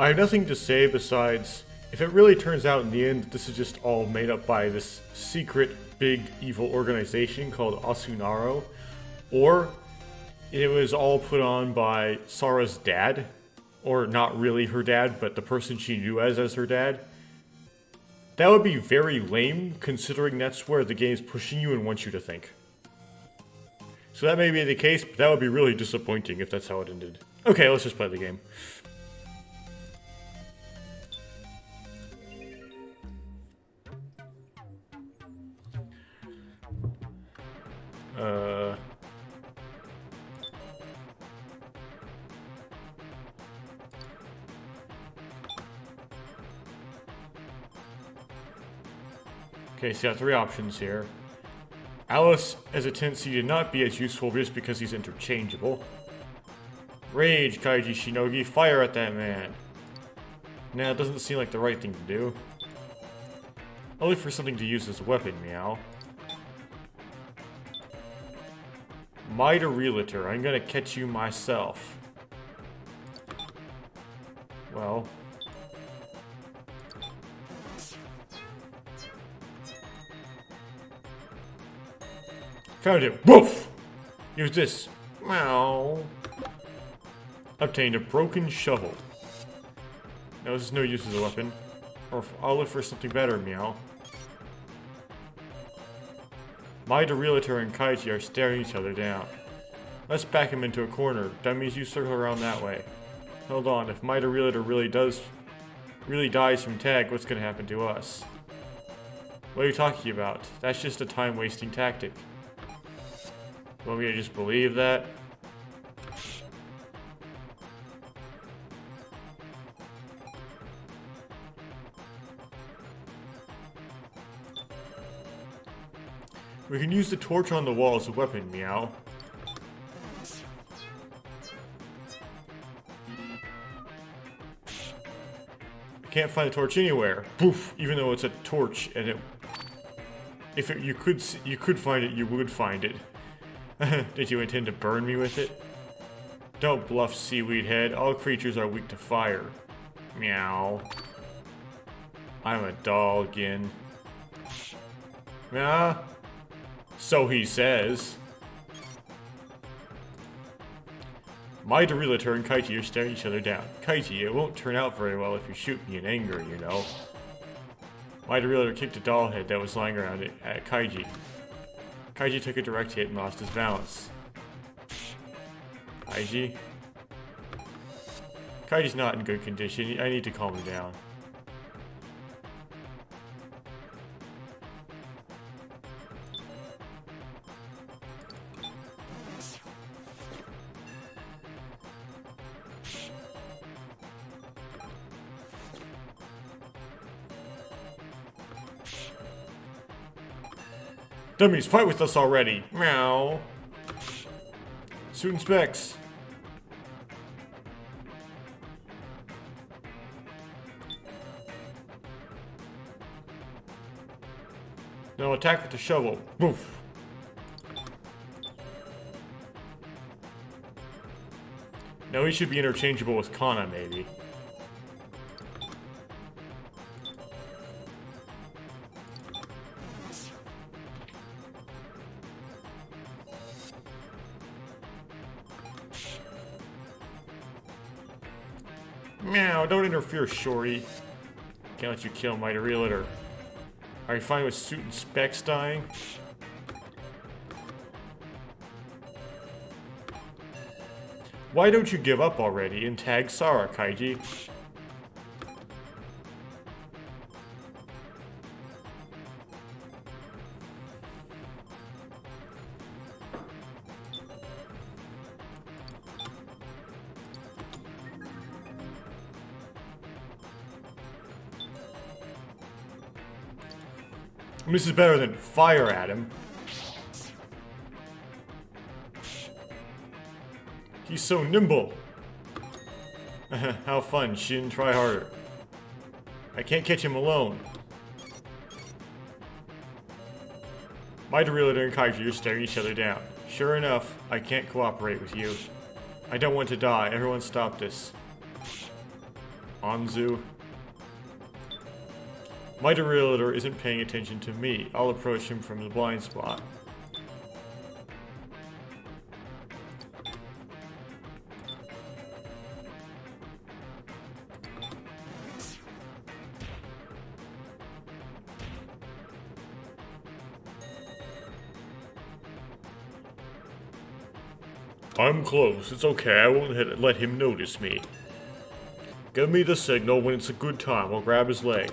I have nothing to say besides, if it really turns out in the end that this is just all made up by this secret, big, evil organization called Asunaro, or it was all put on by Sara's dad, or not really her dad, but the person she knew as her dad, that would be very lame, considering that's where the game's pushing you and wants you to think. So that may be the case, but that would be really disappointing if that's how it ended. Okay, let's just play the game. Okay, so you got three options here. Alice has a tendency to not be as useful just because he's interchangeable. Rage, Kaiji Shinogi, fire at that man. Nah, it doesn't seem like the right thing to do. I'll look for something to use as a weapon, meow. Mida Realtor, I'm gonna catch you myself. Well. Found it. Woof! Use this. Meow. Obtained a broken shovel. No, this is no use as a weapon. Or I'll look for something better, meow. Mida Realtor and Kaiji are staring each other down. Let's back him into a corner. That means you circle around that way. Hold on, if Mida Realtor really dies from tag, what's gonna happen to us? What are you talking about? That's just a time-wasting tactic. Want me to just believe that? We can use the torch on the wall as a weapon, meow. I can't find the torch anywhere. Poof! Even though it's a torch, and you could find it, you would find it. Did you intend to burn me with it? Don't bluff, seaweed head. All creatures are weak to fire. Meow. I'm a doll again. Meow. So he says. Mida Realtor and Kaiji are staring each other down. Kaiji, it won't turn out very well if you shoot me in anger, you know. Mida Realtor kicked a doll head that was lying around at Kaiji. Kaiji took a direct hit and lost his balance. Kaiji? Kaiji's not in good condition. I need to calm him down. Dummies, fight with us already! Meow. Suit and specs. Now attack with the shovel. Boof. Now he should be interchangeable with Kana, maybe. Meow, don't interfere, shorty. Can't let you kill Mida Realtor. Are you fine with Suit and Specs dying? Why don't you give up already and tag Sara, Kaiji? This is better than fire at him. He's so nimble. How fun, Shin, try harder. I can't catch him alone. Mida Realtor and Kaiji are staring each other down. Sure enough, I can't cooperate with you. I don't want to die. Everyone stop this. Anzu. Mighty Realtor isn't paying attention to me. I'll approach him from the blind spot. I'm close. It's okay. I won't let him notice me. Give me the signal when it's a good time. I'll grab his leg.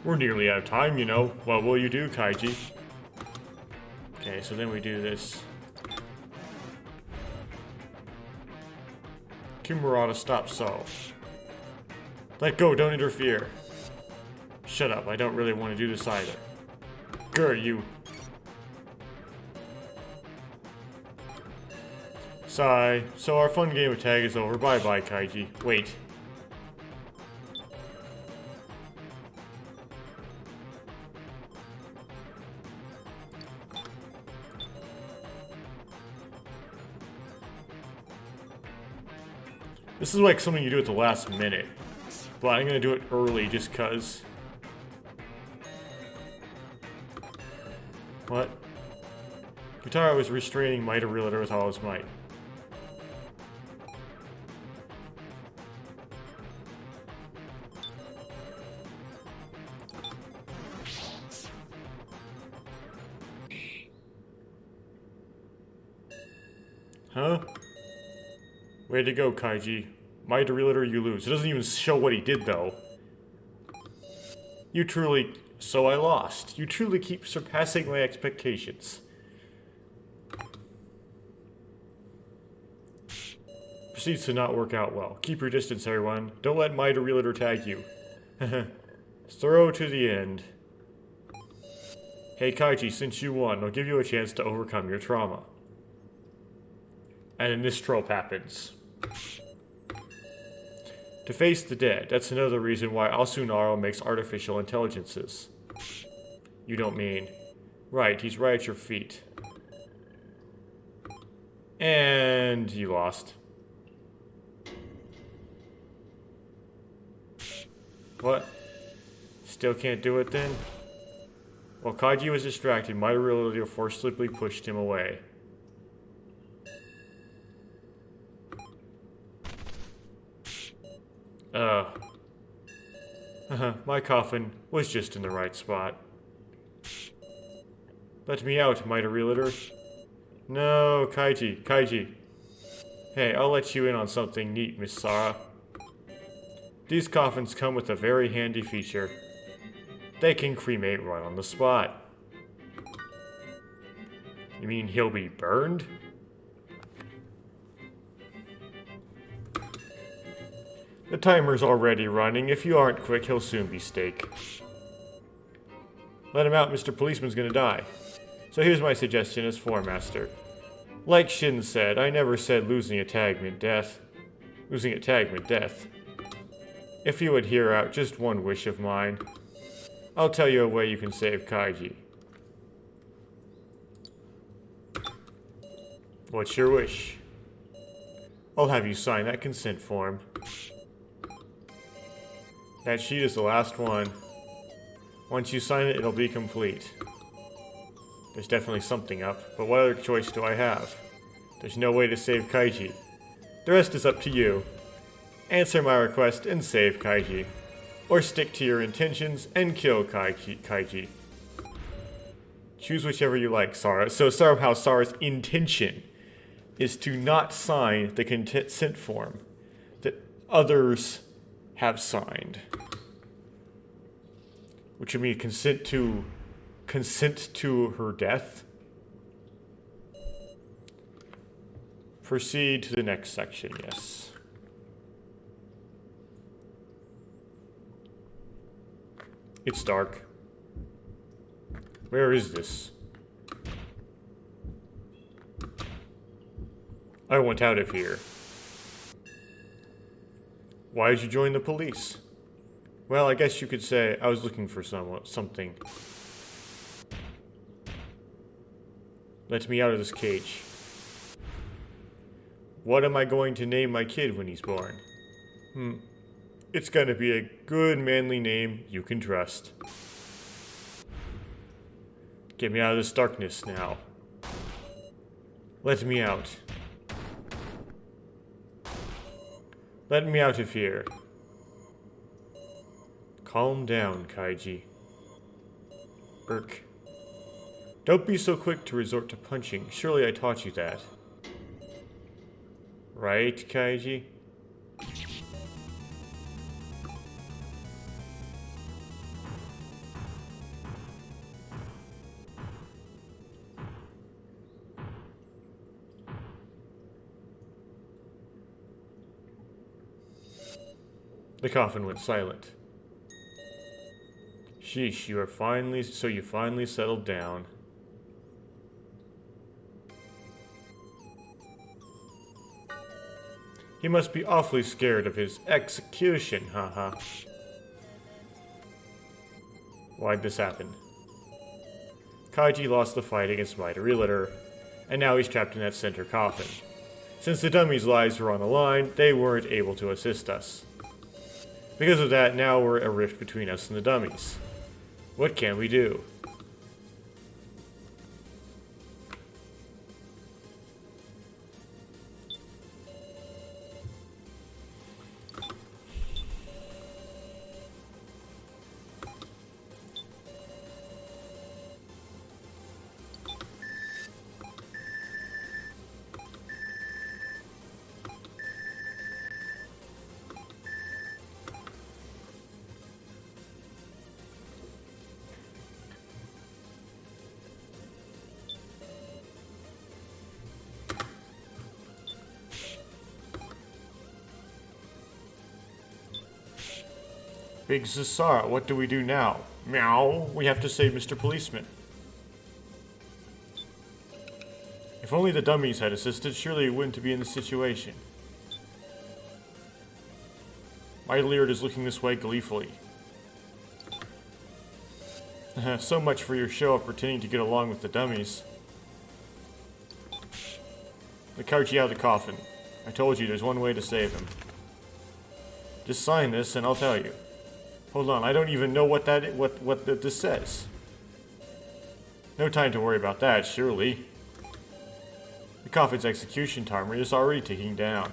We're nearly out of time, you know. What will you do, Kaiji? Okay, so then we do this. Kimurata, stop so. Let go, don't interfere. Shut up, I don't really want to do this either. Grr, you. Sigh. So our fun game of tag is over. Bye-bye, Kaiji. Wait. This is like something you do at the last minute. But I'm gonna do it early just cause. What? Kitara was restraining Mighty Realtor with all his might. Huh? Way to go, Kaiji. Mighty Realtor, you lose. It doesn't even show what he did, though. You truly... So I lost. You truly keep surpassing my expectations. Proceeds to not work out well. Keep your distance, everyone. Don't let Mighty Realtor tag you. Thorough to the end. Hey Kaiji, since you won, I'll give you a chance to overcome your trauma. And then this trope happens. To face the dead, that's another reason why Asunaro makes artificial intelligences. You don't mean... Right, he's right at your feet. And you lost. What? Still can't do it then? While Kaiji was distracted, Mighty Realtor forcibly pushed him away. My coffin was just in the right spot. Let me out, Mighty Realtor. No, Kaiji. Hey, I'll let you in on something neat, Miss Sara. These coffins come with a very handy feature. They can cremate right on the spot. You mean he'll be burned? The timer's already running. If you aren't quick, he'll soon be steak. Let him out, Mr. Policeman's gonna die. So here's my suggestion as Form Master. Like Shin said, I never said losing a tag meant death. Losing a tag meant death. If you would hear out just one wish of mine, I'll tell you a way you can save Kaiji. What's your wish? I'll have you sign that consent form. That sheet is the last one. Once you sign it, it'll be complete. There's definitely something up, but what other choice do I have? There's no way to save Kaiji. The rest is up to you. Answer my request and save Kaiji. Or stick to your intentions and kill Kaiji. Choose whichever you like, Sara. So somehow Sara's intention is to not sign the consent form that others have signed. Which would mean consent to her death. Proceed to the next section, yes. It's dark. Where is this? I want out of here. Why did you join the police? Well, I guess you could say I was looking for something. Let me out of this cage. What am I going to name my kid when he's born? It's gonna be a good manly name you can trust. Get me out of this darkness now. Let me out. Let me out of here. Calm down, Kaiji. Irk. Don't be so quick to resort to punching. Surely I taught you that. Right, Kaiji? The coffin went silent. Sheesh, you finally settled down. He must be awfully scared of his execution, haha. Why'd this happen? Kaiji lost the fight against Mighty Realtor, and now he's trapped in that center coffin. Since the dummies' lives were on the line, they weren't able to assist us. Because of that, now we're a rift between us and the dummies. What can we do? Big Zasara, what do we do now? Meow, we have to save Mr. Policeman. If only the dummies had assisted, surely we wouldn't be in this situation. Mighty Realtor is looking this way gleefully. So much for your show of pretending to get along with the dummies. Let Kaiji out of the coffin. I told you there's one way to save him. Just sign this and I'll tell you. Hold on, I don't even know what this says. No time to worry about that, surely. The coffin's execution timer is already ticking down.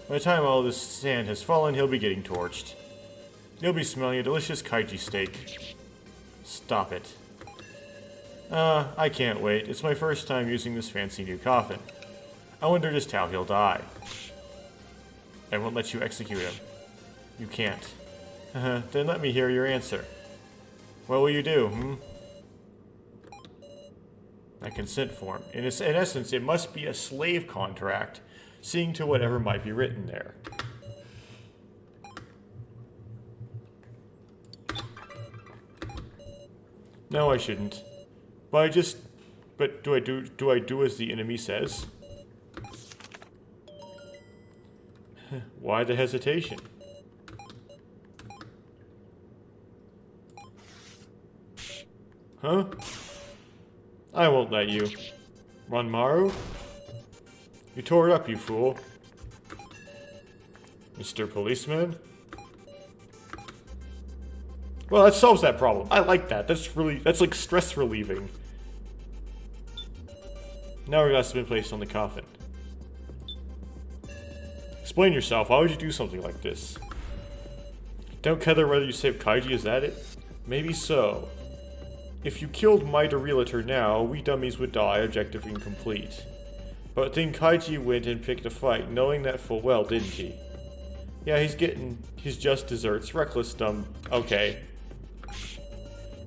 By the time all this sand has fallen, he'll be getting torched. You'll be smelling a delicious Kaiji steak. Stop it. I can't wait. It's my first time using this fancy new coffin. I wonder just how he'll die. I won't let you execute him. You can't. Then let me hear your answer. What will you do, A consent form. In essence, it must be a slave contract, seeing to whatever might be written there. No, I shouldn't. But do I do as the enemy says? Why the hesitation? Huh? I won't let you. Ranmaru? You tore it up, you fool. Mr. Policeman? Well, that solves that problem. I like that. That's like stress relieving. Now our glass has been placed on the coffin. Explain yourself. Why would you do something like this? Don't care whether you save Kaiji, is that it? Maybe so. If you killed Mighty Realtor now, we dummies would die, objective incomplete. But then Kaiji went and picked a fight, knowing that full well, didn't he? Yeah, he's getting his just desserts, reckless dumb. Okay.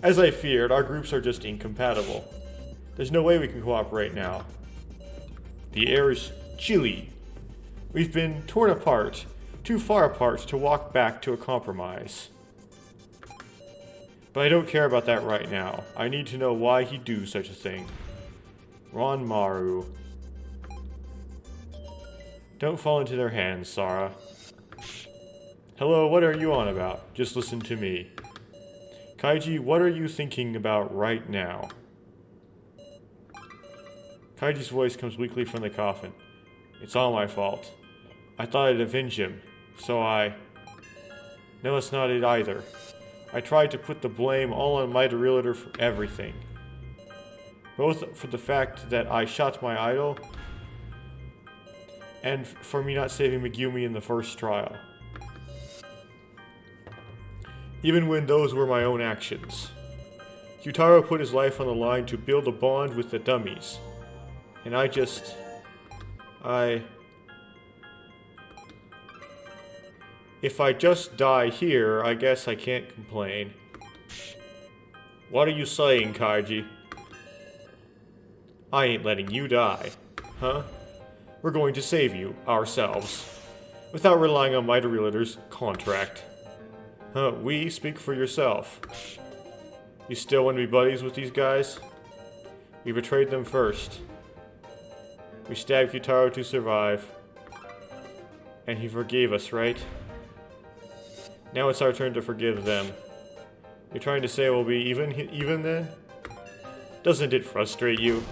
As I feared, our groups are just incompatible. There's no way we can cooperate now. The air is chilly. We've been torn apart, too far apart to walk back to a compromise. But I don't care about that right now. I need to know why he'd do such a thing. Ranmaru. Don't fall into their hands, Sara. Hello, what are you on about? Just listen to me. Kaiji, what are you thinking about right now? Kaiji's voice comes weakly from the coffin. It's all my fault. I thought I'd avenge him, so I... No, it's not it either. I tried to put the blame all on Mighty Realtor for everything. Both for the fact that I shot my idol, and for me not saving Megumi in the first trial. Even when those were my own actions. Gyutaro put his life on the line to build a bond with the dummies. And if I just die here, I guess I can't complain. What are you saying, Kaiji? I ain't letting you die. Huh? We're going to save you, ourselves. Without relying on Mighty Realtor's contract. Huh, we? Speak for yourself. You still want to be buddies with these guys? We betrayed them first. We stabbed Gyutaro to survive. And he forgave us, right? Now it's our turn to forgive them. You're trying to say we'll be even then? Doesn't it frustrate you?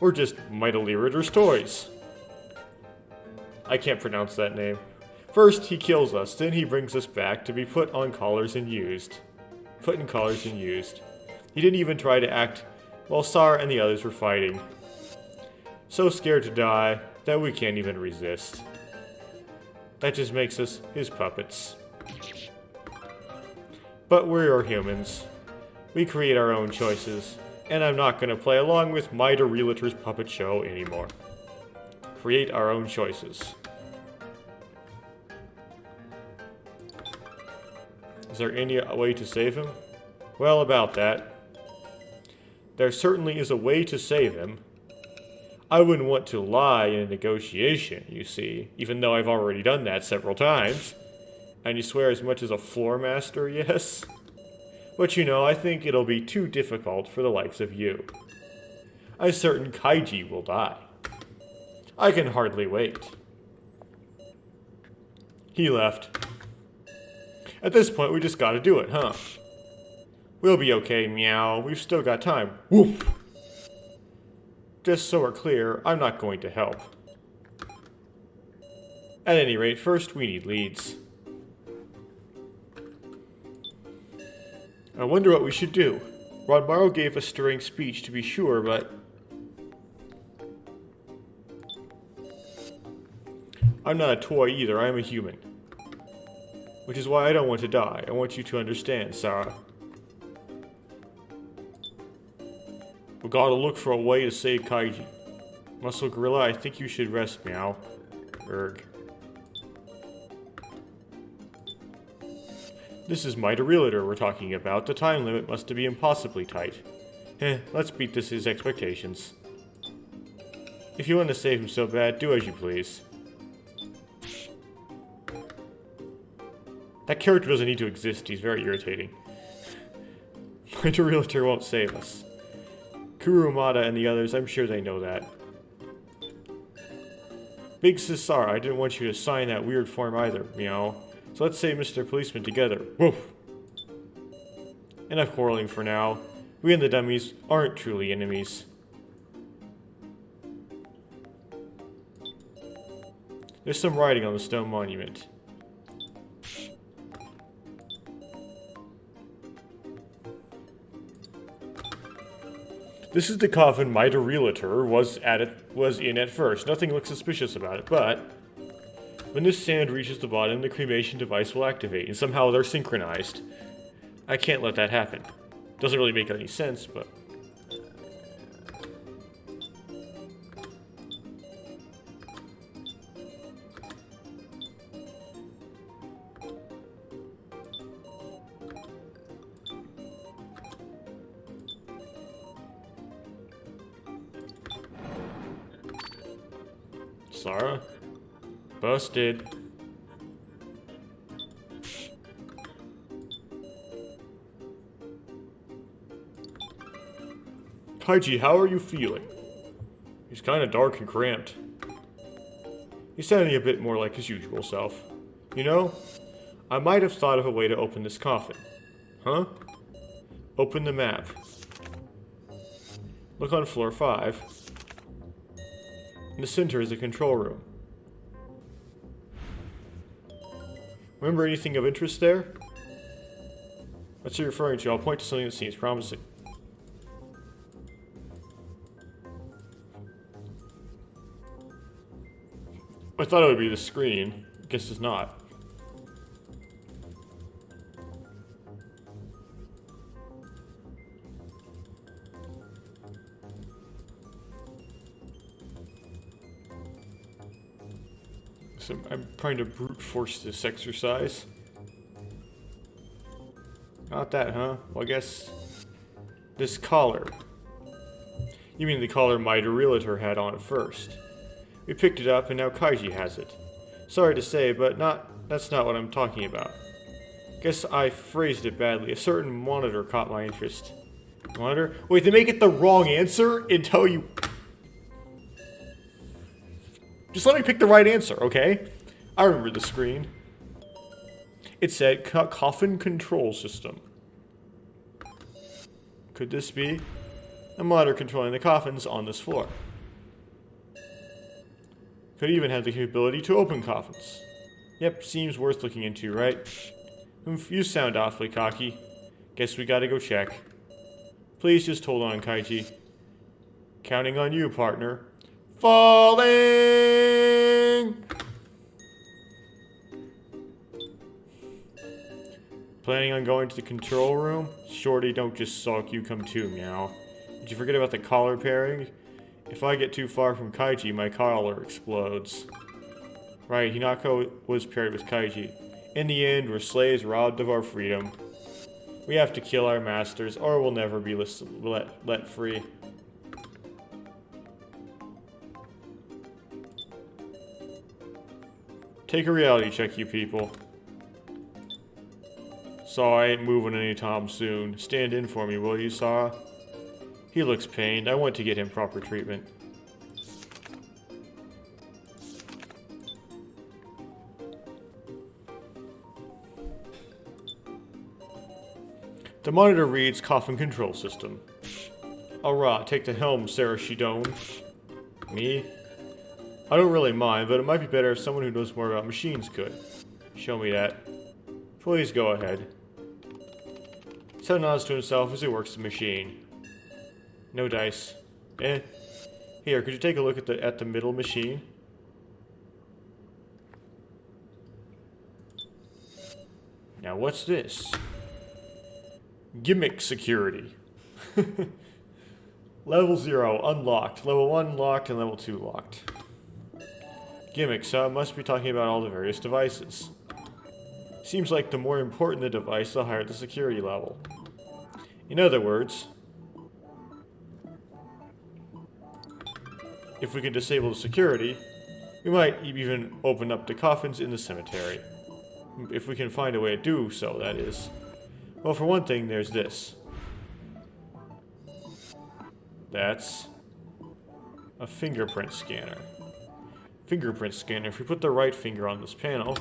We're just Mighty Realtor's toys. I can't pronounce that name. First, he kills us, then he brings us back to be put on collars and used. Put in collars and used. He didn't even try to act while Sar and the others were fighting. So scared to die that we can't even resist. That just makes us his puppets. But we're humans. We create our own choices, and I'm not going to play along with Mighty Realtor's puppet show anymore. Create our own choices. Is there any way to save him? Well, about that. There certainly is a way to save him. I wouldn't want to lie in a negotiation, you see, even though I've already done that several times. And you swear as much as a floor master, yes? But you know, I think it'll be too difficult for the likes of you. I'm certain Kaiji will die. I can hardly wait. He left. At this point, we just gotta do it, huh? We'll be okay, meow. We've still got time. Woof! Just so we're clear, I'm not going to help. At any rate, first we need leads. I wonder what we should do. Ranmaru gave a stirring speech to be sure, but... I'm not a toy either, I am a human. Which is why I don't want to die. I want you to understand, Sarah. We gotta look for a way to save Kaiji. Muscle Gorilla, I think you should rest, meow. Erg. This is Mighty Realtor we're talking about. The time limit must be impossibly tight. Let's beat his expectations. If you want to save him so bad, do as you please. That character doesn't need to exist, he's very irritating. Mighty Realtor won't save us. Kurumada and the others, I'm sure they know that. Big Cesar, I didn't want you to sign that weird form either, meow. So let's save Mr. Policeman together. Woof! Enough quarreling for now. We and the dummies aren't truly enemies. There's some writing on the stone monument. This is the coffin Mighty Realtor was in at first. Nothing looks suspicious about it, but when this sand reaches the bottom, the cremation device will activate, and somehow they're synchronized. I can't let that happen. Doesn't really make any sense, but... Sarah? Busted. Kaiji, how are you feeling? He's kinda dark and cramped. He's sounding a bit more like his usual self. You know, I might have thought of a way to open this coffin. Huh? Open the map. Look on floor 5. the center is the control room. Remember anything of interest there? What's he referring to? I'll point to something that seems promising. I thought it would be the screen. Guess it's not. So I'm trying to brute force this exercise. Not that, huh? Well, I guess this collar. You mean the collar my realtor had on first. We picked it up and now Kaiji has it. Sorry to say, but that's not what I'm talking about. Guess I phrased it badly. A certain monitor caught my interest. Monitor? Wait, they make it the wrong answer and tell you... Just let me pick the right answer, okay? I remember the screen. It said coffin control system. Could this be a monitor controlling the coffins on this floor? Could even have the capability to open coffins. Yep, seems worth looking into, right? You sound awfully cocky. Guess we gotta go check. Please just hold on, Kaiji. Counting on you, partner. Falling! Planning on going to the control room? Shorty, don't just sulk, you come too, meow. Did you forget about the collar pairing? If I get too far from Kaiji, my collar explodes. Right, Hinako was paired with Kaiji. In the end, we're slaves robbed of our freedom. We have to kill our masters, or we'll never be let free. Take a reality check, you people. Saw I ain't moving anytime soon. Stand in for me, will you, Saw? He looks pained. I want to get him proper treatment. The monitor reads coffin control system. Alright, take the helm, Sarah Shidone. Me? I don't really mind, but it might be better if someone who knows more about machines could. Show me that. Please go ahead. Seth nods to himself as he works the machine. No dice. Eh. Here, could you take a look at the middle machine? Now what's this? Gimmick security. Level 0 unlocked. Level 1 locked and level 2 locked. Gimmicks, huh? Must be talking about all the various devices. Seems like the more important the device, the higher the security level. In other words, if we can disable the security, we might even open up the coffins in the cemetery. If we can find a way to do so, that is. Well, for one thing, there's this. That's a fingerprint scanner. Fingerprint scanner. If we put the right finger on this panel,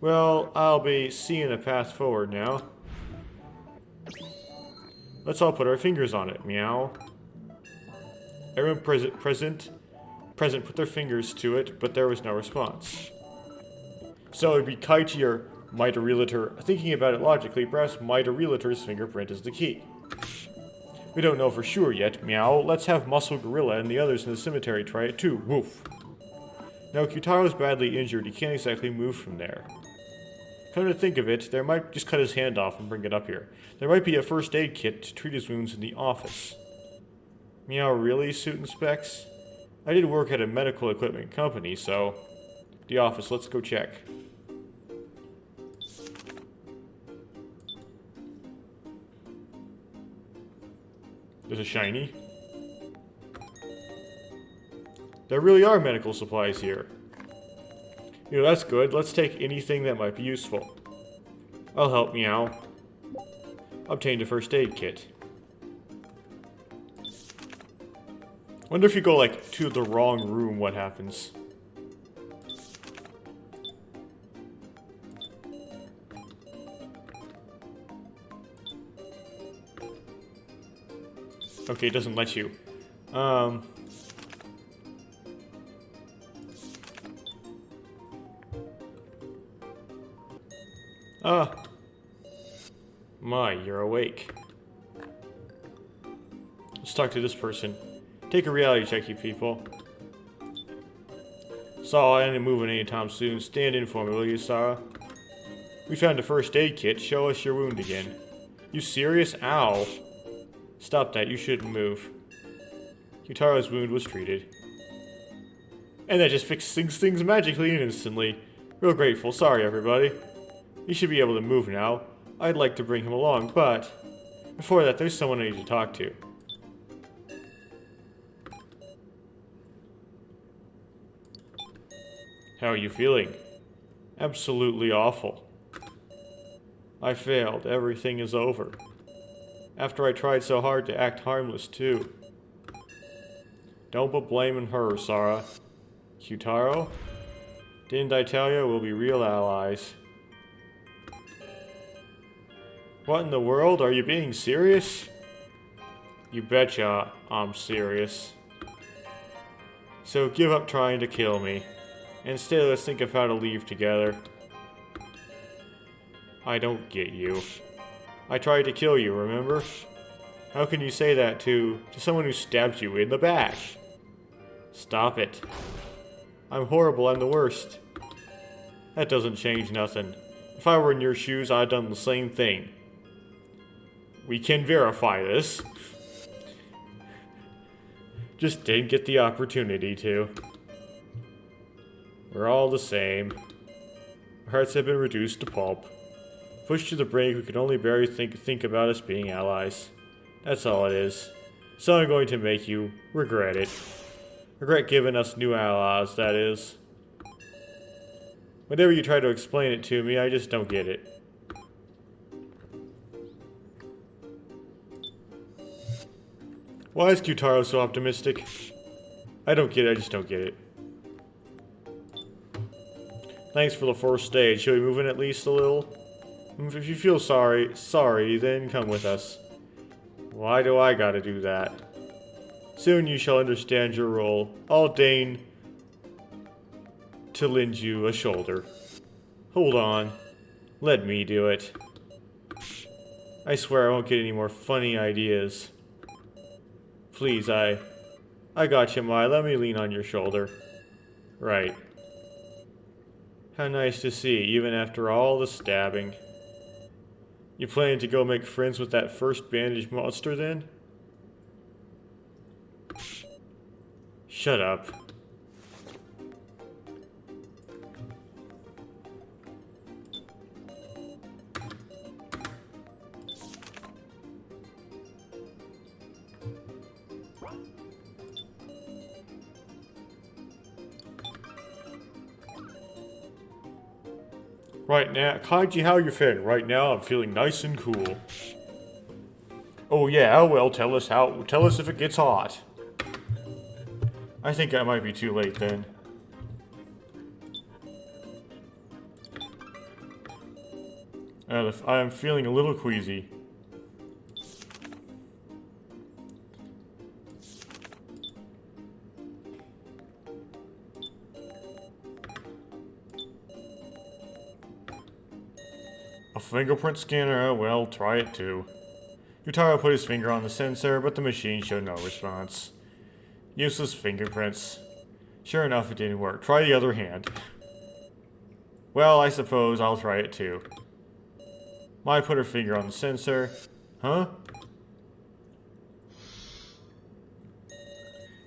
well, I'll be seeing a path forward now. Let's all put our fingers on it. Meow. Everyone present put their fingers to it, but there was no response. So it'd be Kaiji or Mida Realtor. Thinking about it logically, perhaps Mida Realtor's fingerprint is the key. We don't know for sure yet. Meow. Let's have Muscle Gorilla and the others in the cemetery try it too. Woof. Now, Kyutaro's badly injured. He can't exactly move from there. Come to think of it, there might just cut his hand off and bring it up here. There might be a first aid kit to treat his wounds in the office. Meow, really, Suit and Specs? I did work at a medical equipment company, so... The office, let's go check. There's a shiny. There really are medical supplies here. You know, that's good. Let's take anything that might be useful. I'll help, Meow. Obtained a first aid kit. Wonder if you go, like, to the wrong room, what happens. Okay, it doesn't let you. Ah. My, you're awake. Let's talk to this person. Take a reality check, you people. Saw I ain't moving anytime soon. Stand in for me, will you, Sarah? We found a first aid kit. Show us your wound again. You serious? Ow. Stop that. You shouldn't move. Yutaro's wound was treated. And that just fixes things magically and instantly. Real grateful. Sorry, everybody. You should be able to move now. I'd like to bring him along, but before that, there's someone I need to talk to. How are you feeling? Absolutely awful. I failed. Everything is over. After I tried so hard to act harmless, too. Don't put blame on her, Sarah. Yutaro? Didn't I tell you we'll be real allies? What in the world? Are you being serious? You betcha I'm serious. So give up trying to kill me. Instead, let's think of how to leave together. I don't get you. I tried to kill you, remember? How can you say that to someone who stabbed you in the back? Stop it. I'm horrible, I'm the worst. That doesn't change nothing. If I were in your shoes, I'd done the same thing. We can verify this. Just didn't get the opportunity to. We're all the same. Our hearts have been reduced to pulp. Pushed to the brink, we can only barely think about us being allies. That's all it is. So I'm going to make you regret it. Regret giving us new allies, that is. Whenever you try to explain it to me, I just don't get it. Why is Yutaro so optimistic? I don't get it, I just don't get it. Thanks for the first aid. Shall we move in at least a little? If you feel sorry, then come with us. Why do I gotta do that? Soon you shall understand your role. I'll deign to lend you a shoulder. Hold on. Let me do it. I swear I won't get any more funny ideas. Please, I got you, Mai. Let me lean on your shoulder. Right. How nice to see, even after all the stabbing. You planning to go make friends with that first bandaged monster, then? Shut up. Right now, Kaiji, how you feeling? Right now, I'm feeling nice and cool. Oh yeah, well, tell us if it gets hot. I think I might be too late then. I'm feeling a little queasy. A fingerprint scanner? Well, try it too. Yutaro put his finger on the sensor, but the machine showed no response. Useless fingerprints. Sure enough, it didn't work. Try the other hand. Well, I suppose I'll try it too. Mai put her finger on the sensor. Huh?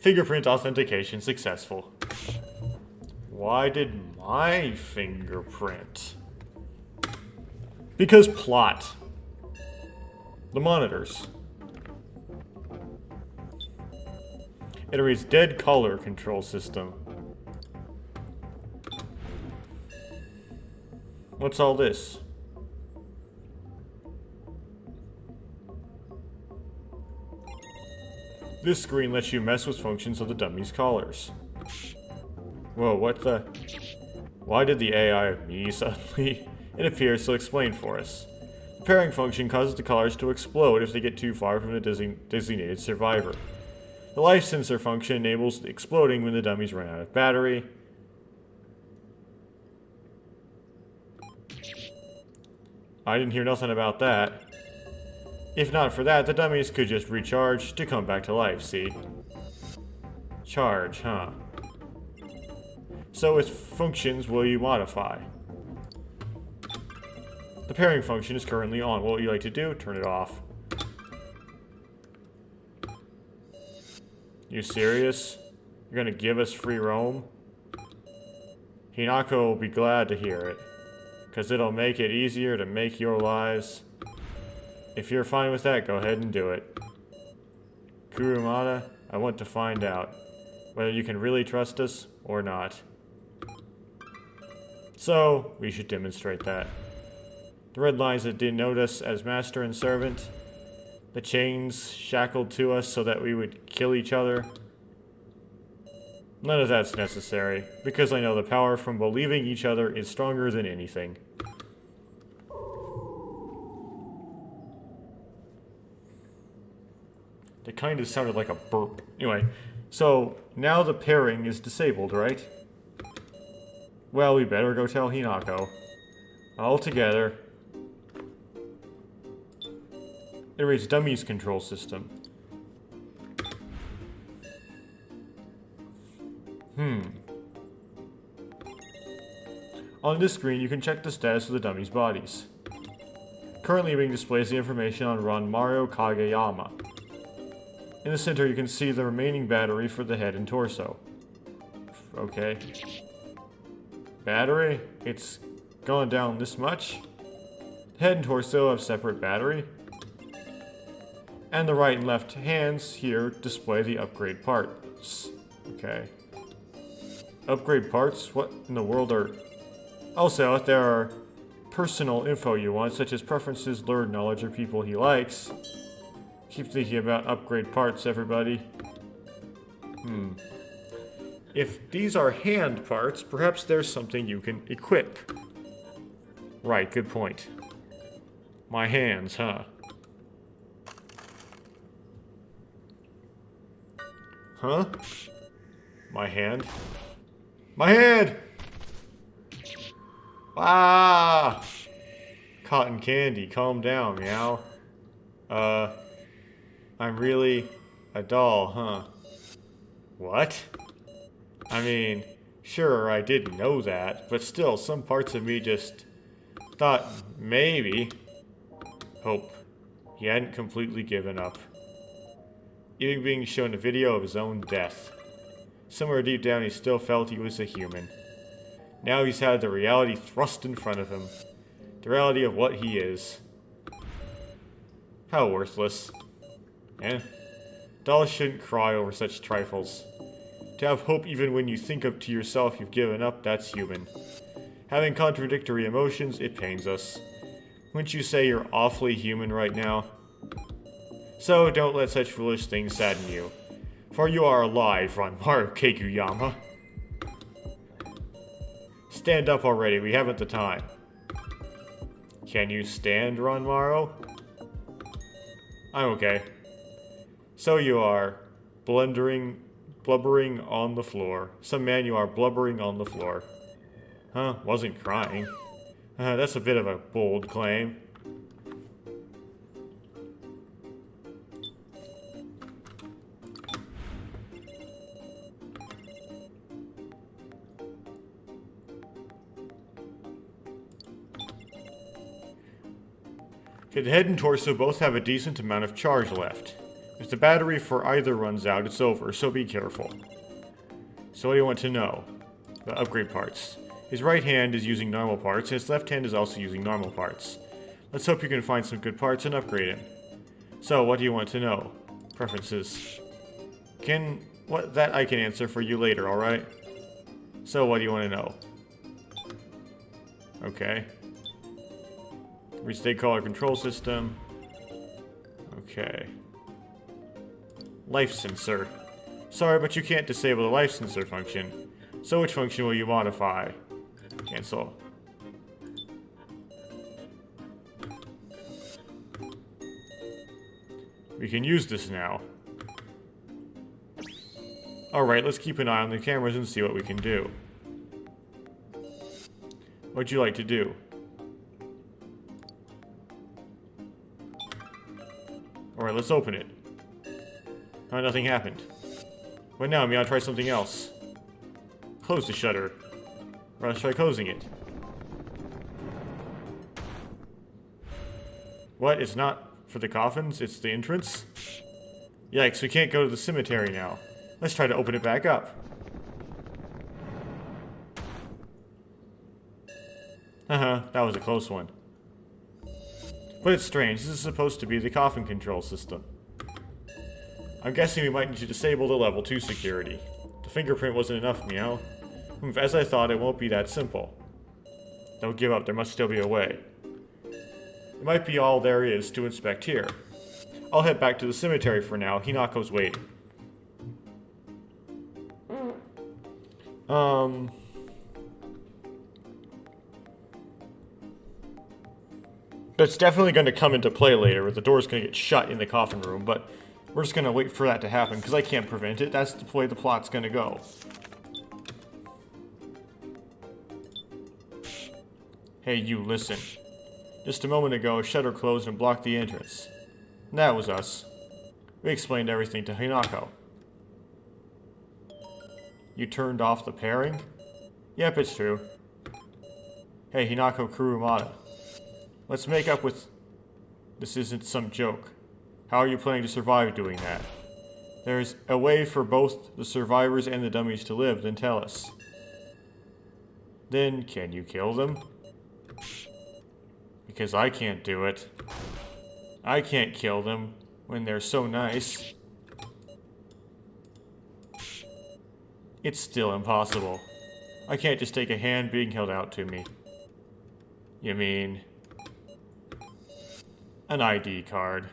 Fingerprint authentication successful. Why did my fingerprint? Because plot. The monitors. It reads dead color control system. What's all this? This screen lets you mess with functions of the dummy's colors. Whoa, what the? Why did the AI of me suddenly? It appears to explain for us. The pairing function causes the colors to explode if they get too far from the designated survivor. The life sensor function enables the exploding when the dummies run out of battery. I didn't hear nothing about that. If not for that, the dummies could just recharge to come back to life, see? Charge, huh? So its functions will you modify? The pairing function is currently on. What would you like to do? Turn it off. You serious? You're gonna give us free roam? Hinako will be glad to hear it, because it'll make it easier to make your lives. If you're fine with that, go ahead and do it. Kurumada, I want to find out whether you can really trust us or not. So, we should demonstrate that. The red lines that denote us as master and servant, the chains shackled to us so that we would kill each other. None of that's necessary, because I know the power from believing each other is stronger than anything. It kind of sounded like a burp. Anyway, so now the pairing is disabled, right? Well, we better go tell Hinako. All together. It reads dummies control system. On this screen, you can check the status of the dummies' bodies. Currently being displays the information on Ranmaru Kageyama. In the center, you can see the remaining battery for the head and torso. Okay. Battery? It's gone down this much? The head and torso have separate battery. And the right and left hands here display the upgrade parts. Okay. Upgrade parts? What in the world are... Also, if there are personal info you want, such as preferences, lured knowledge, or people he likes, keep thinking about upgrade parts, everybody. If these are hand parts, perhaps there's something you can equip. Right, good point. My hands, huh? Huh? My hand? My hand! Ah! Cotton candy, calm down, meow. I'm really a doll, huh? What? I mean, sure, I didn't know that, but still, some parts of me just thought maybe. Hope he hadn't completely given up. Even being shown a video of his own death. Somewhere deep down, he still felt he was a human. Now he's had the reality thrust in front of him. The reality of what he is. How worthless. Dolls shouldn't cry over such trifles. To have hope even when you think up to yourself you've given up, that's human. Having contradictory emotions, it pains us. Wouldn't you say you're awfully human right now? So don't let such foolish things sadden you. For you are alive, Ranmaru Kageyama. Stand up already, we haven't the time. Can you stand, Ranmaru? I'm okay. So you are blubbering on the floor. Some man, you are blubbering on the floor. Huh, wasn't crying. That's a bit of a bold claim. Okay, the head and torso both have a decent amount of charge left. If the battery for either runs out, it's over, so be careful. So what do you want to know? The upgrade parts. His right hand is using normal parts, and his left hand is also using normal parts. Let's hope you can find some good parts and upgrade him. So, what do you want to know? Preferences. That I can answer for you later, alright? So, what do you want to know? Okay. Restate caller control system. Okay. Life sensor. Sorry, but you can't disable the life sensor function. So which function will you modify? Cancel. We can use this now. Alright, let's keep an eye on the cameras and see what we can do. What'd you like to do? Alright, let's open it. Oh, nothing happened. What now? Maybe I'll try something else. Close the shutter. Or let's try closing it. What? It's not for the coffins? It's the entrance? Yikes, we can't go to the cemetery now. Let's try to open it back up. Haha, that was a close one. But it's strange, this is supposed to be the coffin control system. I'm guessing we might need to disable the level 2 security. The fingerprint wasn't enough, Meow. As I thought, it won't be that simple. Don't give up, there must still be a way. It might be all there is to inspect here. I'll head back to the cemetery for now. Hinako's waiting. That's definitely going to come into play later, where the door's going to get shut in the coffin room, but we're just going to wait for that to happen, because I can't prevent it. That's the way the plot's going to go. Hey, you, listen. Just a moment ago, a shutter closed and blocked the entrance. That was us. We explained everything to Hinako. You turned off the pairing? Yep, it's true. Hey, Hinako Kurumada. Let's make up with... This isn't some joke. How are you planning to survive doing that? There's a way for both the survivors and the dummies to live, then tell us. Then, can you kill them? Because I can't do it. I can't kill them when they're so nice. It's still impossible. I can't just take a hand being held out to me. You mean... an ID card.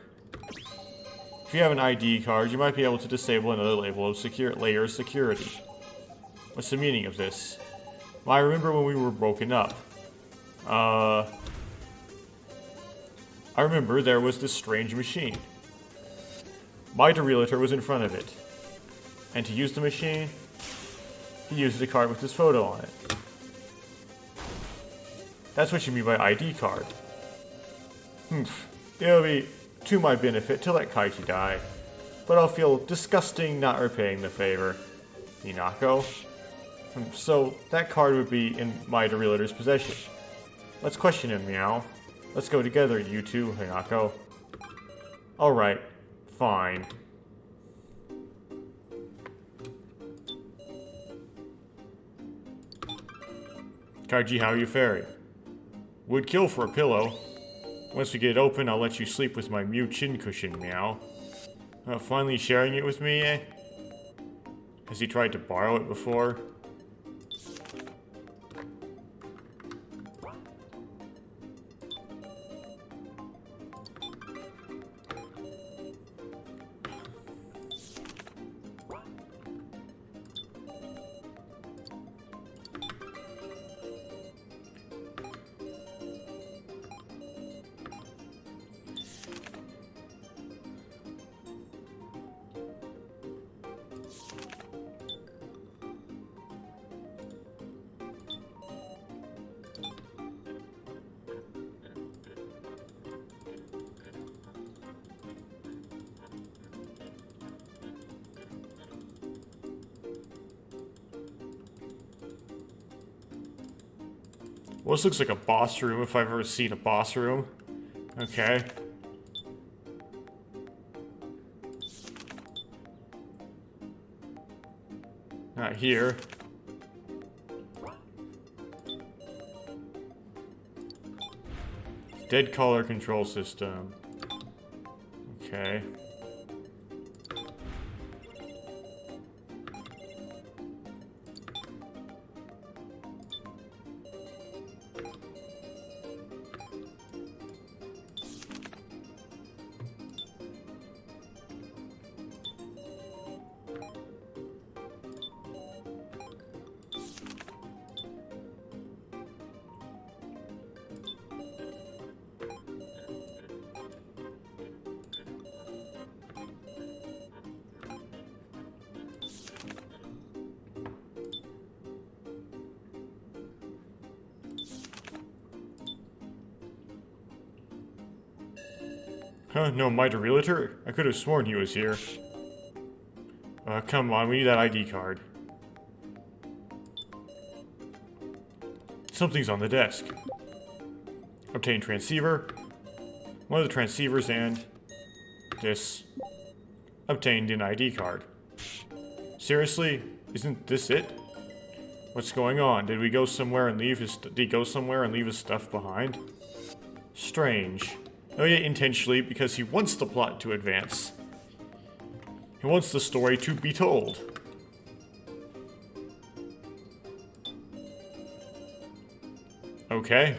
If you have an ID card, you might be able to disable another layer of security. What's the meaning of this? Well, I remember when we were broken up. I remember there was this strange machine. My Realtor was in front of it. And to use the machine, he used a card with his photo on it. That's what you mean by ID card. It'll be to my benefit to let Kaiji die, but I'll feel disgusting not repaying the favor. Hinako? So that card would be in my Realtor's possession. Let's question him, Meow. Let's go together, you two, Hinako. Alright, fine. Kaiji, how are you faring? Would kill for a pillow. Once we get it open, I'll let you sleep with my Mew chin cushion, Meow. Finally sharing it with me, eh? Has he tried to borrow it before? Well, this looks like a boss room if I've ever seen a boss room. Okay. Not here. Dead caller control system. Okay. Huh? No, Mida Realtor? I could have sworn he was here. Come on, we need that ID card. Something's on the desk. Obtain transceiver. One of the transceivers and... this. Obtained an ID card. Seriously? Isn't this it? What's going on? Did we go somewhere and leave his... did he go somewhere and leave his stuff behind? Strange. Oh yeah, intentionally, because he wants the plot to advance. He wants the story to be told. Okay.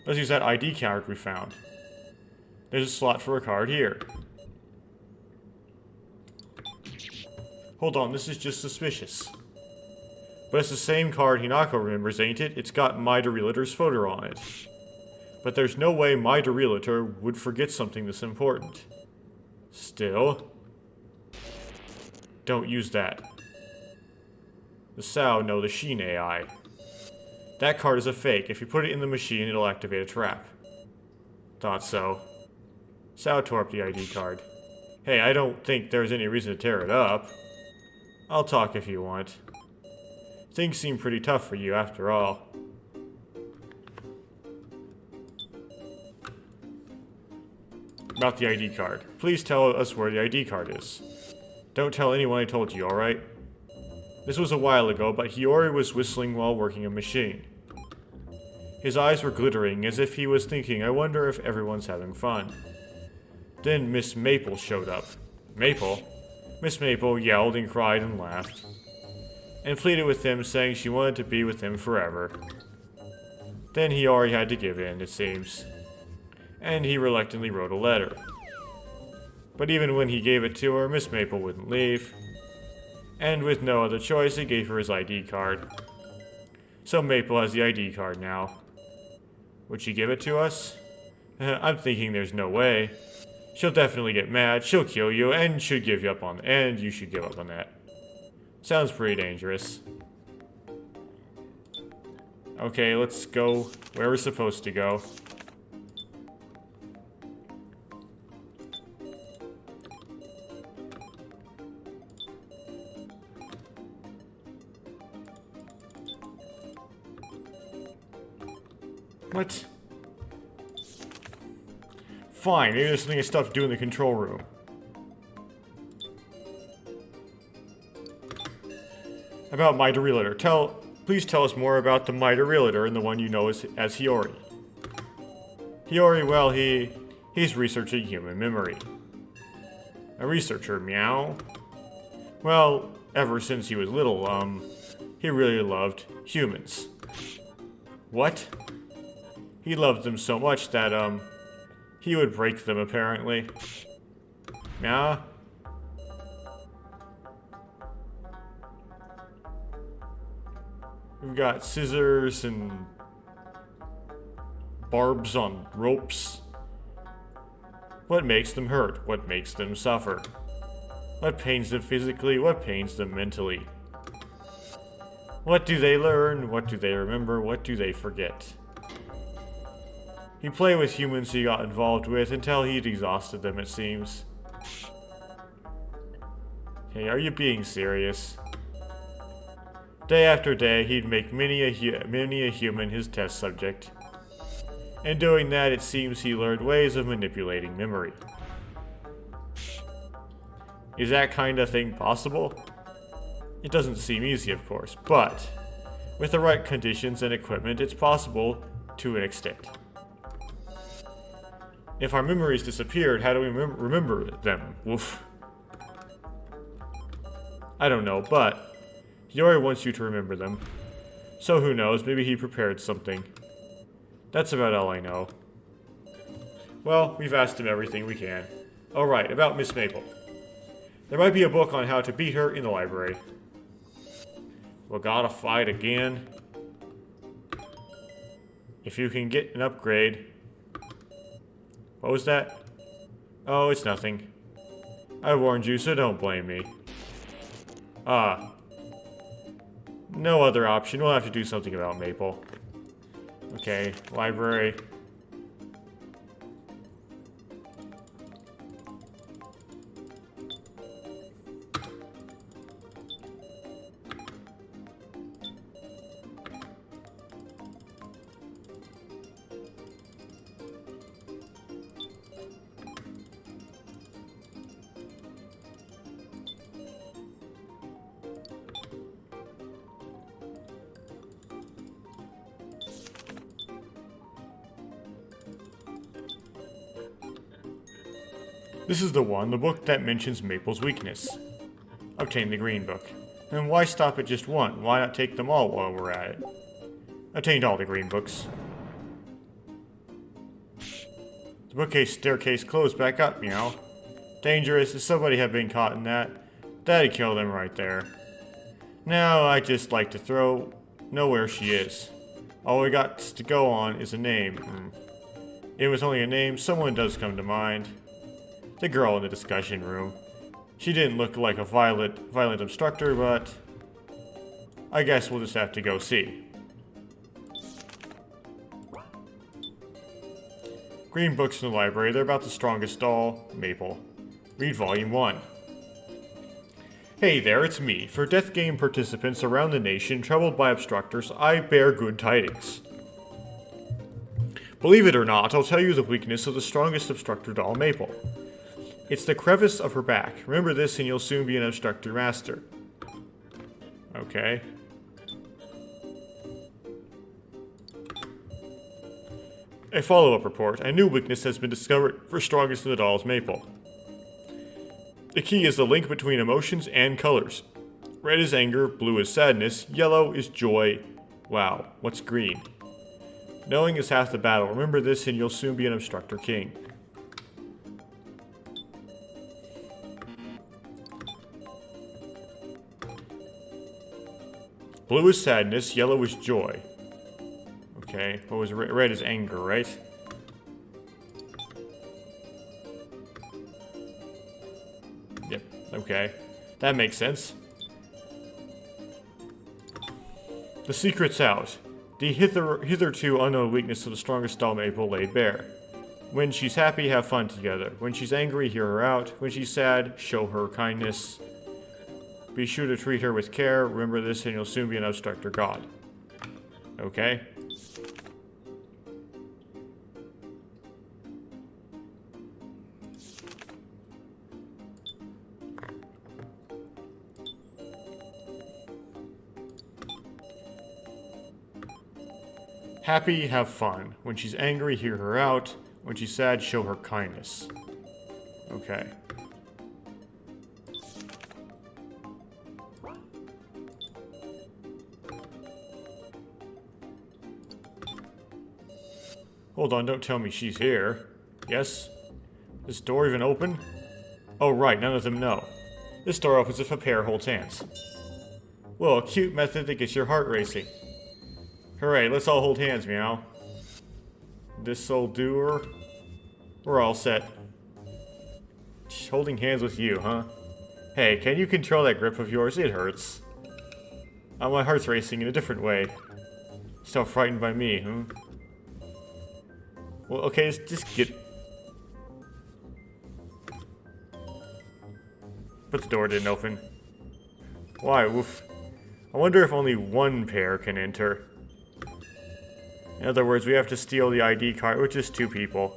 Let's use that ID card we found. There's a slot for a card here. Hold on, this is just suspicious. But it's the same card Hinako remembers, ain't it? It's got Mida Realtor's photo on it. But there's no way Mida Realtor would forget something this important. Still... don't use that. The Sao, no, the Sheen AI. That card is a fake. If you put it in the machine, it'll activate a trap. Thought so. Sao tore up the ID card. Hey, I don't think there's any reason to tear it up. I'll talk if you want. Things seem pretty tough for you, after all. About the ID card. Please tell us where the ID card is. Don't tell anyone I told you, alright? This was a while ago, but Hiyori was whistling while working a machine. His eyes were glittering, as if he was thinking, I wonder if everyone's having fun. Then Miss Maple showed up. Maple? Miss Maple yelled and cried and laughed. And pleaded with him, saying she wanted to be with him forever. Then Hiyori had to give in, it seems. And he reluctantly wrote a letter. But even when he gave it to her, Miss Maple wouldn't leave. And with no other choice, he gave her his ID card. So Maple has the ID card now. Would she give it to us? I'm thinking there's no way. She'll definitely get mad, she'll kill you, and should give you up on and you should give up on that. Sounds pretty dangerous. Okay, let's go where we're supposed to go. What? Fine, maybe there's something of stuff to do in the control room. About Mida Realtor. Please tell us more about the Mida Realtor and the one you know as Hiyori. Hiyori, well, he's researching human memory. A researcher, meow? Well, ever since he was little, he really loved humans. What? He loved them so much that, he would break them, apparently. Yeah? We've got scissors and barbs on ropes. What makes them hurt? What makes them suffer? What pains them physically? What pains them mentally? What do they learn? What do they remember? What do they forget? He played with humans he got involved with until he'd exhausted them, it seems. Hey, are you being serious? Day after day, he'd make many a human his test subject. In doing that, it seems he learned ways of manipulating memory. Is that kind of thing possible? It doesn't seem easy, of course, but with the right conditions and equipment, it's possible to an extent. If our memories disappeared, how do we remember them? Woof. I don't know, but Hiyori wants you to remember them. So who knows, maybe he prepared something. That's about all I know. Well, we've asked him everything we can. Alright, about Miss Maple. There might be a book on how to beat her in the library. We gotta fight again. If you can get an upgrade... What was that? Oh, it's nothing. I warned you, so don't blame me. No other option. We'll have to do something about Maple. Okay, library. This is the one, the book that mentions Maple's weakness. Obtain the green book. And why stop at just one? Why not take them all while we're at it? Obtained all the green books. The bookcase staircase closed back up, meow. Dangerous, if somebody had been caught in that, that'd kill them right there. Now I just like to know where she is. All we got to go on is a name. It was only a name, someone does come to mind. The girl in the discussion room. She didn't look like a violent obstructor, but I guess we'll just have to go see. Green books in the library, they're about the strongest doll, Maple. Read Volume 1. Hey there, it's me. For Death Game participants around the nation troubled by obstructors, I bear good tidings. Believe it or not, I'll tell you the weakness of the strongest obstructor doll, Maple. It's the crevice of her back. Remember this and you'll soon be an obstructor master. Okay. A follow-up report. A new weakness has been discovered for strongest of the dolls, Maple. The key is the link between emotions and colors. Red is anger, blue is sadness, yellow is joy. Wow, what's green? Knowing is half the battle. Remember this and you'll soon be an obstructor king. Blue is sadness, yellow is joy. Okay, what was red is anger, right? Yep, okay. That makes sense. The secret's out. The hitherto unknown weakness of the strongest doll, Maple, laid bare. When she's happy, have fun together. When she's angry, hear her out. When she's sad, show her kindness. Be sure to treat her with care. Remember this and you'll soon be an obstructor god. Okay. Happy, have fun. When she's angry, hear her out. When she's sad, show her kindness. Okay. Hold on, don't tell me she's here. Yes? This door even open? Oh right, none of them know. This door opens if a pair holds hands. Well, a cute method that gets your heart racing. Hooray, let's all hold hands, meow. This'll do her. We're all set. Holding hands with you, huh? Hey, can you control that grip of yours? It hurts. My heart's racing in a different way. Still frightened by me, huh? Well, okay, just get... But the door didn't open. Why, woof. I wonder if only one pair can enter. In other words, we have to steal the ID card, which is 2 people.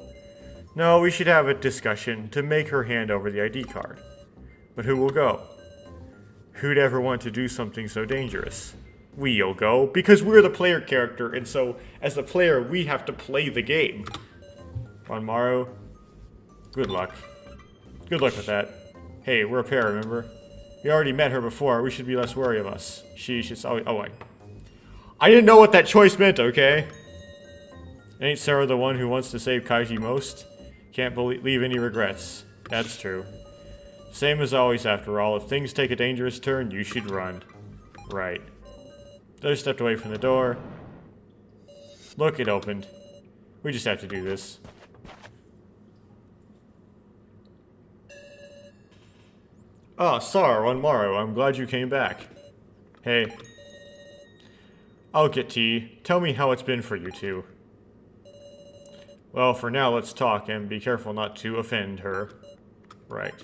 No, we should have a discussion to make her hand over the ID card. But who will go? Who'd ever want to do something so dangerous? We'll go, because we're the player character, and so, as the player, we have to play the game. Ranmaru, good luck. Good luck with that. Hey, we're a pair, remember? We already met her before, we should be less wary of us. She's always... Oh, wait. I didn't know what that choice meant, okay? Ain't Sarah the one who wants to save Kaiji most? Can't leave any regrets. That's true. Same as always, after all. If things take a dangerous turn, you should run. Right. They stepped away from the door. Look, it opened. We just have to do this. Ah, Sar, Ranmaru, I'm glad you came back. Hey. I'll get tea. Tell me how it's been for you two. Well, for now, let's talk, and be careful not to offend her. Right.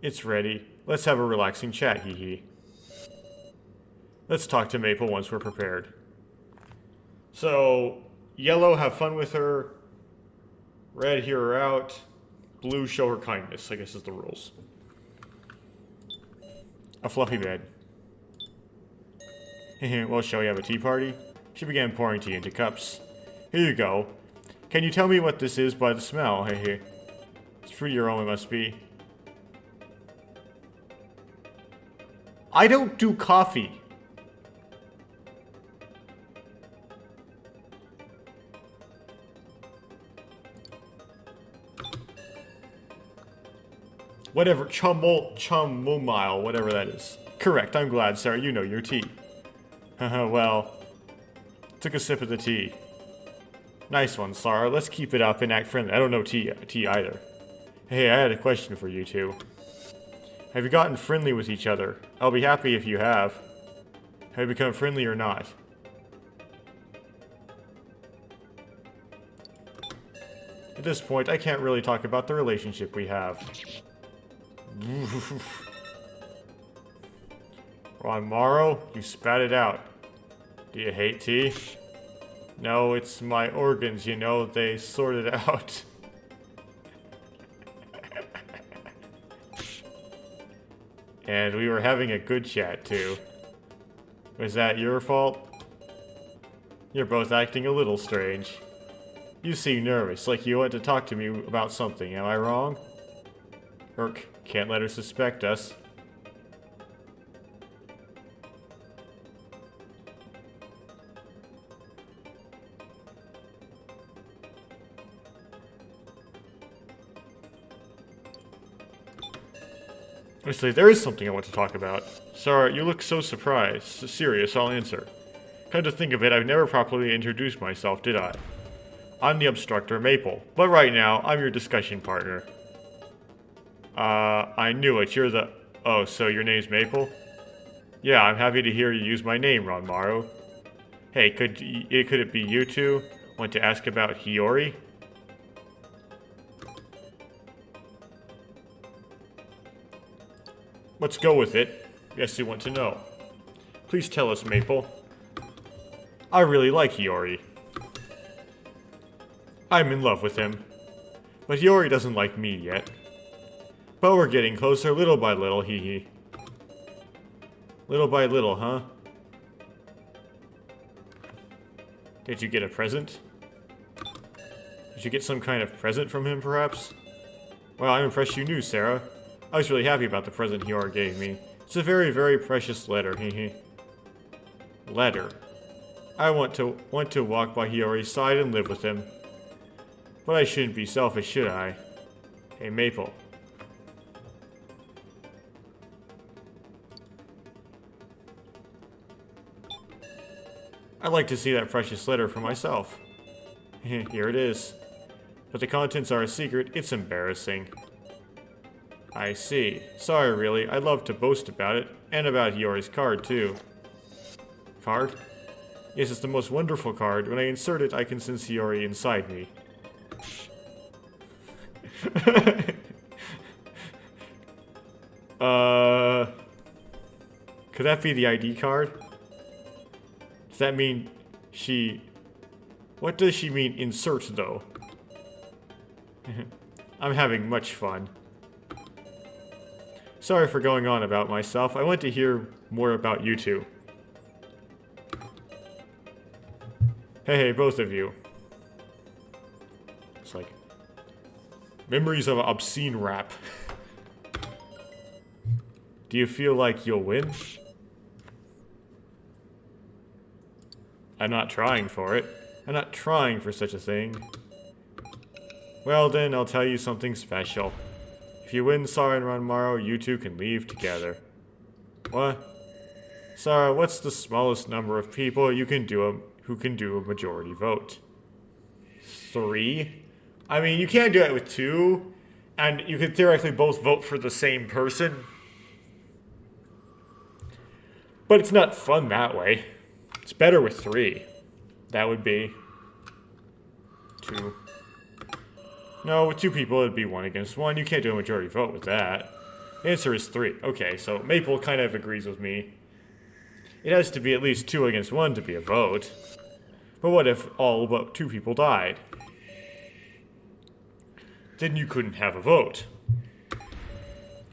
It's ready. Let's have a relaxing chat, hee hee. Let's talk to Maple once we're prepared. So, yellow, have fun with her. Red, hear her out. Blue, show her kindness, I guess is the rules. A fluffy bed. Well, shall we have a tea party? She began pouring tea into cups. Here you go. Can you tell me what this is by the smell? Hey. It's fruity aroma, must be. I don't do coffee. Whatever, chamomile, whatever that is. Correct, I'm glad, Sarah, you know your tea. Haha, well, took a sip of the tea. Nice one, Sarah, let's keep it up and act friendly. I don't know tea either. Hey, I had a question for you two. Have you gotten friendly with each other? I'll be happy if you have. Have you become friendly or not? At this point, I can't really talk about the relationship we have. Ranmaru, you spat it out. Do you hate tea? No, it's my organs, you know, they sort it out. And we were having a good chat, too. Was that your fault? You're both acting a little strange. You seem nervous, like you want to talk to me about something, am I wrong? Can't let her suspect us. Honestly, there is something I want to talk about. Sarah, you look so surprised. Serious, I'll answer. Come to think of it, I've never properly introduced myself, did I? I'm the obstructor, Maple. But right now, I'm your discussion partner. I knew it. You're the... Oh, so your name's Maple? Yeah, I'm happy to hear you use my name, Ranmaru. Hey, could it be you two? Want to ask about Hiyori? Let's go with it. Yes, you want to know. Please tell us, Maple. I really like Hiyori. I'm in love with him. But Hiyori doesn't like me yet. But we're getting closer little by little, hee hee. Little by little, huh? Did you get a present? Did you get some kind of present from him, perhaps? Well, I'm impressed you knew, Sarah. I was really happy about the present Hiyori gave me. It's a very, very precious letter, hee hee. Letter. I want to walk by Hiyori's side and live with him. But I shouldn't be selfish, should I? Hey, Maple. I'd like to see that precious letter for myself. Here it is. But the contents are a secret, it's embarrassing. I see. Sorry, really. I'd love to boast about it, and about Hiyori's card, too. Card? Yes, it's the most wonderful card. When I insert it, I can sense Hiyori inside me. Could that be the ID card? Does that mean she... What does she mean, insert, though? I'm having much fun. Sorry for going on about myself. I want to hear more about you two. Hey, both of you. It's like... Memories of obscene rap. Do you feel like you'll win? I'm not trying for it. I'm not trying for such a thing. Well then, I'll tell you something special. If you win Sarah and Ranmaru, you two can leave together. What? Sarah, what's the smallest number of people who can do a majority vote? 3? I mean, you can't do it with 2, and you could theoretically both vote for the same person. But it's not fun that way. It's better with 3. That would be 2. No, with 2 people it'd be 1 against 1. You can't do a majority vote with that. The answer is 3. Okay, so Maple kind of agrees with me. It has to be at least 2 against 1 to be a vote. But what if all but 2 people died? Then you couldn't have a vote.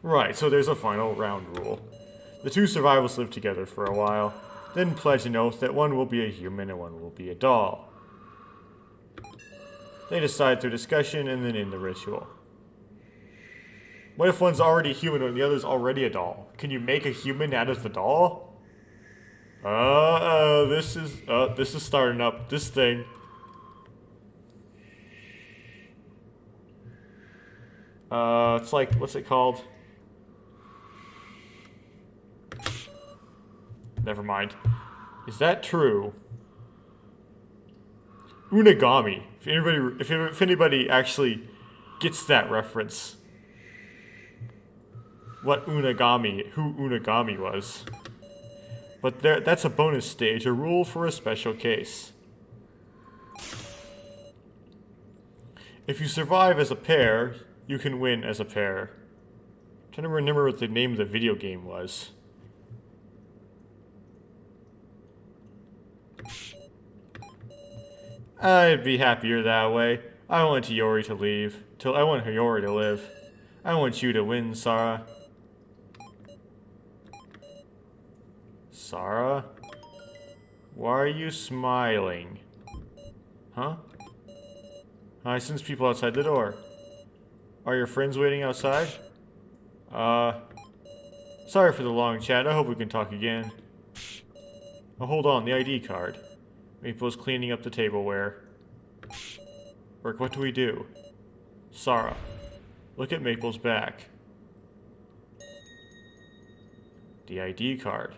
Right, so there's a final round rule. The 2 survivors live together for a while, then pledge an oath that one will be a human and one will be a doll. They decide through discussion and then end the ritual. What if one's already human and the other's already a doll? Can you make a human out of the doll? This is starting up. This thing. It's like, what's it called? Never mind. Is that true? Unagami. If anybody actually gets that reference. Who Unagami was. But that's a bonus stage, a rule for a special case. If you survive as a pair, you can win as a pair. I'm trying to remember what the name of the video game was. I'd be happier that way. I want Hiyori to leave. I want Hiyori to live. I want you to win, Sarah. Sarah? Why are you smiling? Huh? I sense people outside the door. Are your friends waiting outside? Sorry for the long chat. I hope we can talk again. Oh, hold on, the ID card. Maple's cleaning up the tableware. Rick, what do we do? Sarah, look at Maple's back. The ID card.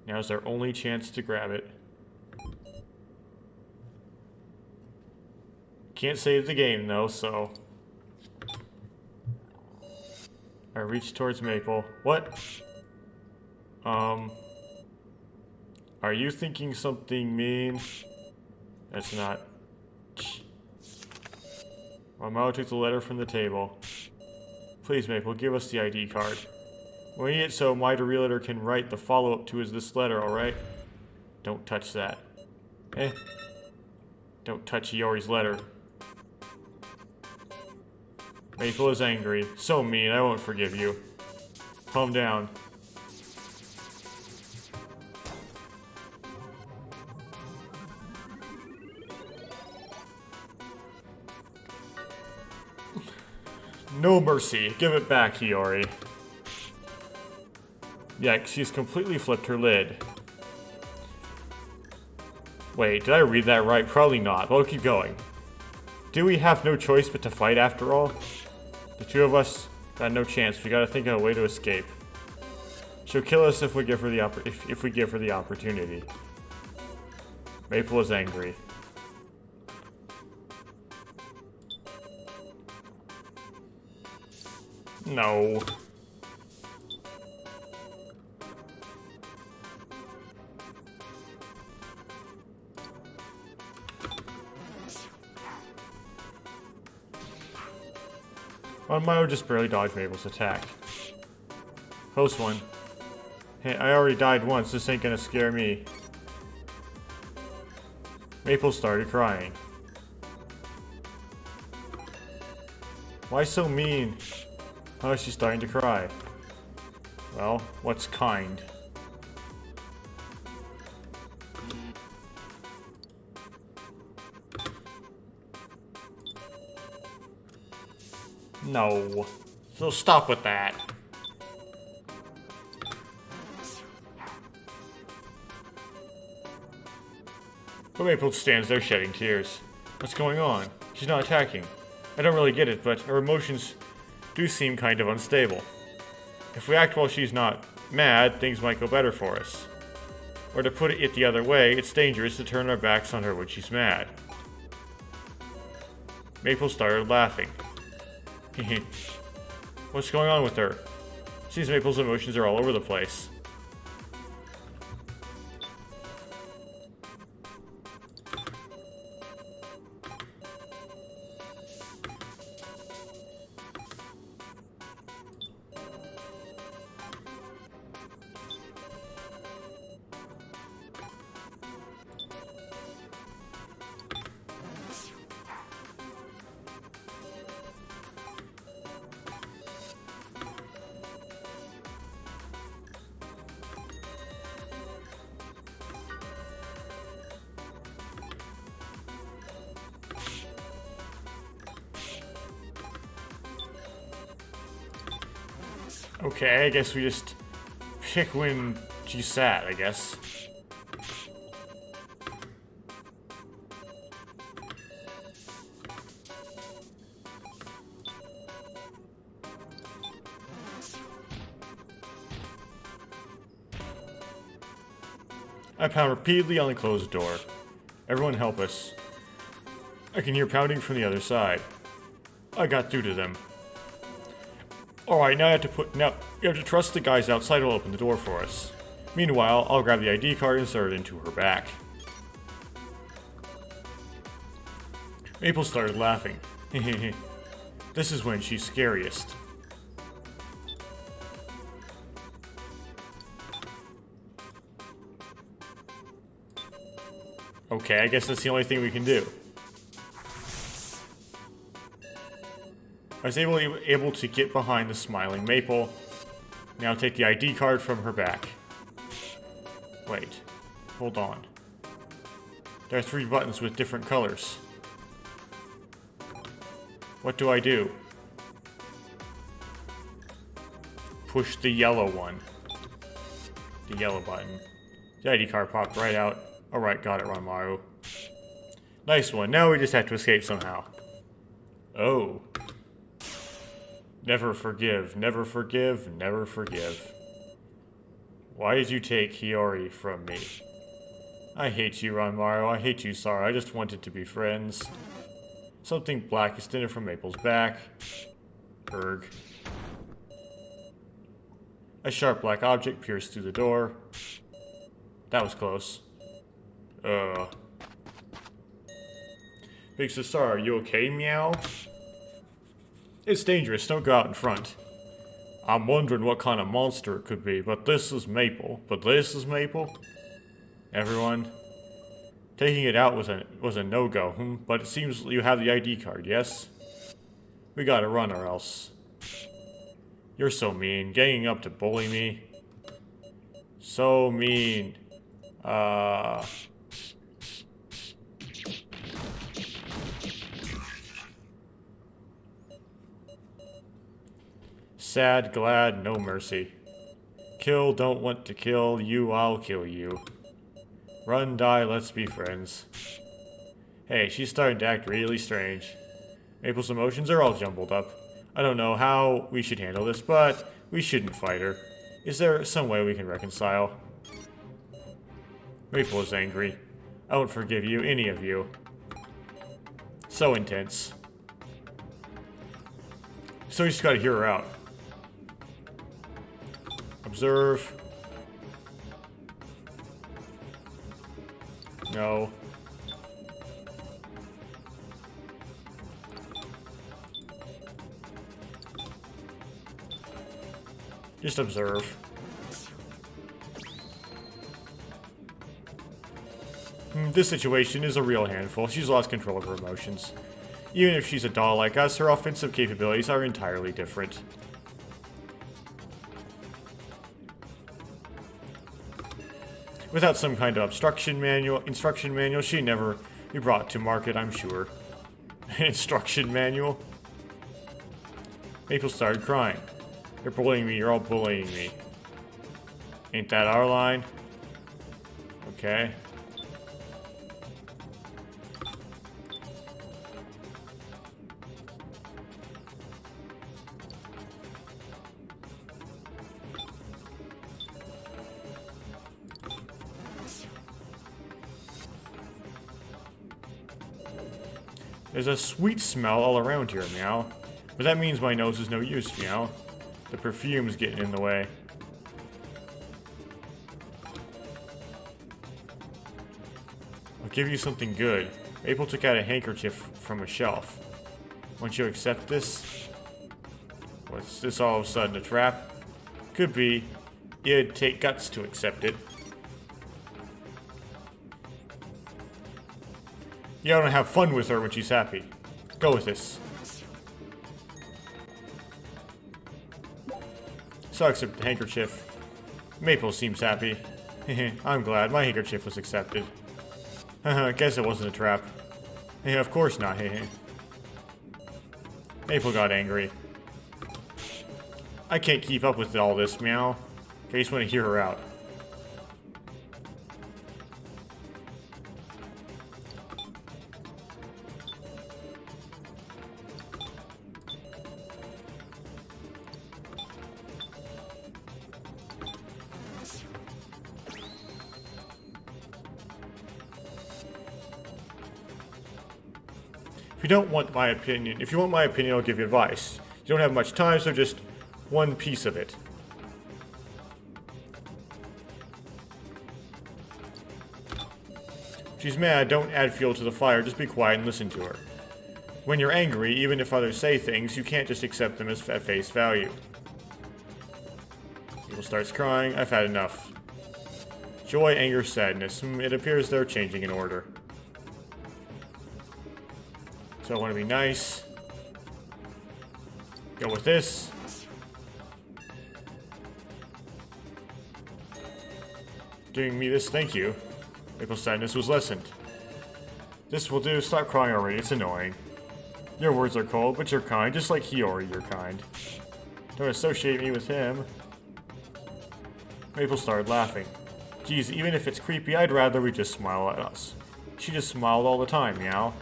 Now's our only chance to grab it. Can't save the game though, so... I reach towards Maple. What? Are you thinking something mean? That's not. Mao took the letter from the table. Please, Maple, give us the ID card. We need it so my realtor can write the follow-up to this letter, alright? Don't touch that. Don't touch Hiyori's letter. Maple is angry. So mean, I won't forgive you. Calm down. No mercy. Give it back, Hiyori. Yeah, she's completely flipped her lid. Wait, did I read that right? Probably not, but we'll keep going. Do we have no choice but to fight after all? The two of us got no chance. We gotta think of a way to escape. She'll kill us if we give her the opportunity. Maple is angry. No. Mao just barely dodged Maple's attack. Close one. Hey, I already died once, this ain't gonna scare me. Maple started crying. Why so mean? Oh, she's starting to cry. Well, what's kind? No. So stop with that. But Maple stands there shedding tears. What's going on? She's not attacking. I don't really get it, but her emotions do seem kind of unstable. If we act while she's not mad, things might go better for us. Or to put it the other way, it's dangerous to turn our backs on her when she's mad. Maple started laughing. What's going on with her? Seems Maple's emotions are all over the place. Okay, I guess we just pick when she's sad, I guess. I pound repeatedly on the closed door. Everyone help us. I can hear pounding from the other side. I got through to them. Alright, now you have to trust the guys outside will open the door for us. Meanwhile, I'll grab the ID card and insert it into her back. Maple started laughing. Hehehe. This is when she's scariest. Okay, I guess that's the only thing we can do. I was able to get behind the smiling Maple. Now take the ID card from her back. Wait, hold on. There are 3 buttons with different colors. What do I do? Push the yellow one. The yellow button. The ID card popped right out. Alright, got it, Ranmaru. Nice one. Now we just have to escape somehow. Oh. Never forgive, never forgive, never forgive. Why did you take Hiyori from me? I hate you, Ranmaru. I hate you, Sara. I just wanted to be friends. Something black extended from Maple's back. Erg. A sharp black object pierced through the door. That was close. Big Sister, are you okay, meow? It's dangerous, don't go out in front. I'm wondering what kind of monster it could be, but this is Maple. But this is Maple? Everyone? Taking it out was a no-go, but it seems you have the ID card, yes? We gotta run or else. You're so mean, ganging up to bully me. So mean. Sad, glad, no mercy. Kill, don't want to kill you, I'll kill you. Run, die, let's be friends. Hey, she's starting to act really strange. Maple's emotions are all jumbled up. I don't know how we should handle this, but we shouldn't fight her. Is there some way we can reconcile? Maple is angry. I won't forgive you, any of you. So intense. So you just gotta hear her out. Observe. No. Just observe. This situation is a real handful. She's lost control of her emotions. Even if she's a doll like us, her offensive capabilities are entirely different. Without some kind of instruction manual, she'd never be brought to market, I'm sure. Instruction manual? Maple started crying. You're bullying me, you're all bullying me. Ain't that our line? Okay. There's a sweet smell all around here, meow. But that means my nose is no use, meow. The perfume's getting in the way. I'll give you something good. Maple took out a handkerchief from a shelf. Won't you accept this? What's this all of a sudden, a trap? Could be. It'd take guts to accept it. You don't have fun with her when she's happy. Go with this. So I accept the handkerchief. Maple seems happy. I'm glad my handkerchief was accepted. Guess it wasn't a trap. Of course not. Maple got angry. I can't keep up with all this, Meow. I just want to hear her out. If you don't want my opinion, if you want my opinion, I'll give you advice. You don't have much time, so just one piece of it. If she's mad, don't add fuel to the fire, just be quiet and listen to her. When you're angry, even if others say things, you can't just accept them as at face value. People starts crying, I've had enough. Joy, anger, sadness. It appears they're changing in order. So I want to be nice. Go with this. Giving me this, thank you. Maple sadness was lessened. This will do, stop crying already, it's annoying. Your words are cold, but you're kind, just like Hiyori, you're kind. Don't associate me with him. Maple started laughing. Geez, even if it's creepy, I'd rather we just smile at us. She just smiled all the time, Meow.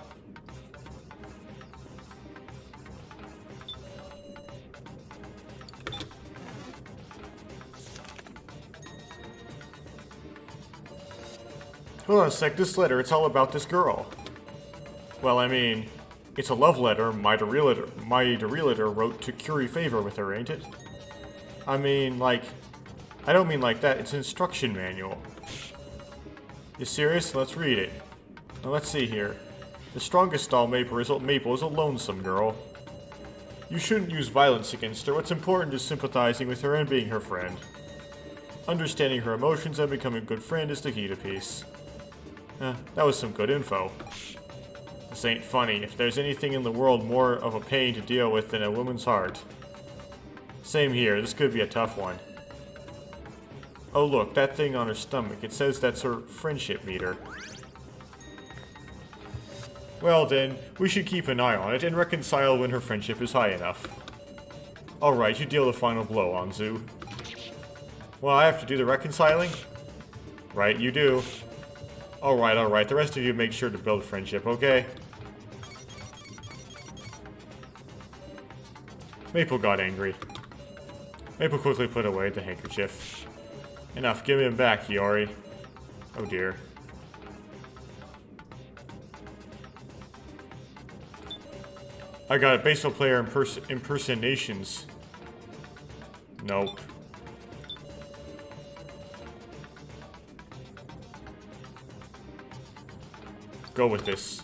Hold on a sec, this letter, it's all about this girl. Well, I mean, it's a love letter my Realtor wrote to curry favor with her, ain't it? I mean, like, I don't mean like that, it's an instruction manual. You serious? Let's read it. Now let's see here. The strongest doll Maple is a lonesome girl. You shouldn't use violence against her, what's important is sympathizing with her and being her friend. Understanding her emotions and becoming a good friend is the key to peace. That was some good info. This ain't funny. If there's anything in the world more of a pain to deal with than a woman's heart. Same here, this could be a tough one. Oh look, that thing on her stomach. It says that's her friendship meter. Well then, we should keep an eye on it and reconcile when her friendship is high enough. Alright, you deal the final blow, Anzu. Well, I have to do the reconciling? Right, you do. Alright, the rest of you make sure to build friendship, okay? Maple got angry. Maple quickly put away the handkerchief. Enough, give him back, Hiyori. Oh dear. I got a baseball player impersonations. Nope. Go with this.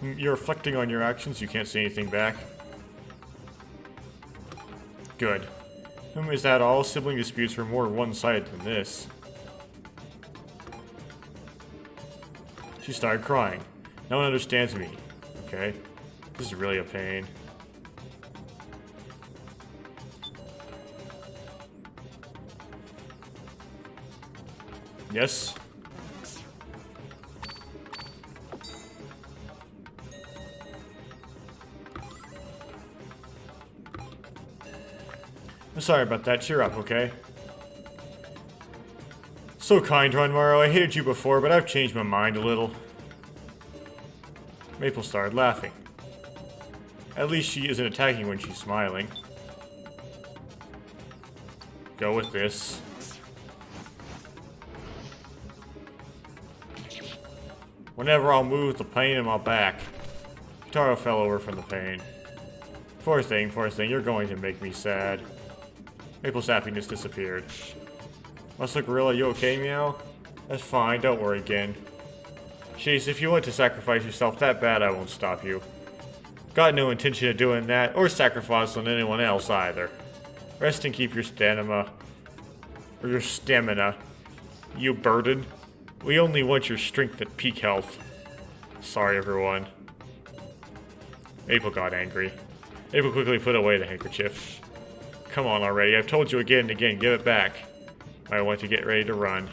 You're reflecting on your actions, you can't say anything back. Good. Is that all? Sibling disputes are more one-sided than this. She started crying. No one understands me. Okay. This is really a pain. Yes? I'm sorry about that. Cheer up, okay? So kind, Ranmaru. I hated you before, but I've changed my mind a little. Maple started laughing. At least she isn't attacking when she's smiling. Go with this. Whenever I'll move, the pain in my back. Taro fell over from the pain. Poor thing, you're going to make me sad. Maple's happiness disappeared. Muscle Gorilla, you okay, Meow? That's fine, don't worry again. Jeez, if you want to sacrifice yourself that bad, I won't stop you. Got no intention of doing that, or sacrifice on anyone else either. Rest and keep your stamina. Or your stamina. You burden. We only want your strength at peak health. Sorry, everyone. Maple got angry. Maple quickly put away the handkerchief. Come on already, I've told you again and again, give it back. I want to get ready to run.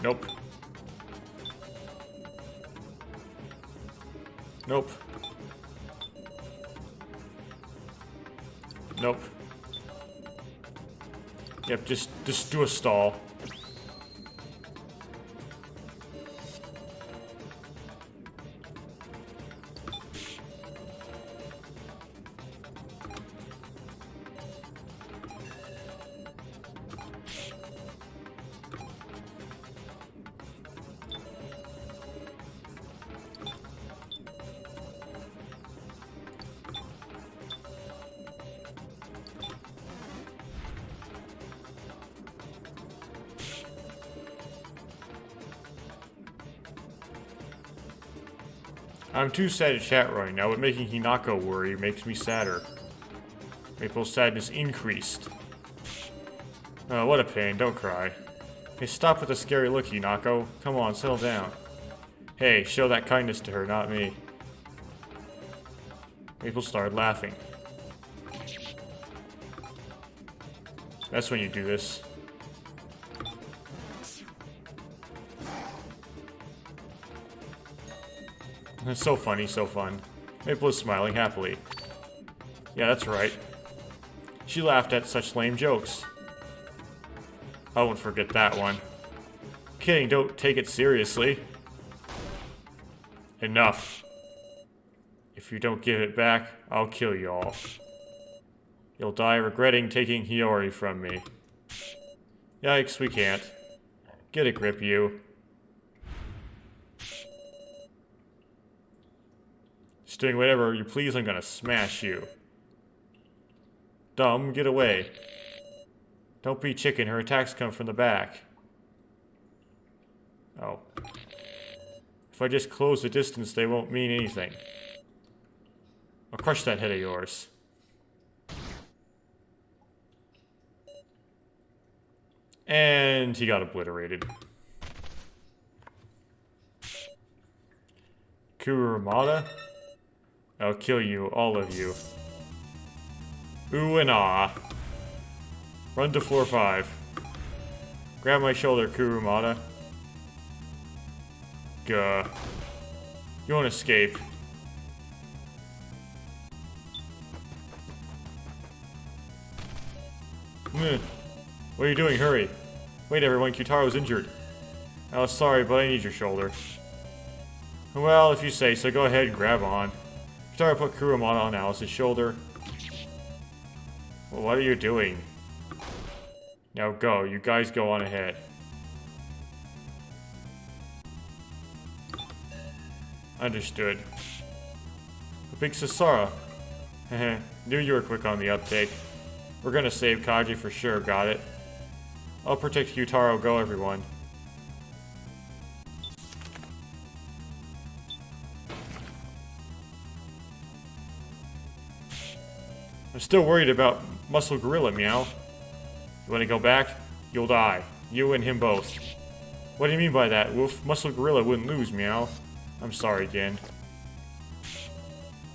Nope. Nope. Nope. Yep, just do a stall. I'm too sad to chat right now, but making Hinako worry makes me sadder. Maple's sadness increased. Oh, what a pain, don't cry. Hey, stop with the scary look, Hinako. Come on, settle down. Hey, show that kindness to her, not me. Maple started laughing. That's when you do this. It's so funny, so fun. Maple is smiling happily. Yeah, that's right. She laughed at such lame jokes. I won't forget that one. Kidding, don't take it seriously. Enough. If you don't give it back, I'll kill you all. You'll die regretting taking Hiyori from me. Yikes, we can't. Get a grip, you. Just doing whatever you please, I'm gonna smash you. Dumb, get away. Don't be chicken, her attacks come from the back. Oh. If I just close the distance, they won't mean anything. I'll crush that head of yours. And he got obliterated. Kurumada? I'll kill you, all of you. Ooh and ah. Run to floor 5. Grab my shoulder, Kurumada. Gah. You won't escape. What are you doing? Hurry. Wait, everyone, Kyutaro's injured. Oh, sorry, but I need your shoulder. Well, if you say so, go ahead and grab on. Kyutaro put Kurumada on Alice's shoulder. Well, what are you doing? Now go, you guys go on ahead. Understood. Big Sasara. Heh, knew you were quick on the uptake. We're gonna save Kaji for sure, got it. I'll protect Kyutaro, go everyone. I'm still worried about Muscle Gorilla, Meow. You wanna go back? You'll die. You and him both. What do you mean by that, Wolf? Muscle Gorilla wouldn't lose, Meow. I'm sorry again.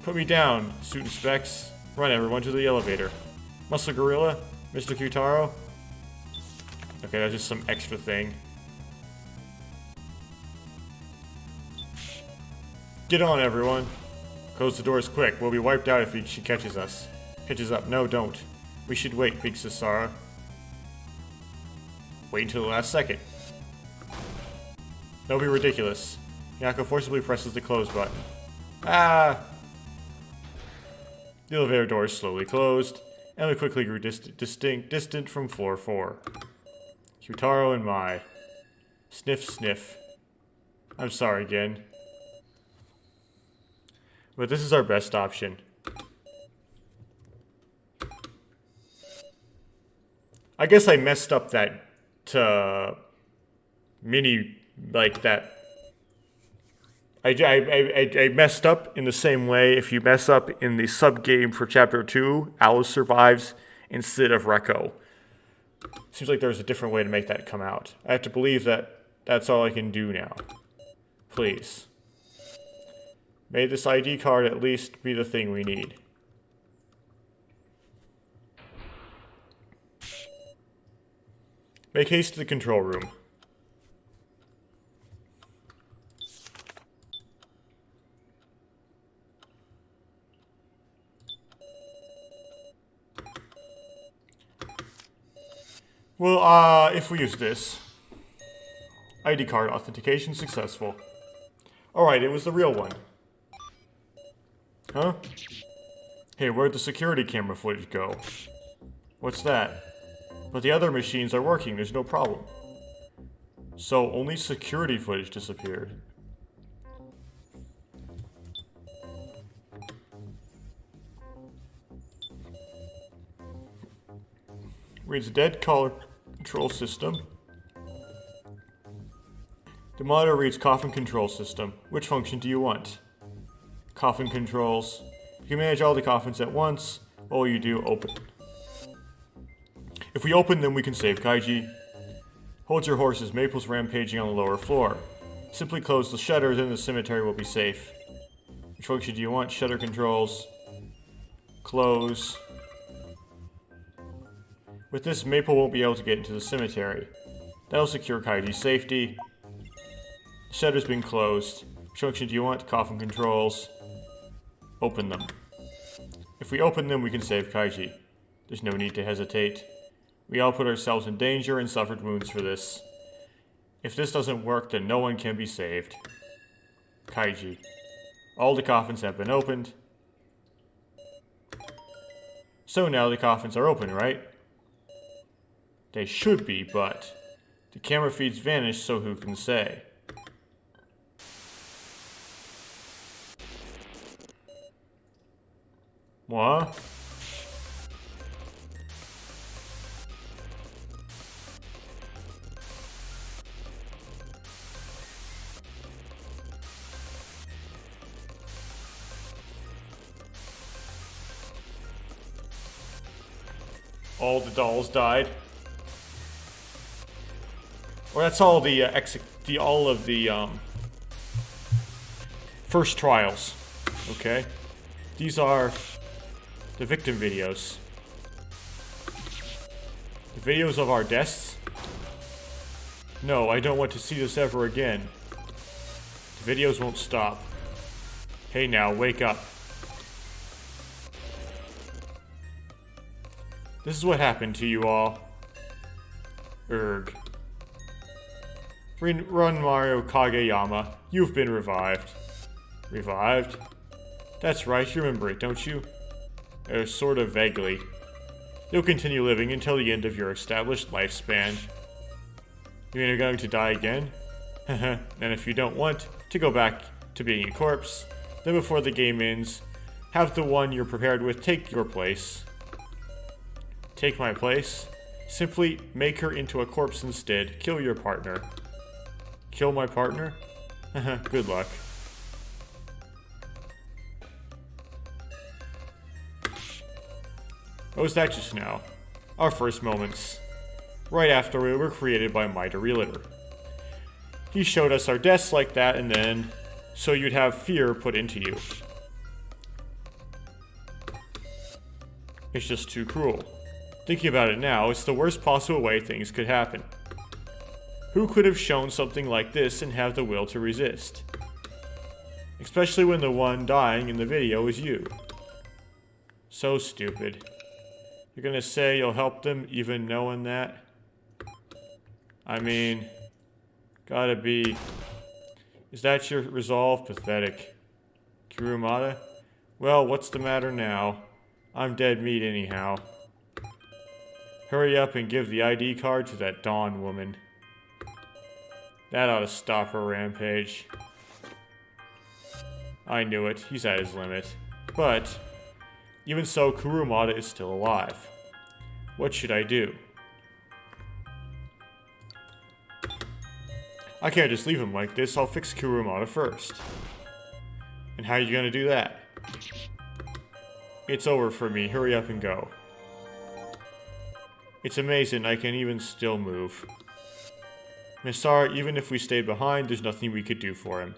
Put me down, Suit and Specs. Run everyone to the elevator. Muscle Gorilla? Mr. Kyutaro? Okay, that's just some extra thing. Get on, everyone. Close the doors quick. We'll be wiped out if she catches us. Catches up. No, don't. We should wait, Big Sasara. Wait until the last second. Don't be ridiculous. Yako forcibly presses the close button. Ah! The elevator doors slowly closed, and we quickly grew distant from floor 4. Kyutaro and Mai. Sniff, sniff. I'm sorry again. But this is our best option. I guess I messed up that mini, like that. I messed up in the same way. If you mess up in the sub-game for Chapter 2, Alice survives instead of Reko. Seems like there's a different way to make that come out. I have to believe that that's all I can do now. Please. May this ID card at least be the thing we need. Make haste to the control room. Well, if we use this. ID card authentication successful. Alright, it was the real one. Huh? Hey, where'd the security camera footage go? What's that? But the other machines are working, there's no problem. So, only security footage disappeared. Reads dead color control system. The monitor reads coffin control system. Which function do you want? Coffin controls. You can manage all the coffins at once. All you do, open. If we open them, we can save Kaiji. Hold your horses. Maple's rampaging on the lower floor. Simply close the shutters and the cemetery will be safe. Which function do you want? Shutter controls. Close. With this, Maple won't be able to get into the cemetery. That'll secure Kaiji's safety. The shutter's been closed. Which function do you want? Coffin controls. Open them. If we open them, we can save Kaiji. There's no need to hesitate. We all put ourselves in danger and suffered wounds for this. If this doesn't work, then no one can be saved. Kaiji. All the coffins have been opened. So now the coffins are open, right? They should be, but the camera feeds vanished, so who can say? What? All the dolls died. Or that's all the all of the first trials. Okay, these are the victim videos. The videos of our deaths. No, I don't want to see this ever again. The videos won't stop. Hey now, wake up. This is what happened to you all. Erg. Run Mario Kageyama, you've been revived. Revived? That's right, you remember it, don't you? Sort of vaguely. You'll continue living until the end of your established lifespan. You mean you're going to die again? And if you don't want to go back to being a corpse, then before the game ends, have the one you're prepared with take your place. Take my place? Simply make her into a corpse instead. Kill your partner. Kill my partner? Good luck. What was that just now? Our first moments. Right after we were created by Mida Realtor. He showed us our deaths like that and then, so you'd have fear put into you. It's just too cruel. Thinking about it now, it's the worst possible way things could happen. Who could have shown something like this and have the will to resist? Especially when the one dying in the video is you. So stupid. You're gonna say you'll help them even knowing that? I mean, gotta be... Is that your resolve? Pathetic. Kurumada? Well, what's the matter now? I'm dead meat anyhow. Hurry up and give the ID card to that Dawn woman. That ought to stop her rampage. I knew it, he's at his limit. But, even so, Kurumada is still alive. What should I do? I can't just leave him like this, I'll fix Kurumada first. And how are you gonna do that? It's over for me, hurry up and go. It's amazing I can even still move. Misara, even if we stayed behind, there's nothing we could do for him.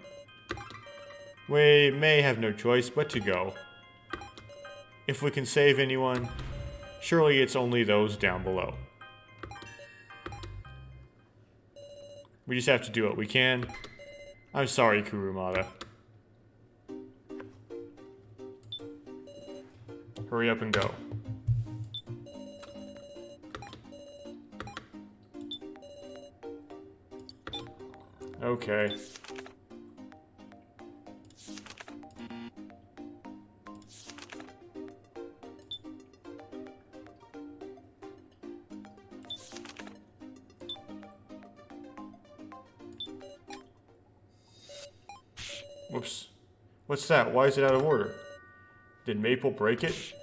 We may have no choice but to go. If we can save anyone, surely it's only those down below. We just have to do what we can. I'm sorry, Kurumada. Hurry up and go. Okay. Whoops. What's that? Why is it out of order? Did Maple break it?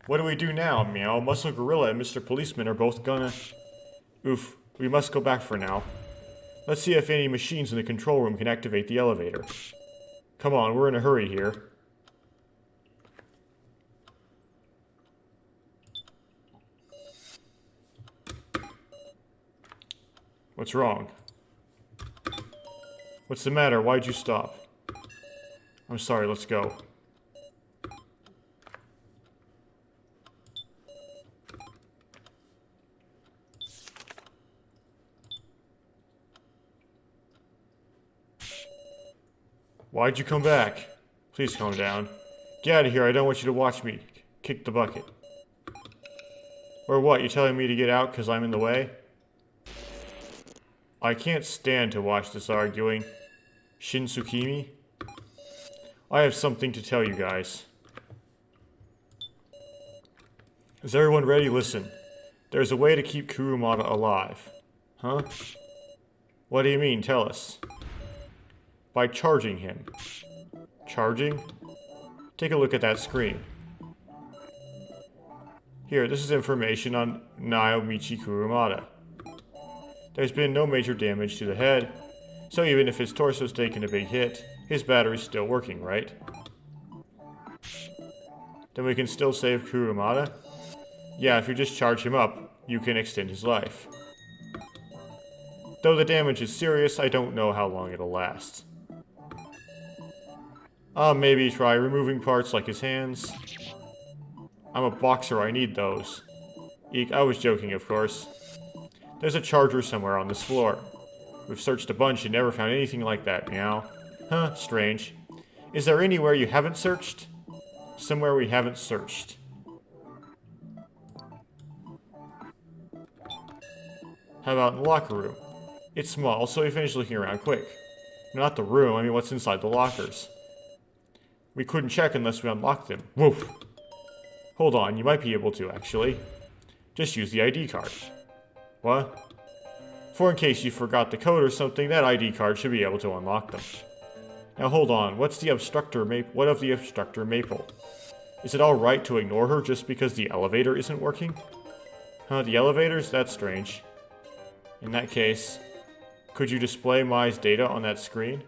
What do we do now, Meow? Muscle Gorilla and Mr. Policeman are both gonna... Oof. We must go back for now. Let's see if any machines in the control room can activate the elevator. Come on, we're in a hurry here. What's wrong? What's the matter? Why'd you stop? I'm sorry, let's go. Why'd you come back? Please calm down. Get out of here, I don't want you to watch me kick the bucket. Or what, you telling me to get out because I'm in the way? I can't stand to watch this arguing. Shinsukimi? I have something to tell you guys. Is everyone ready? Listen. There's a way to keep Kurumada alive. Huh? What do you mean? Tell us. By charging him. Charging? Take a look at that screen. Here, this is information on Naomichi Kurumada. There's been no major damage to the head, so even if his torso's taken a big hit, his battery's still working, right? Then we can still save Kurumada? Yeah, if you just charge him up, you can extend his life. Though the damage is serious, I don't know how long it'll last. Maybe try removing parts like his hands. I'm a boxer, I need those. Eek, I was joking, of course. There's a charger somewhere on this floor. We've searched a bunch and never found anything like that, Meow. Huh, strange. Is there anywhere you haven't searched? Somewhere we haven't searched. How about in the locker room? It's small, so we finished looking around quick. Not the room, I mean what's inside the lockers. We couldn't check unless we unlocked them. Woof! Hold on, you might be able to, actually. Just use the ID card. What? For in case you forgot the code or something, that ID card should be able to unlock them. Now hold on, what of the obstructor Maple? Is it alright to ignore her just because the elevator isn't working? Huh, the elevators? That's strange. In that case, could you display Mai's data on that screen?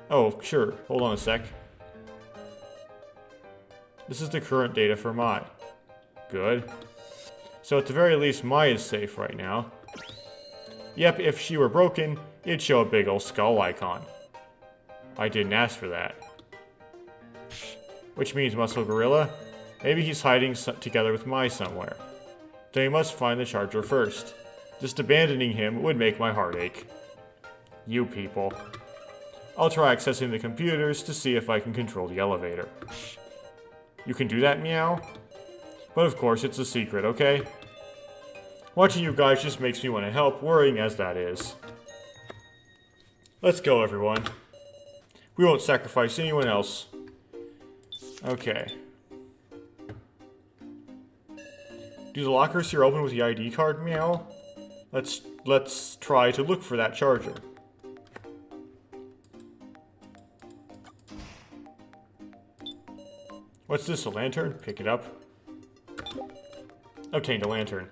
Oh, sure. Hold on a sec. This is the current data for Mai. Good. So at the very least, Mai is safe right now. Yep, if she were broken, it'd show a big ol' skull icon. I didn't ask for that. Which means Muscle Gorilla, maybe he's hiding together with Mai somewhere. Then we must find the charger first. Just abandoning him would make my heart ache. You people. I'll try accessing the computers to see if I can control the elevator. You can do that, Meow? But of course, it's a secret, okay? Watching you guys just makes me want to help, worrying as that is. Let's go, everyone. We won't sacrifice anyone else. Okay. Do the lockers here open with the ID card, Meow? Let's try to look for that charger. What's this, a lantern? Pick it up. Obtained a lantern.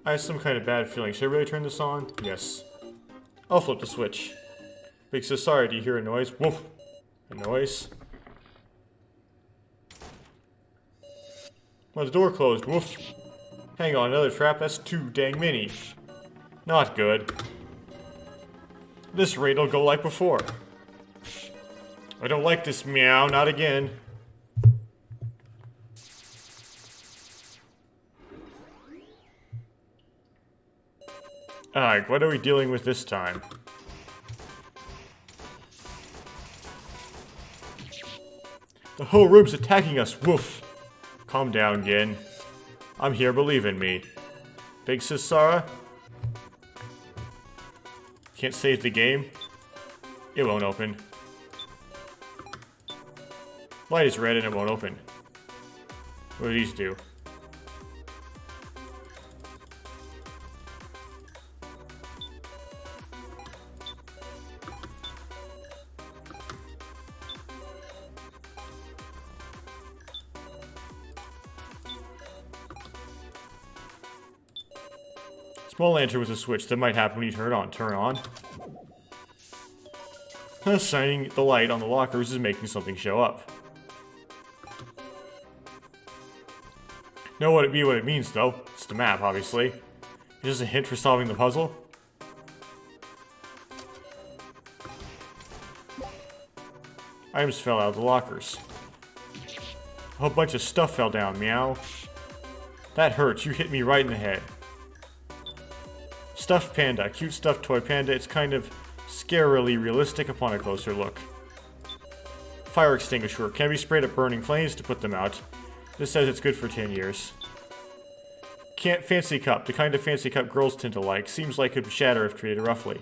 I have some kind of bad feeling. Should I really turn this on? Yes. I'll flip the switch. Big so sorry, do you hear a noise? Woof! A noise? Well, the door closed. Woof! Hang on, another trap? That's too dang many. Not good. This raid will go like before. I don't like this, meow, not again. Alright, what are we dealing with this time? The whole room's attacking us, woof. Calm down, Gin. I'm here, believe in me. Big sis Sarah? Can't save the game? It won't open. Light is red and it won't open. What do these do? Small lantern was a switch that might happen when you turn it on. Turn on. Shining the light on the lockers is making something show up. Know what it means though. It's the map, obviously. Is this a hint for solving the puzzle? Items fell out of the lockers. A whole bunch of stuff fell down, meow. That hurts, you hit me right in the head. Stuffed panda, cute stuffed toy panda. It's kind of scarily realistic upon a closer look. Fire extinguisher can be sprayed at burning flames to put them out. This says it's good for 10 years. Fancy cup, the kind of fancy cup girls tend to like. Seems like it would shatter if treated roughly.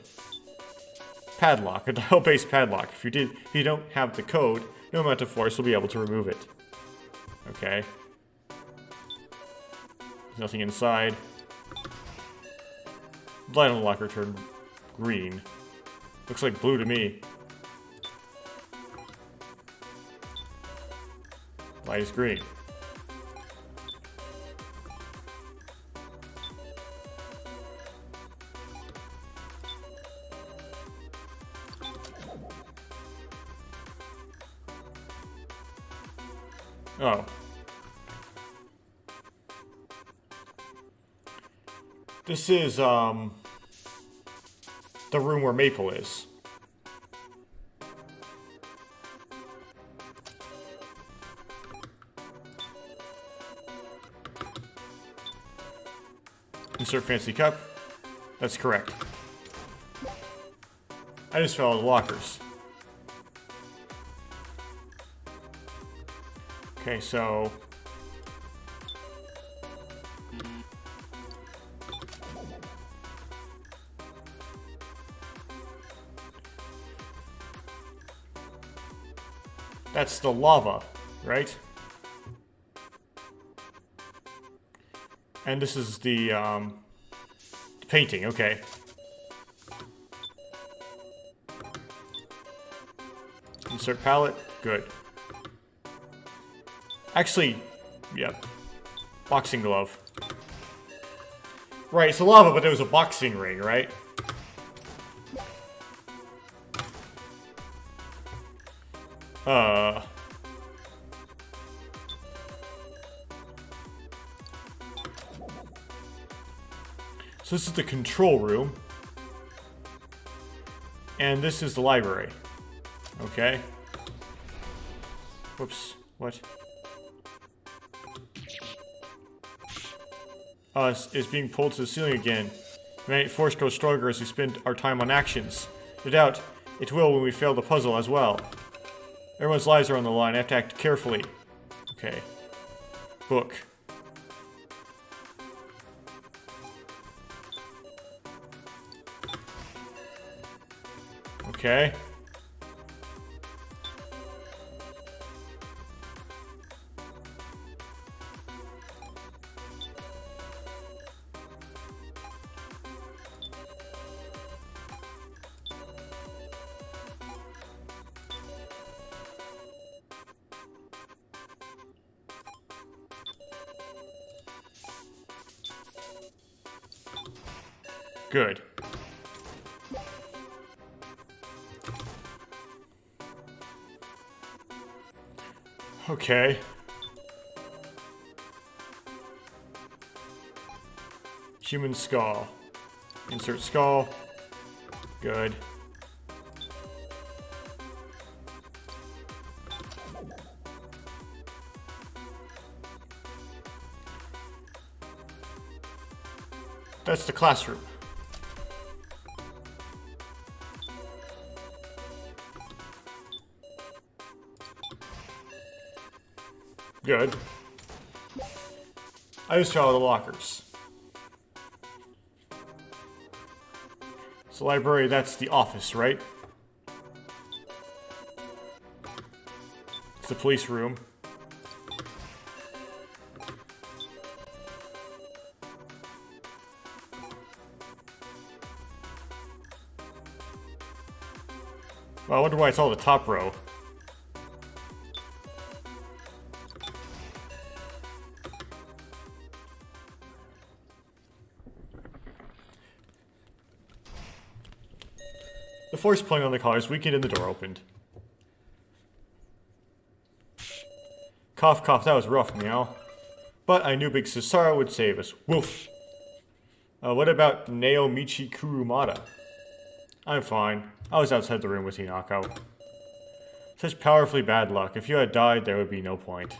Padlock, a dial-based padlock. If you don't have the code, no amount of force will be able to remove it. Okay. There's nothing inside. Light on the locker turned green. Looks like blue to me. Light is green. Oh. This is, the room where Maple is. Insert fancy cup. That's correct. I just fell out of the lockers. Okay, so... that's the lava, right? And this is the, painting, okay. Insert palette, good. Actually, yeah. Boxing glove. Right, it's a lava, but there was a boxing ring, right? So this is the control room. And this is the library. Okay. Whoops. What? Is being pulled to the ceiling again. Magnetic force grows stronger as we spend our time on actions. No doubt, it will when we fail the puzzle as well. Everyone's lives are on the line. I have to act carefully. Okay. Book. Okay. Good. Okay. Human skull. Insert skull. Good. That's the classroom. Good. I just saw the lockers. So library, that's the office, right? It's the police room. Well, I wonder why it's all the top row. The force pulling on the collars weakened and the door opened. Cough, cough, that was rough, meow. But I knew Big Cesaro would save us. Woof. What about Naomichi Kurumada? I'm fine. I was outside the room with Hinako. Such powerfully bad luck. If you had died, there would be no point.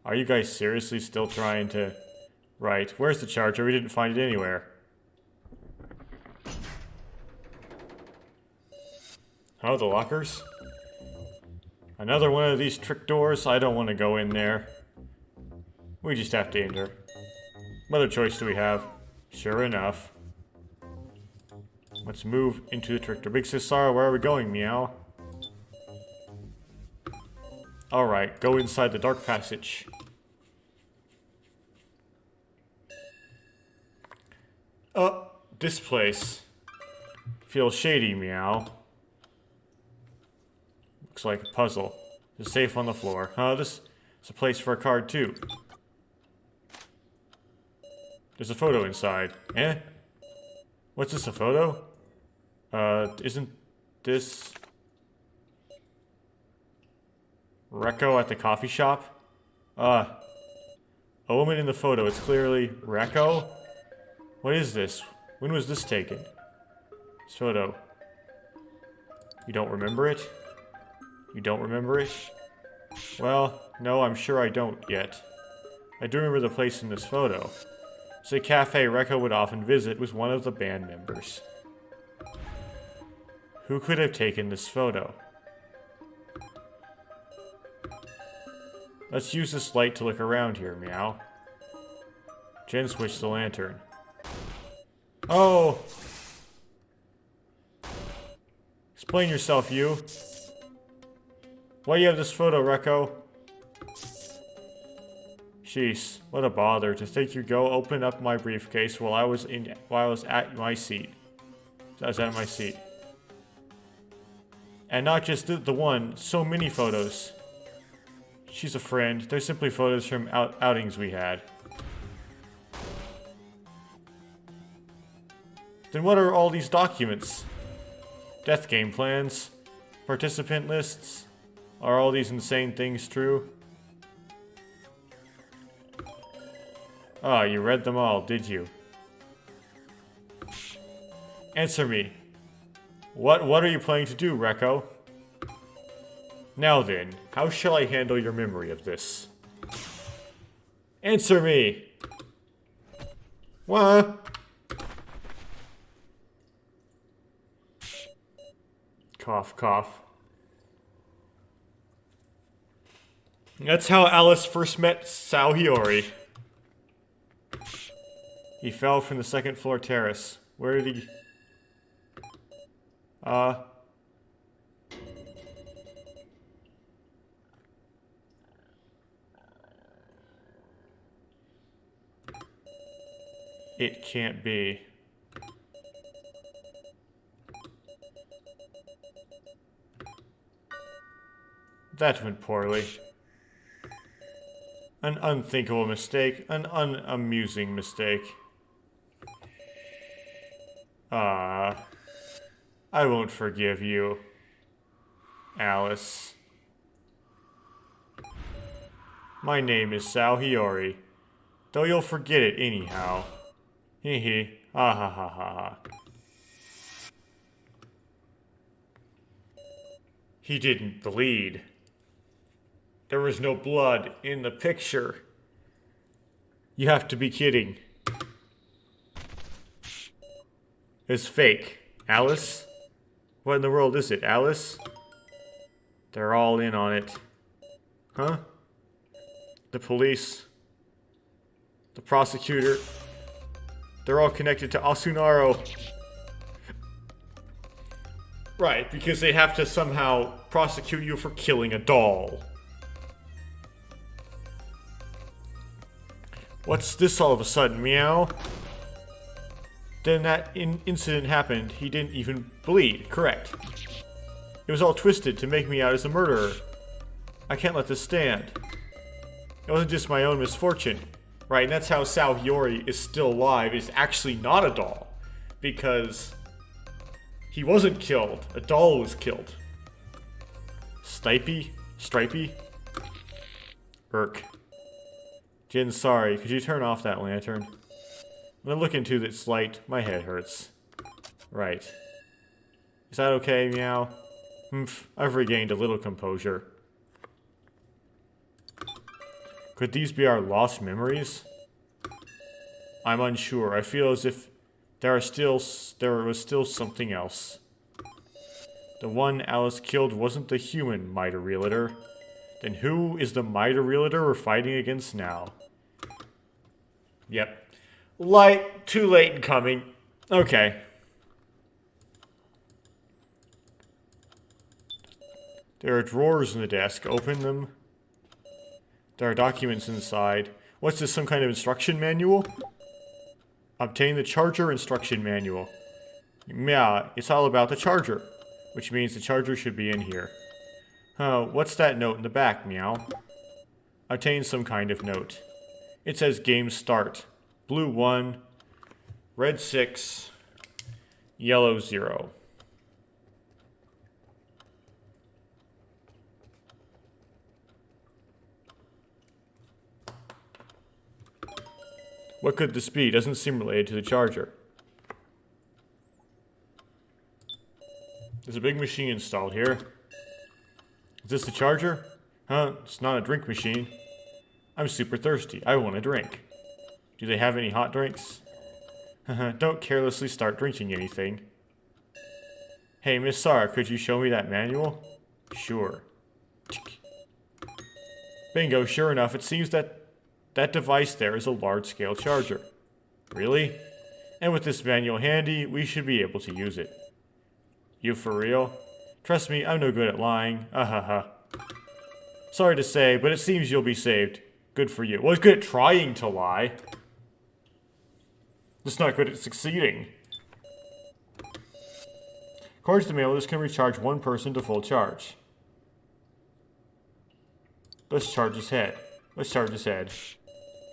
Are you guys seriously still trying to... Right. Where's the charger? We didn't find it anywhere. Oh, the lockers? Another one of these trick doors? I don't want to go in there. We just have to enter. What other choice do we have? Sure enough. Let's move into the trick door. Big Cesaro, where are we going, meow? Alright, go inside the dark passage. This place feels shady, meow. Looks like a puzzle. There's a safe on the floor. This is a place for a card, too. There's a photo inside. Eh? What's this, a photo? Isn't this... Rekko at the coffee shop? A woman in the photo. It's clearly Rekko? What is this? When was this taken? This photo. You don't remember it? You don't remember it? Well, no, I'm sure I don't yet. I do remember the place in this photo. It's a cafe Rekko would often visit with one of the band members. Who could have taken this photo? Let's use this light to look around here, meow. Jen switched the lantern. Oh! Explain yourself, you. Why do you have this photo, Rekko? Jeez, what a bother. To think you go open up my briefcase while I was at my seat. I was at my seat. And not just the one, so many photos. She's a friend. They're simply photos from outings we had. Then what are all these documents? Death game plans? Participant lists? Are all these insane things true? Ah, you read them all, did you? Answer me. What are you planning to do, Rekko? Now then, how shall I handle your memory of this? Answer me! What? Cough, cough. That's how Alice first met Sao Hiyori. He fell from the second floor terrace. Where did he... It can't be. That went poorly. An unthinkable mistake. An unamusing mistake. I won't forgive you, Alice. My name is Sao Hiyori, though you'll forget it anyhow. Hee hee. Ha ha ha ha ha. He didn't bleed. There was no blood in the picture. You have to be kidding. It's fake. Alice? What in the world is it, Alice? They're all in on it. Huh? The police. The prosecutor. They're all connected to Asunaro. Right, because they have to somehow prosecute you for killing a doll. What's this all of a sudden, meow? Then that incident happened, he didn't even bleed, correct. It was all twisted to make me out as a murderer. I can't let this stand. It wasn't just my own misfortune. Right, and that's how Sao Hiyori is still alive, is actually not a doll. Because he wasn't killed, a doll was killed. Stripey? Irk. Jin, sorry, could you turn off that lantern? When I look into this light, my head hurts. Right. Is that okay, meow? Humph, I've regained a little composure. Could these be our lost memories? I'm unsure. I feel as if there was still something else. The one Alice killed wasn't the human Mitre Realtor. Then who is the Mitre Realtor we're fighting against now? Yep. Too late in coming. Okay. There are drawers in the desk. Open them. There are documents inside. What's this, some kind of instruction manual? Obtain the charger instruction manual. Yeah, it's all about the charger. Which means the charger should be in here. What's that note in the back, meow? Obtain some kind of note. It says game start. Blue 1, red 6, yellow 0. What could this be? Doesn't seem related to the charger. There's a big machine installed here. Is this the charger? Huh, it's not a drink machine. I'm super thirsty. I want a drink. Do they have any hot drinks? Don't carelessly start drinking anything. Hey, Miss Sarah, could you show me that manual? Sure. Bingo, sure enough, it seems that device there is a large-scale charger. Really? And with this manual handy, we should be able to use it. You for real? Trust me, I'm no good at lying. Sorry to say, but it seems you'll be saved. Good for you. Well, it's good at trying to lie. Just not good at succeeding. According to the mail, this can recharge one person to full charge. Let's charge his head.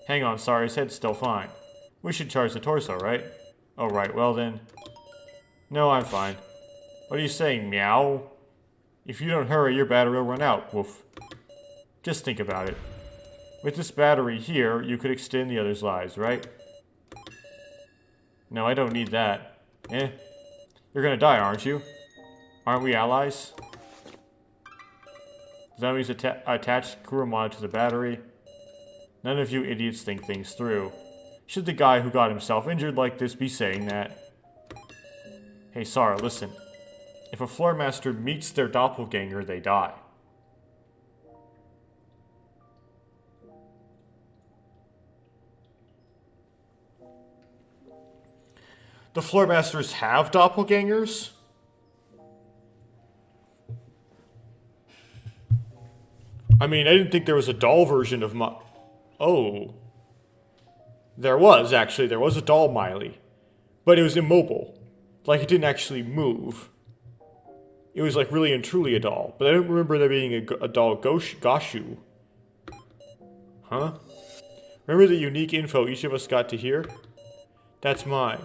Hang on, sorry, his head's still fine. We should charge the torso, right? Oh, right, well then. No, I'm fine. What are you saying, meow? If you don't hurry, your battery will run out, woof. Just think about it. With this battery here, you could extend the other's lives, right? No, I don't need that. You're gonna die, aren't you? Aren't we allies? Zombies attached Kurumada to the battery. None of you idiots think things through. Should the guy who got himself injured like this be saying that? Hey, Sarah, listen. If a floor master meets their doppelganger, they die. The floor masters have doppelgangers? I mean, I didn't think there was a doll version of my... Oh. There was, actually. There was a doll Miley. But it was immobile. Like, it didn't actually move. It was, like, really and truly a doll. But I don't remember there being a doll Gashu. Huh? Remember the unique info each of us got to hear? That's mine.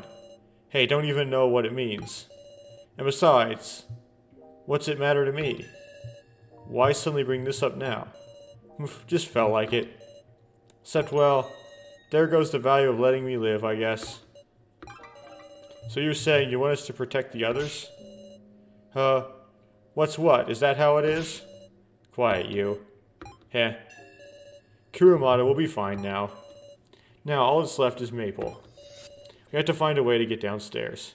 Hey, don't even know what it means. And besides, what's it matter to me? Why suddenly bring this up now? Just felt like it. Except, well, there goes the value of letting me live, I guess. So you're saying you want us to protect the others? What's what? Is that how it is? Quiet, you. Heh. Kurumada will be fine now. Now, all that's left is Maple. We have to find a way to get downstairs.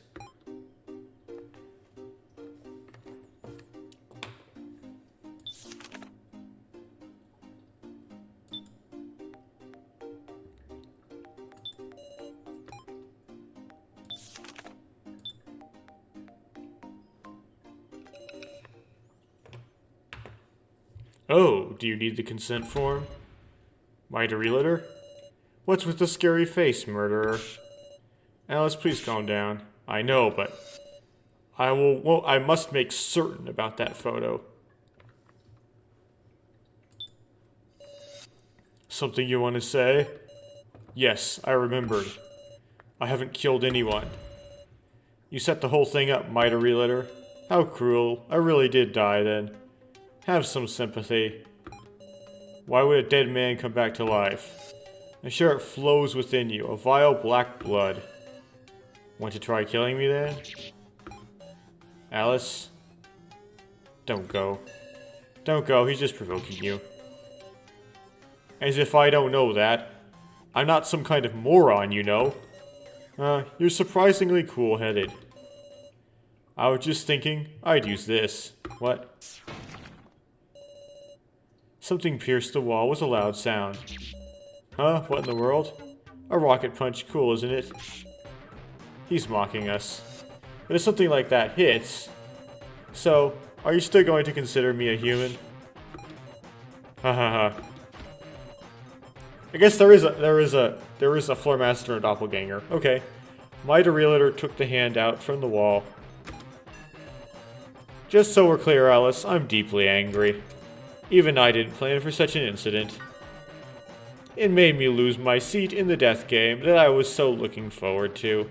Oh, do you need the consent form? Midori litter? What's with the scary face, murderer? Alice, please calm down. I know, but I must make certain about that photo. Something you want to say? Yes, I remembered. I haven't killed anyone. You set the whole thing up, Midori litter. How cruel. I really did die then. Have some sympathy. Why would a dead man come back to life? I'm sure it flows within you, a vile black blood. Want to try killing me then? Alice? Don't go. Don't go, he's just provoking you. As if I don't know that. I'm not some kind of moron, you know. You're surprisingly cool-headed. I was just thinking, I'd use this. What? Something pierced the wall with a loud sound. Huh? What in the world? A rocket punch, cool, isn't it? He's mocking us. But if something like that hits... So, are you still going to consider me a human? Ha ha ha. I guess there is a floor master and a doppelganger. Okay. Midori litter took the hand out from the wall. Just so we're clear, Alice, I'm deeply angry. Even I didn't plan for such an incident. It made me lose my seat in the death game that I was so looking forward to.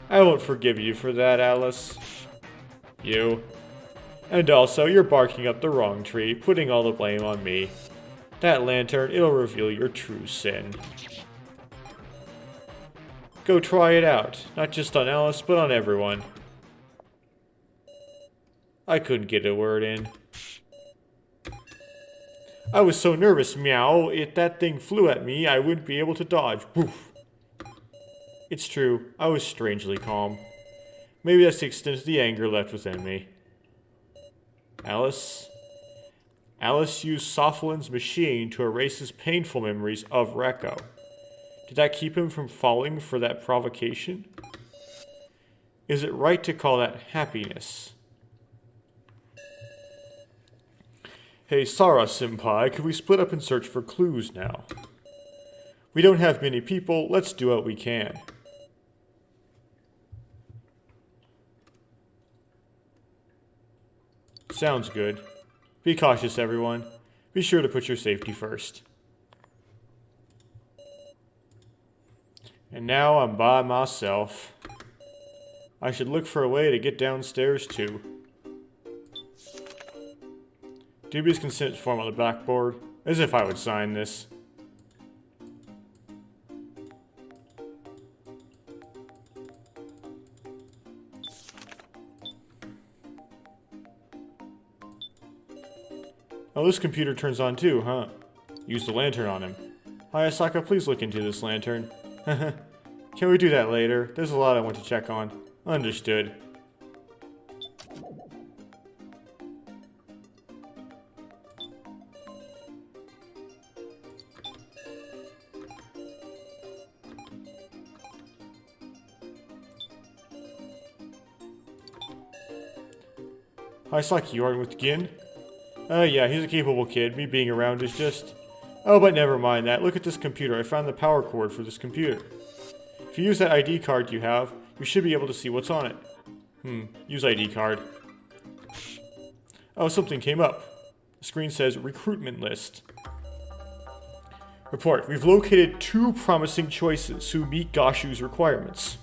I won't forgive you for that, Alice. You. And also, you're barking up the wrong tree, putting all the blame on me. That lantern, it'll reveal your true sin. Go try it out, not just on Alice, but on everyone. I couldn't get a word in. I was so nervous, meow, if that thing flew at me, I wouldn't be able to dodge. Poof. It's true, I was strangely calm. Maybe that's the extent of the anger left within me. Alice? Alice used Softland's machine to erase his painful memories of Rekko. Did that keep him from falling for that provocation? Is it right to call that happiness? Hey, Sara-senpai, could we split up and search for clues now? We don't have many people, let's do what we can. Sounds good. Be cautious, everyone. Be sure to put your safety first. And now I'm by myself. I should look for a way to get downstairs too. Dubious consent form on the backboard, as if I would sign this. Oh, this computer turns on too, huh? Use the lantern on him. Hayasaka, please look into this lantern. Can we do that later? There's a lot I want to check on. Understood. Hayasaki, you aren't with Gin? Yeah, he's a capable kid. Me being around is just... Oh, but never mind that. Look at this computer. I found the power cord for this computer. If you use that ID card you have, you should be able to see what's on it. Use ID card. Oh, something came up. The screen says recruitment list. Report. We've located 2 promising choices who meet Gashu's requirements.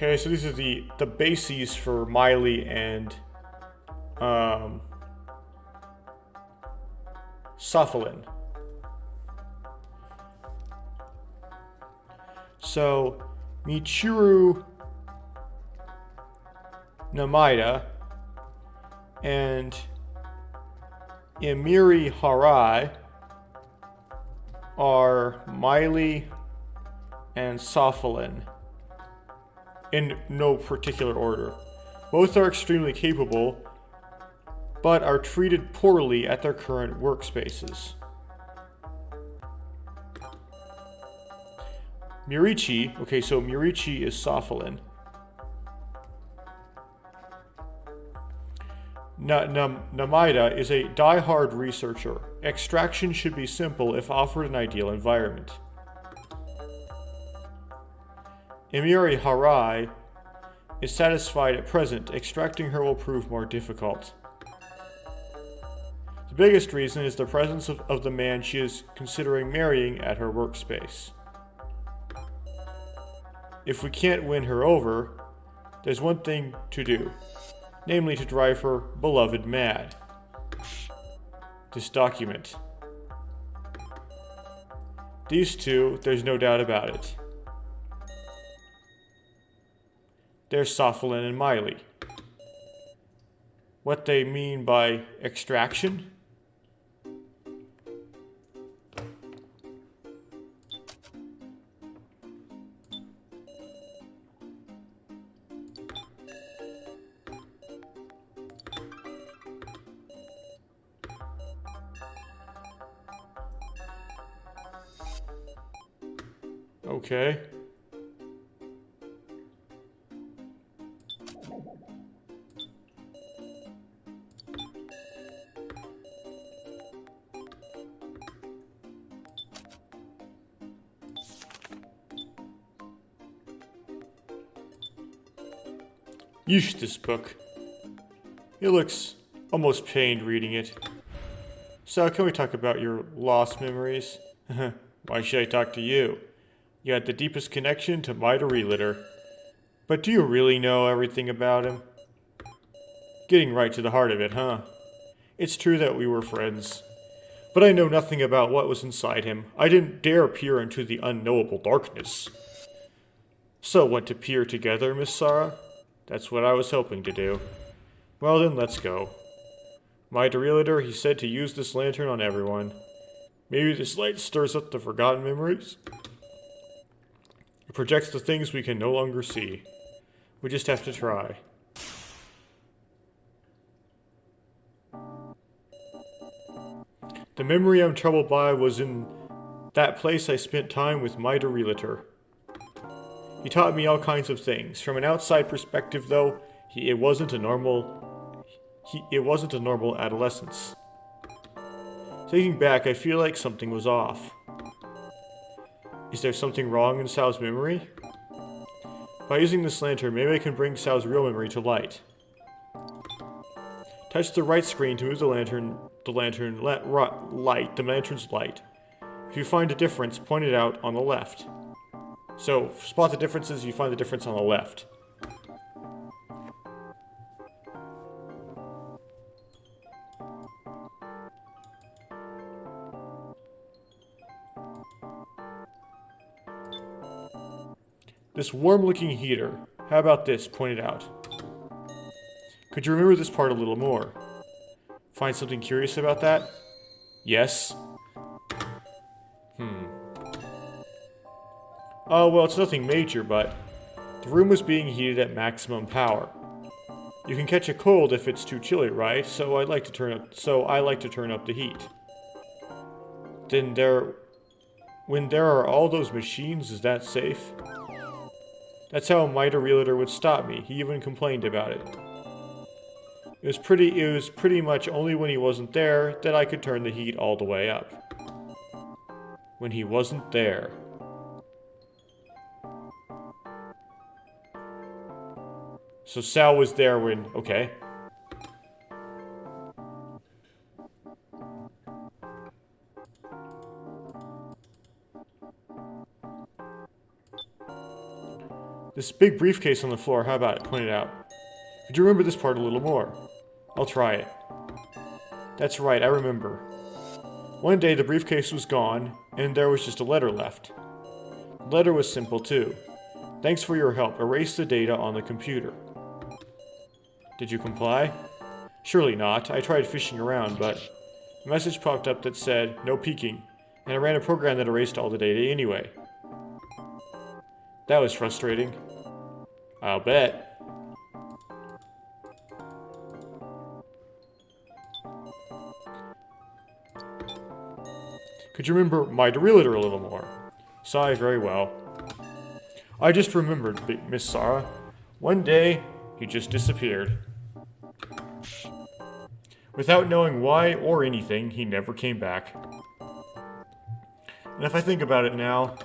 Okay, so these are the bases for Sophalin. So, Michiru Namida and Emiri Harai are Miley and Sophalin, in no particular order. Both are extremely capable, but are treated poorly at their current workspaces. Mirichi, okay, so Mirichi is Sophalin. Namida is a die-hard researcher. Extraction should be simple if offered an ideal environment. Emiri Harai is satisfied at present. Extracting her will prove more difficult. The biggest reason is the presence of the man she is considering marrying at her workspace. If we can't win her over, there's one thing to do. Namely, to drive her beloved mad. This document. These two, there's no doubt about it. There's Sophalin and Miley. What they mean by extraction? Okay. Yeesh, this book. It looks almost pained reading it. So, can we talk about your lost memories? Why should I talk to you? You had the deepest connection to Mida Relitter. But do you really know everything about him? Getting right to the heart of it, huh? It's true that we were friends. But I know nothing about what was inside him. I didn't dare peer into the unknowable darkness. So, want to peer together, Miss Sarah? That's what I was hoping to do. Well then, let's go. Mida Relitter, he said to use this lantern on everyone. Maybe this light stirs up the forgotten memories? It projects the things we can no longer see. We just have to try. The memory I'm troubled by was in that place I spent time with Mida Relitter. He taught me all kinds of things. From an outside perspective, though, it wasn't a normal adolescence. Thinking back, I feel like something was off. Is there something wrong in Sal's memory? By using this lantern, maybe I can bring Sal's real memory to light. Touch the right screen to move the lantern's light. If you find a difference, point it out on the left. So, spot the differences, you find the difference on the left. This warm-looking heater. How about this? Point it out. Could you remember this part a little more? Find something curious about that? Yes. Oh, well, it's nothing major, but the room was being heated at maximum power. You can catch a cold if it's too chilly, right? So I like to turn up the heat. When there are all those machines, is that safe? That's how Mida Relitter would stop me. He even complained about it. It was pretty much only when he wasn't there that I could turn the heat all the way up. When he wasn't there. So Sal was there when... Okay. This big briefcase on the floor, how about it? Point it out. Could you remember this part a little more? I'll try it. That's right, I remember. One day the briefcase was gone, and there was just a letter left. The letter was simple too. Thanks for your help. Erase the data on the computer. Did you comply? Surely not. I tried fishing around, but a message popped up that said, no peeking, and I ran a program that erased all the data anyway. That was frustrating. I'll bet. Could you remember my Realtor a little more? Sigh, very well. I just remembered, Miss Sarah. One day, he just disappeared. Without knowing why or anything, he never came back. And if I think about it now,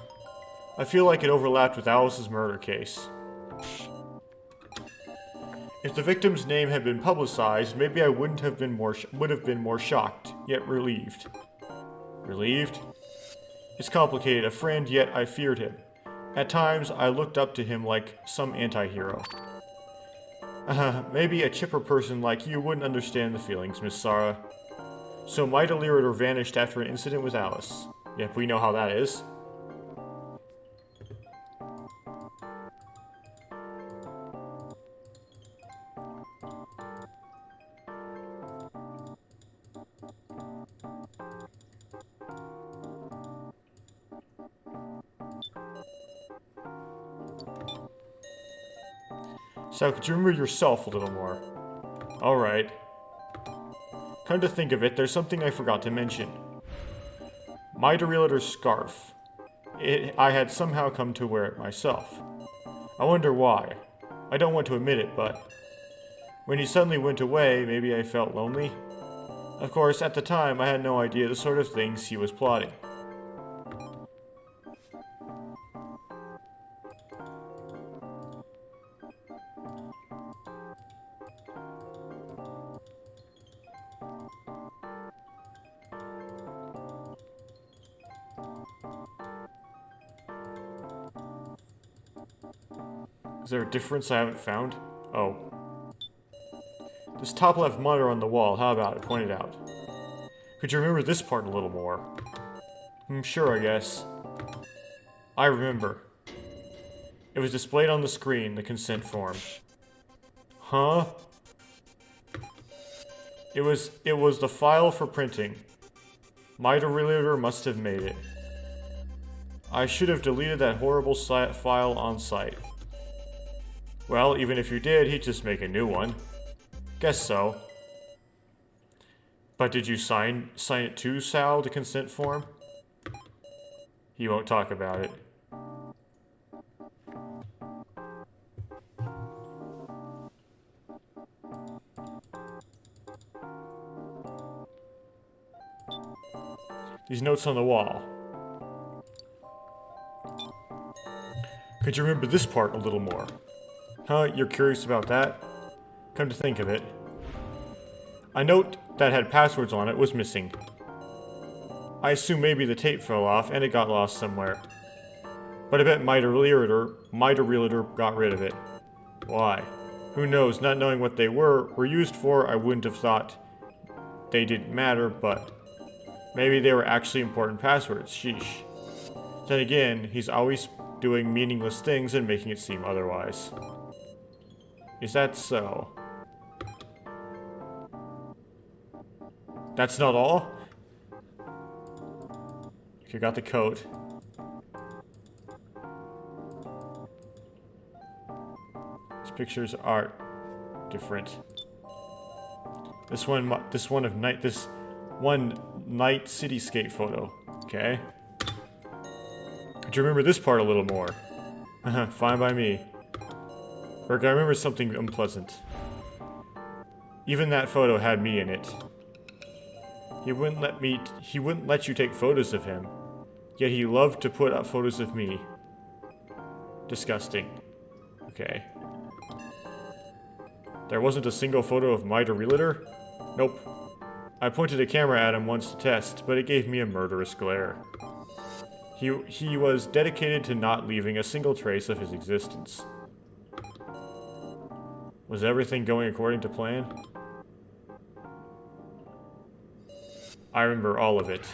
I feel like it overlapped with Alice's murder case. If the victim's name had been publicized, maybe I would have been more shocked, yet relieved. Relieved? It's complicated. A friend, yet I feared him. At times, I looked up to him like some anti-hero. Maybe a chipper person like you wouldn't understand the feelings, Miss Sarah. So Maida Leerader vanished after an incident with Alice. Yep, we know how that is. So, could you remember yourself a little more? Alright. Come to think of it, there's something I forgot to mention. Maida Realtor's scarf. I had somehow come to wear it myself. I wonder why. I don't want to admit it, but when he suddenly went away, maybe I felt lonely. Of course, at the time, I had no idea the sort of things he was plotting. Is there a difference I haven't found? Oh. This top left monitor on the wall, how about it? Point it out. Could you remember this part a little more? Sure, I guess. I remember. It was displayed on the screen, the consent form. Huh? It was the file for printing. Maida Realtor must have made it. I should have deleted that horrible file on site. Well, even if you did, he'd just make a new one. Guess so. But did you sign it to Sal, the consent form? He won't talk about it. These notes on the wall. Could you remember this part a little more? Huh, you're curious about that? Come to think of it. A note that had passwords on it was missing. I assume maybe the tape fell off and it got lost somewhere. But I bet Maida Realtor got rid of it. Why? Who knows, not knowing what they were used for, I wouldn't have thought they didn't matter, but maybe they were actually important passwords, sheesh. Then again, he's always doing meaningless things and making it seem otherwise. Is that so? That's not all? Okay, got the coat. These pictures are different. This one night cityscape photo. Okay. Could you remember this part a little more? Fine by me. Rick, I remember something unpleasant. Even that photo had me in it. He wouldn't let you take photos of him. Yet he loved to put up photos of me. Disgusting. Okay. There wasn't a single photo of Maida Realtor? Nope. I pointed a camera at him once to test, but it gave me a murderous glare. He was dedicated to not leaving a single trace of his existence. Was everything going according to plan? I remember all of it.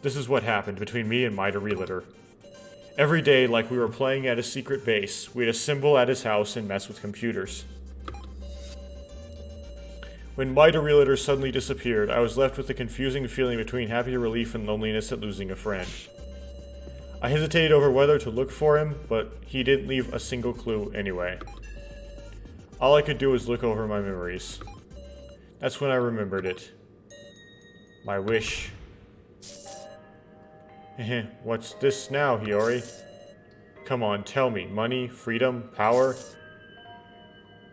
This is what happened between me and Mida Realtor. Every day, like we were playing at a secret base, we'd assemble at his house and mess with computers. When Mida Realtor suddenly disappeared, I was left with a confusing feeling between happy relief and loneliness at losing a friend. I hesitated over whether to look for him, but he didn't leave a single clue anyway. All I could do was look over my memories. That's when I remembered it. My wish. What's this now, Hiyori? Come on, tell me. Money, freedom, power?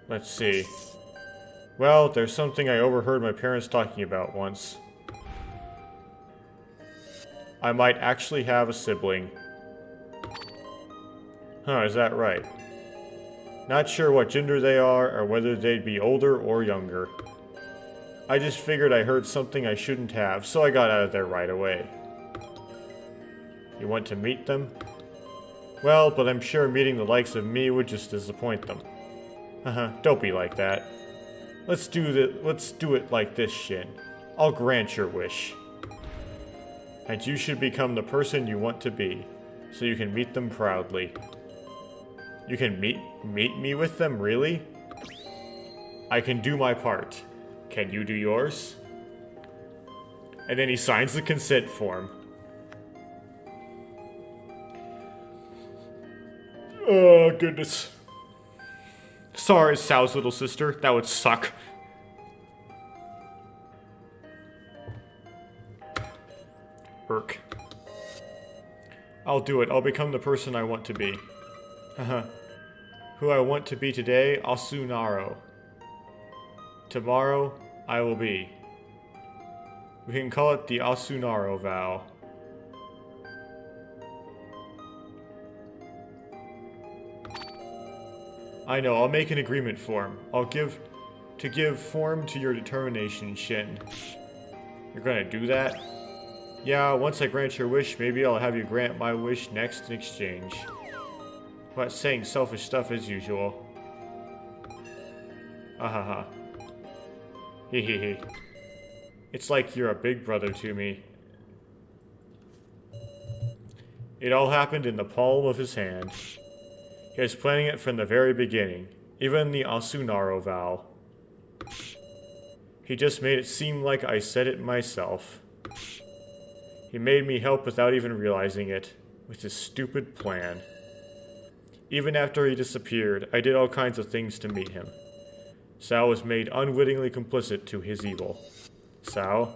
Let's see. Well, there's something I overheard my parents talking about once. I might actually have a sibling. Huh, is that right? Not sure what gender they are, or whether they'd be older or younger. I just figured I heard something I shouldn't have, so I got out of there right away. You want to meet them? Well, but I'm sure meeting the likes of me would just disappoint them. Haha, don't be like that. Let's do it like this, Shin. I'll grant your wish. And you should become the person you want to be, so you can meet them proudly. You can meet me with them, really? I can do my part. Can you do yours? And then he signs the consent form. Oh, goodness. Sorry, Sao's little sister. That would suck. Irk. I'll do it. I'll become the person I want to be. Who I want to be today, Asunaro. Tomorrow, I will be. We can call it the Asunaro vow. I know, I'll make an agreement form. I'll give form to your determination, Shin. You're gonna do that? Yeah, once I grant your wish, maybe I'll have you grant my wish next in exchange. But saying selfish stuff as usual. Ahaha. Hehehe. It's like you're a big brother to me. It all happened in the palm of his hand. He was planning it from the very beginning, even the Asunaro vow. He just made it seem like I said it myself. He made me help without even realizing it, with his stupid plan. Even after he disappeared, I did all kinds of things to meet him. Sao was made unwittingly complicit to his evil. Sao?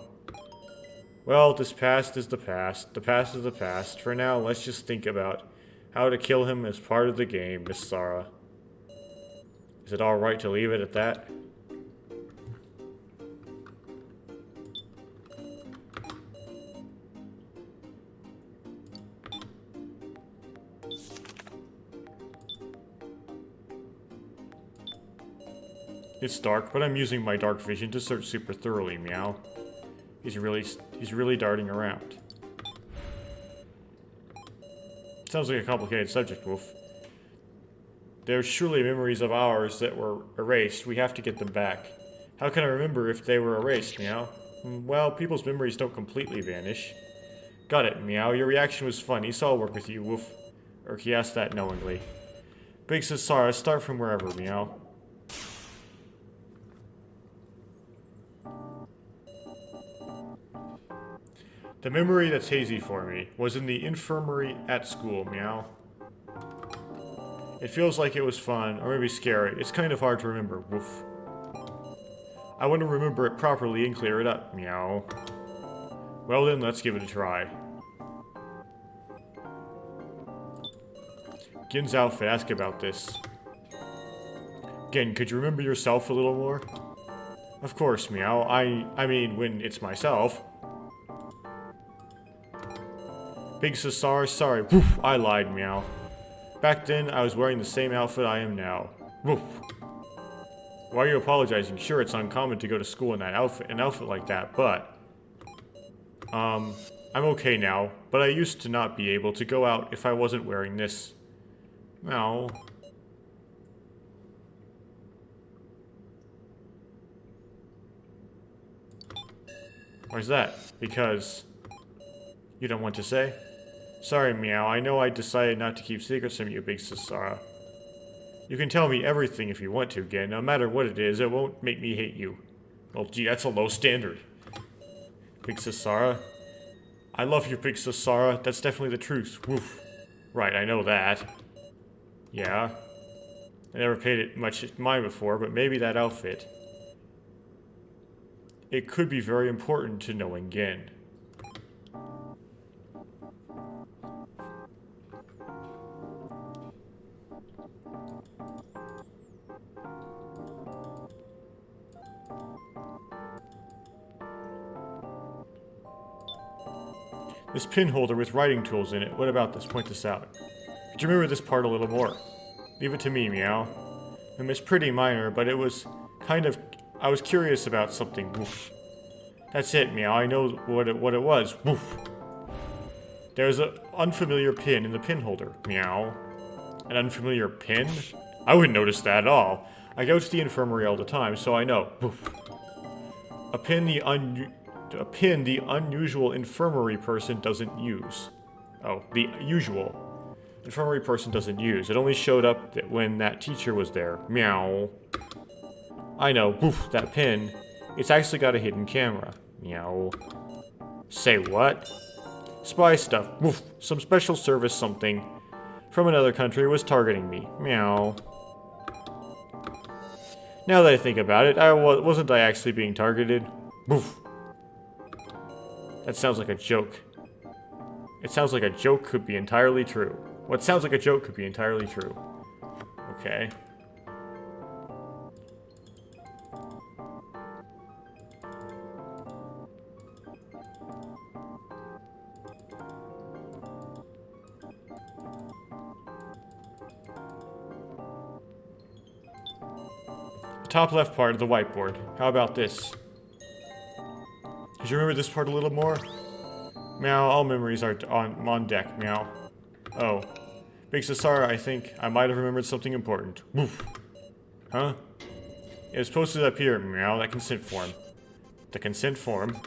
Well, this past is the past. The past is the past. For now, let's just think about how to kill him as part of the game, Miss Sara. Is it alright to leave it at that? It's dark, but I'm using my dark vision to search super thoroughly, meow. He's really darting around. Sounds like a complicated subject, Wolf. There's surely memories of ours that were erased. We have to get them back. How can I remember if they were erased, meow? Well, people's memories don't completely vanish. Got it, meow. Your reaction was funny, so I'll work with you, Wolf. Urki asked that knowingly. Big says, Sara, start from wherever, meow. The memory that's hazy for me was in the infirmary at school, meow. It feels like it was fun, or maybe scary. It's kind of hard to remember, woof. I want to remember it properly and clear it up, meow. Well then, let's give it a try. Gen's outfit, ask about this. Gen, could you remember yourself a little more? Of course, meow. I mean, when it's myself. Big Cesar, sorry, woof, I lied, meow. Back then, I was wearing the same outfit I am now. Woof. Why are you apologizing? Sure, it's uncommon to go to school in an outfit like that, but... I'm okay now, but I used to not be able to go out if I wasn't wearing this. No. Why's that? Because you don't want to say? Sorry, Meow. I know I decided not to keep secrets from you, Big Sasara. You can tell me everything if you want to, Gen. No matter what it is, it won't make me hate you. Well, gee, that's a low standard. Big Sasara? I love you, Big Sasara. That's definitely the truth. Woof. Right, I know that. Yeah. I never paid it much mind before, but maybe that outfit. It could be very important to knowing Gen. This pin holder with writing tools in it. What about this? Point this out. Could you remember this part a little more? Leave it to me, Meow. It's pretty minor, but it was kind of... I was curious about something. Woof. That's it, Meow. I know what it was. Woof. There's an unfamiliar pin in the pin holder. Meow. An unfamiliar pin? I wouldn't notice that at all. I go to the infirmary all the time, so I know. Woof. A pin the unusual infirmary person doesn't use. Oh, the usual infirmary person doesn't use. It only showed up when that teacher was there. Meow. I know. Woof, that pin. It's actually got a hidden camera. Meow. Say what? Spy stuff. Woof. Some special service something from another country was targeting me. Meow. Now that I think about it, wasn't I actually being targeted? Woof. That sounds like a joke. It sounds like a joke could be entirely true. What sounds like a joke could be entirely true. Okay. The top left part of the whiteboard. How about this? Did you remember this part a little more? Meow, all memories are on deck, Meow. Oh. Big Sasara, I think I might have remembered something important. Woof. Huh? It was posted up here, Meow, that consent form. The consent form?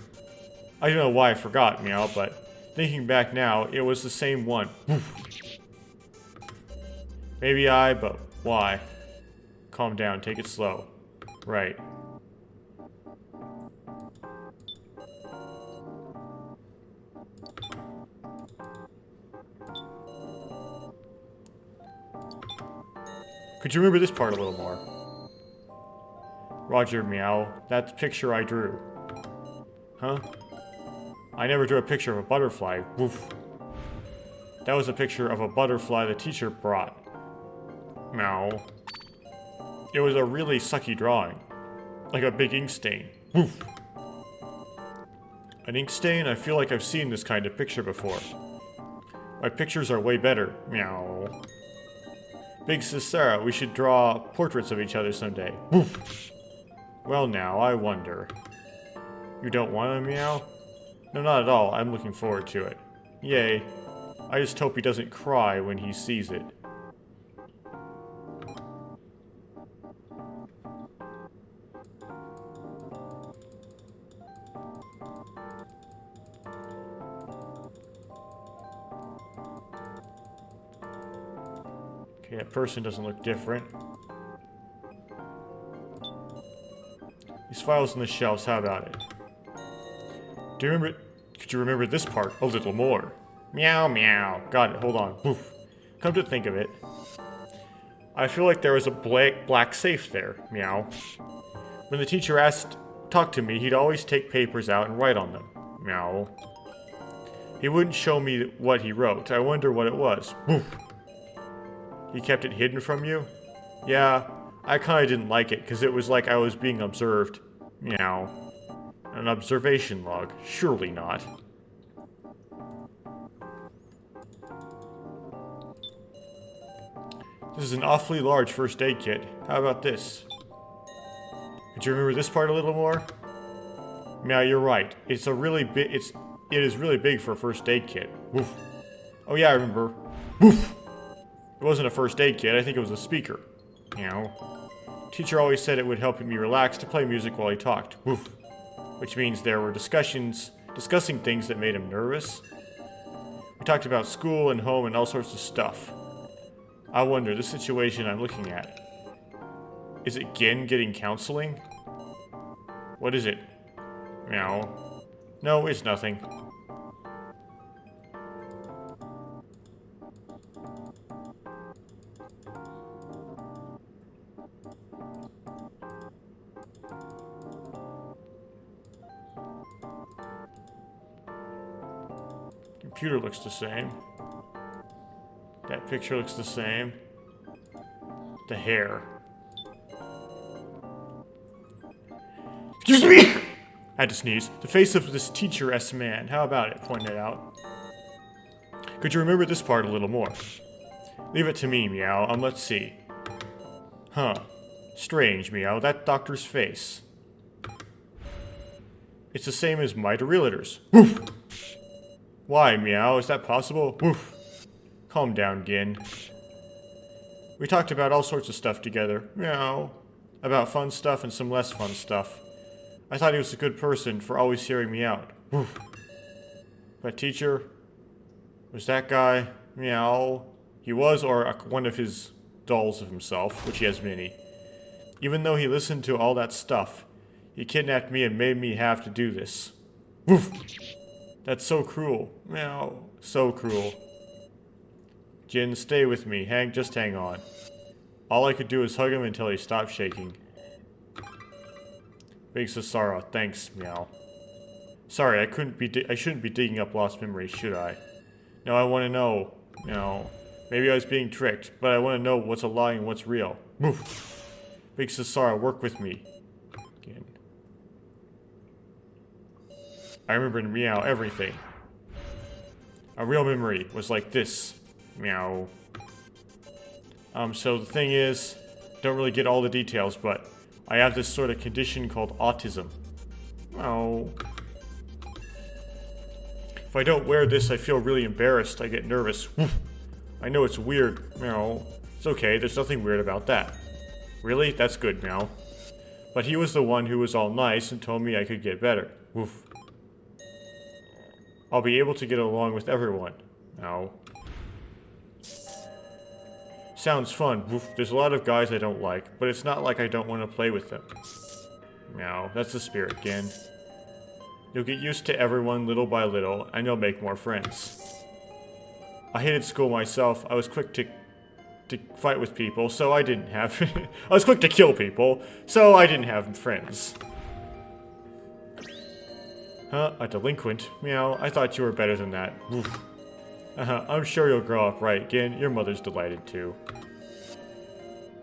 I don't know why I forgot, Meow, but thinking back now, it was the same one. Woof. Maybe but why? Calm down, take it slow. Right. Could you remember this part a little more? Roger, Meow. That's the picture I drew. Huh? I never drew a picture of a butterfly. Woof. That was a picture of a butterfly the teacher brought. Meow. It was a really sucky drawing. Like a big ink stain. Woof. An ink stain? I feel like I've seen this kind of picture before. My pictures are way better. Meow. Big Sasara, we should draw portraits of each other someday. Woof. Well now, I wonder. You don't want to, Meow? No, not at all. I'm looking forward to it. Yay. I just hope he doesn't cry when he sees it. Okay, that person doesn't look different. These files on the shelves, how about it? Do you remember... Could you remember this part a little more? Meow, meow. Got it, hold on. Woof. Come to think of it, I feel like there was a black safe there. Meow. When the teacher talked to me, he'd always take papers out and write on them. Meow. He wouldn't show me what he wrote. I wonder what it was. Woof. He kept it hidden from you? Yeah, I kinda didn't like it, because it was like I was being observed. Meow. An observation log. Surely not. This is an awfully large first aid kit. How about this? Could you remember this part a little more? Meow, you're right. It is really big for a first aid kit. Woof. Oh yeah, I remember. Woof. It wasn't a first aid kit, I think it was a speaker. Meow. Teacher always said it would help me relax to play music while he talked. Woof. which means there were discussing things that made him nervous. We talked about school and home and all sorts of stuff. I wonder, this situation I'm looking at, is it Gin getting counseling? What is it? Meow. No, it's nothing. Computer looks the same. That picture looks the same. The hair. Excuse me! I had to sneeze. The face of this teacher-esque man. How about it? Point it out. Could you remember this part a little more? Leave it to me, Meow. Let's see. Huh. Strange, Meow. That doctor's face. It's the same as Mitre Realtor's. Woof! Why, Meow? Is that possible? Woof. Calm down, Gin. We talked about all sorts of stuff together. Meow. About fun stuff and some less fun stuff. I thought he was a good person for always hearing me out. Woof. But teacher, was that guy? Meow. He was, or one of his dolls of himself, which he has many. Even though he listened to all that stuff, he kidnapped me and made me have to do this. Woof. That's so cruel. Meow. So cruel. Gin, stay with me. Just hang on. All I could do was hug him until he stopped shaking. Big Sasara, thanks, Meow. Sorry, I shouldn't be digging up lost memories, should I? No, I want to know. Meow. Maybe I was being tricked, but I want to know what's a lie and what's real. Woof. Big Sasara, work with me. Gin. I remember in Meow everything. A real memory was like this. Meow. So the thing is, don't really get all the details, but I have this sort of condition called autism. Oh. If I don't wear this, I feel really embarrassed. I get nervous. Woof. I know it's weird. Meow. It's okay, there's nothing weird about that. Really? That's good, Meow. But he was the one who was all nice and told me I could get better. Woof. I'll be able to get along with everyone. Meow. Sounds fun. Woof. There's a lot of guys I don't like, but it's not like I don't want to play with them. Meow. That's the spirit again. You'll get used to everyone little by little, and you'll make more friends. I hated school myself. I was quick to fight with people, so I didn't have... I was quick to kill people, so I didn't have friends. Huh? A delinquent? Meow. I thought you were better than that. Woof. I'm sure you'll grow up right, Gin. Your mother's delighted too.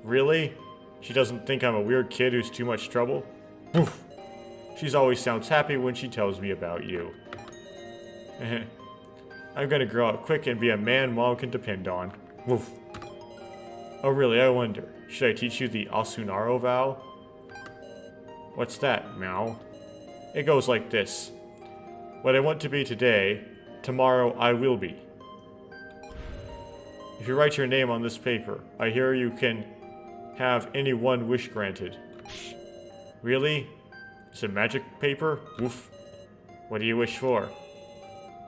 Really? She doesn't think I'm a weird kid who's too much trouble? Woof. She's always sounds happy when she tells me about you. I'm gonna grow up quick and be a man Mom can depend on. Woof. Oh really, I wonder. Should I teach you the Asunaro vow? What's that, Meow? It goes like this. What I want to be today, tomorrow I will be. If you write your name on this paper, I hear you can have any one wish granted. Really? It's a magic paper? Woof. What do you wish for?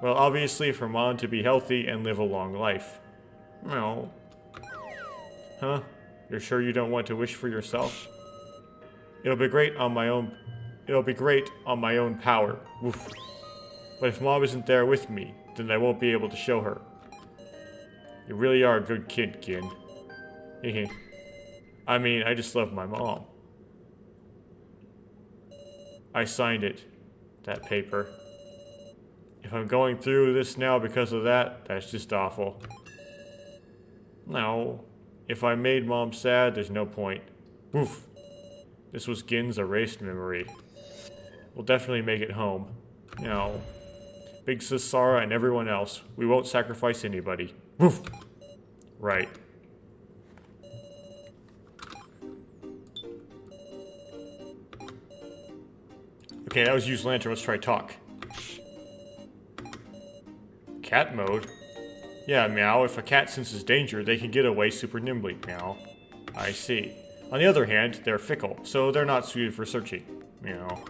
Well, obviously for Mom to be healthy and live a long life. No. Huh? You're sure you don't want to wish for yourself? It'll be great on my own power. Woof. But if Mom isn't there with me, then I won't be able to show her. You really are a good kid, Gin. Hehe. I mean, I just love my mom. I signed it. That paper. If I'm going through this now because of that, that's just awful. No. If I made Mom sad, there's no point. Woof. This was Gin's erased memory. We'll definitely make it home. No. Big Sis Sarah and everyone else. We won't sacrifice anybody. Woof. Right. Okay, that was use lantern. Let's try talk. Cat mode? Yeah, Meow. If a cat senses danger, they can get away super nimbly, Meow. I see. On the other hand, they're fickle, so they're not suited for searching. Meow.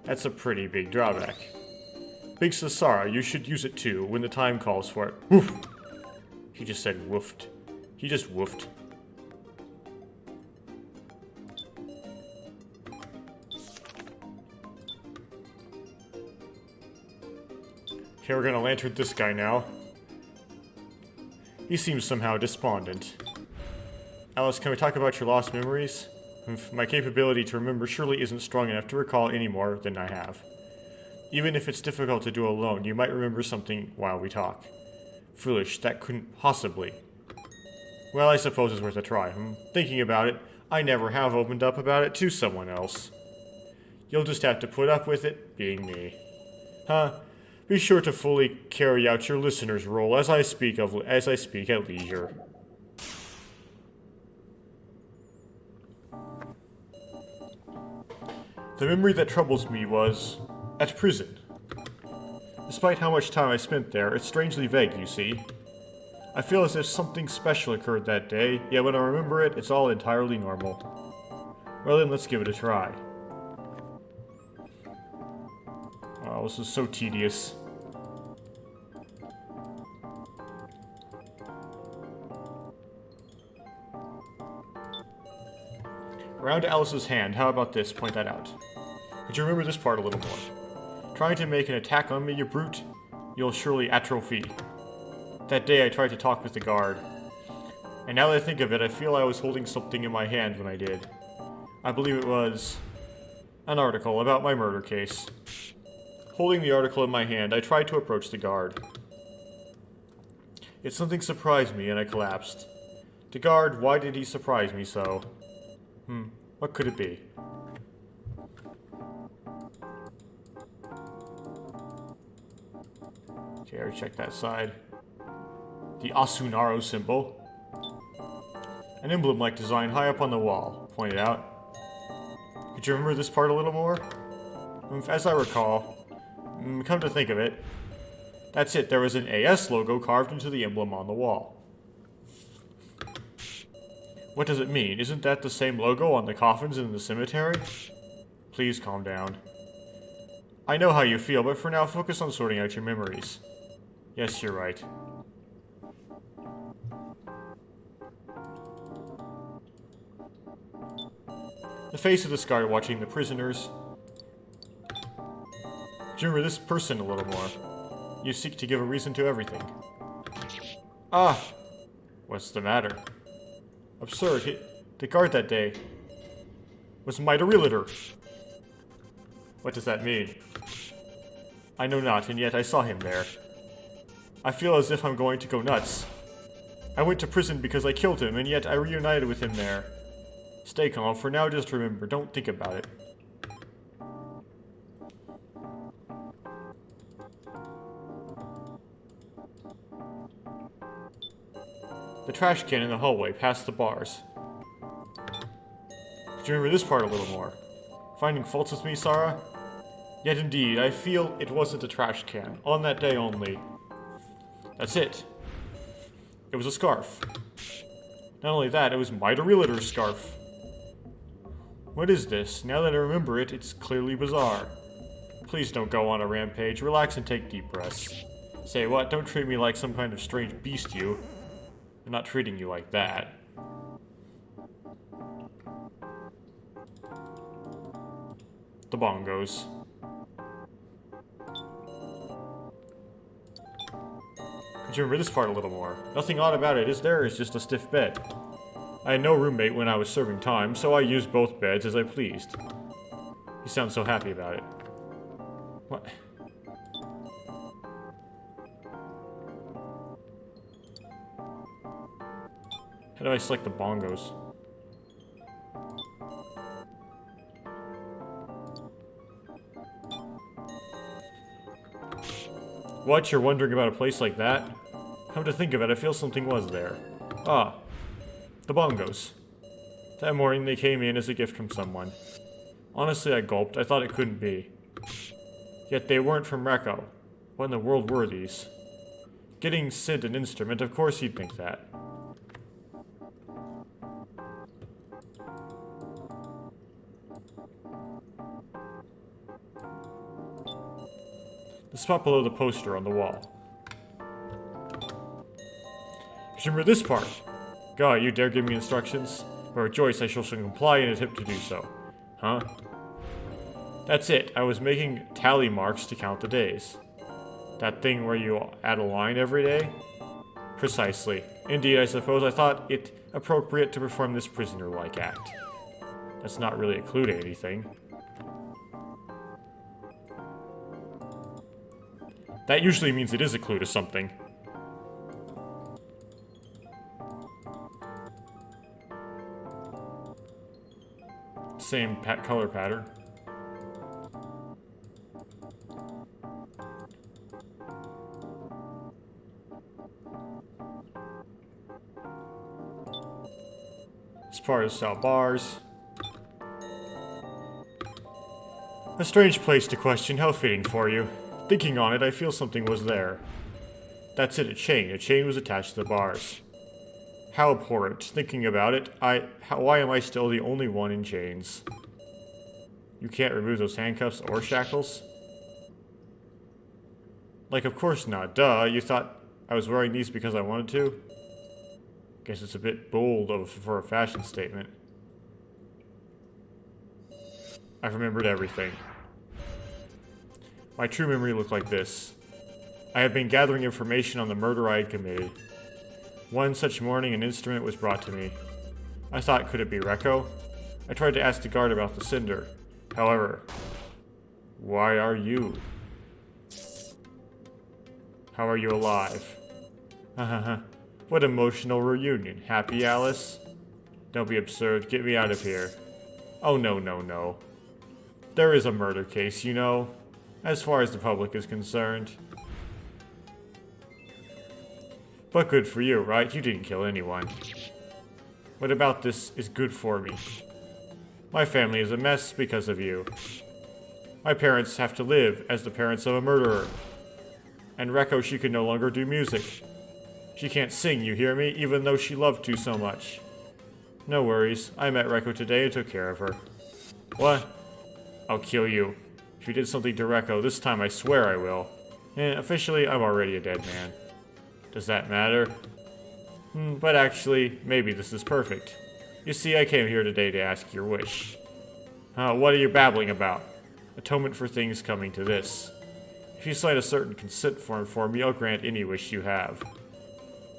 That's a pretty big drawback. Big Sasara, you should use it too, when the time calls for it. Woof! He just said woofed. He just woofed. Okay, we're gonna lantern this guy now. He seems somehow despondent. Alice, can we talk about your lost memories? My capability to remember surely isn't strong enough to recall any more than I have. Even if it's difficult to do alone, you might remember something while we talk. Foolish, that couldn't possibly. Well, I suppose it's worth a try. Thinking about it, I never have opened up about it to someone else. You'll just have to put up with it, being me. Huh? Be sure to fully carry out your listener's role as I speak at leisure. The memory that troubles me was at prison. Despite how much time I spent there, it's strangely vague, you see. I feel as if something special occurred that day, yet when I remember it, it's all entirely normal. Well then, let's give it a try. Oh, this is so tedious. Around Alice's hand, how about this? Point that out. Could you remember this part a little more? Trying to make an attack on me, you brute? You'll surely atrophy. That day I tried to talk with the guard. And now that I think of it, I feel I was holding something in my hand when I did. I believe it was an article about my murder case. Holding the article in my hand, I tried to approach the guard. Yet something surprised me and I collapsed. The guard, why did he surprise me so? What could it be? Okay, I already checked that side. The Asunaro symbol. An emblem-like design high up on the wall, pointed out. Could you remember this part a little more? As I recall, come to think of it, that's it, there was an AS logo carved into the emblem on the wall. What does it mean? Isn't that the same logo on the coffins in the cemetery? Please calm down. I know how you feel, but for now, focus on sorting out your memories. Yes, you're right. The face of this guard watching the prisoners. Do you remember this person a little more? You seek to give a reason to everything. Ah! What's the matter? Absurd. The guard that day was Mida Realtor. What does that mean? I know not, and yet I saw him there. I feel as if I'm going to go nuts. I went to prison because I killed him, and yet I reunited with him there. Stay calm. For now, just remember, don't think about it. The trash can in the hallway, past the bars. Could you remember this part a little more? Finding faults with me, Sarah? Yet indeed, I feel it wasn't a trash can. On that day only. That's it. It was a scarf. Not only that, it was Mida Realtor's scarf. What is this? Now that I remember it, it's clearly bizarre. Please don't go on a rampage. Relax and take deep breaths. Say what? Don't treat me like some kind of strange beast, you. I'm not treating you like that. The bongos. Could you remember this part a little more? Nothing odd about it, is there? It's just a stiff bed. I had no roommate when I was serving time, so I used both beds as I pleased. You sound so happy about it. What? How do I select the bongos? What? You're wondering about a place like that? Come to think of it, I feel something was there. Ah, the bongos. That morning they came in as a gift from someone. Honestly, I gulped. I thought it couldn't be. Yet they weren't from Rekko. What in the world were these? Getting Sid an instrument, of course he'd think that. The spot below the poster on the wall. Remember this part. God, you dare give me instructions? But rejoice, I shall comply and attempt to do so. Huh? That's it. I was making tally marks to count the days. That thing where you add a line every day? Precisely. Indeed, I suppose I thought it appropriate to perform this prisoner-like act. That's not really a clue to anything. That usually means it is a clue to something. Same color pattern. This part is Sal Bars. A strange place to question, how fitting for you. Thinking on it, I feel something was there. That's it, a chain. A chain was attached to the bars. How abhorrent. Thinking about it, why am I still the only one in chains? You can't remove those handcuffs or shackles? Like, of course not. Duh, you thought I was wearing these because I wanted to? Guess it's a bit bold for a fashion statement. I've remembered everything. My true memory looked like this. I have been gathering information on the murder I had committed. One such morning, an instrument was brought to me. I thought, could it be Rekko? I tried to ask the guard about the cinder. However, why are you? How are you alive? Hahaha. What emotional reunion. Happy, Alice? Don't be absurd. Get me out of here. Oh, no, no, no. There is a murder case, you know, as far as the public is concerned. But good for you, right? You didn't kill anyone. What about this is good for me? My family is a mess because of you. My parents have to live as the parents of a murderer. And Rekko, she can no longer do music. She can't sing, you hear me? Even though she loved to so much. No worries. I met Rekko today and took care of her. What? I'll kill you. If you did something to Rekko, this time I swear I will. And officially, I'm already a dead man. Does that matter? But actually, maybe this is perfect. You see, I came here today to ask your wish. What are you babbling about? Atonement for things coming to this. If you sign a certain consent form for me, I'll grant any wish you have.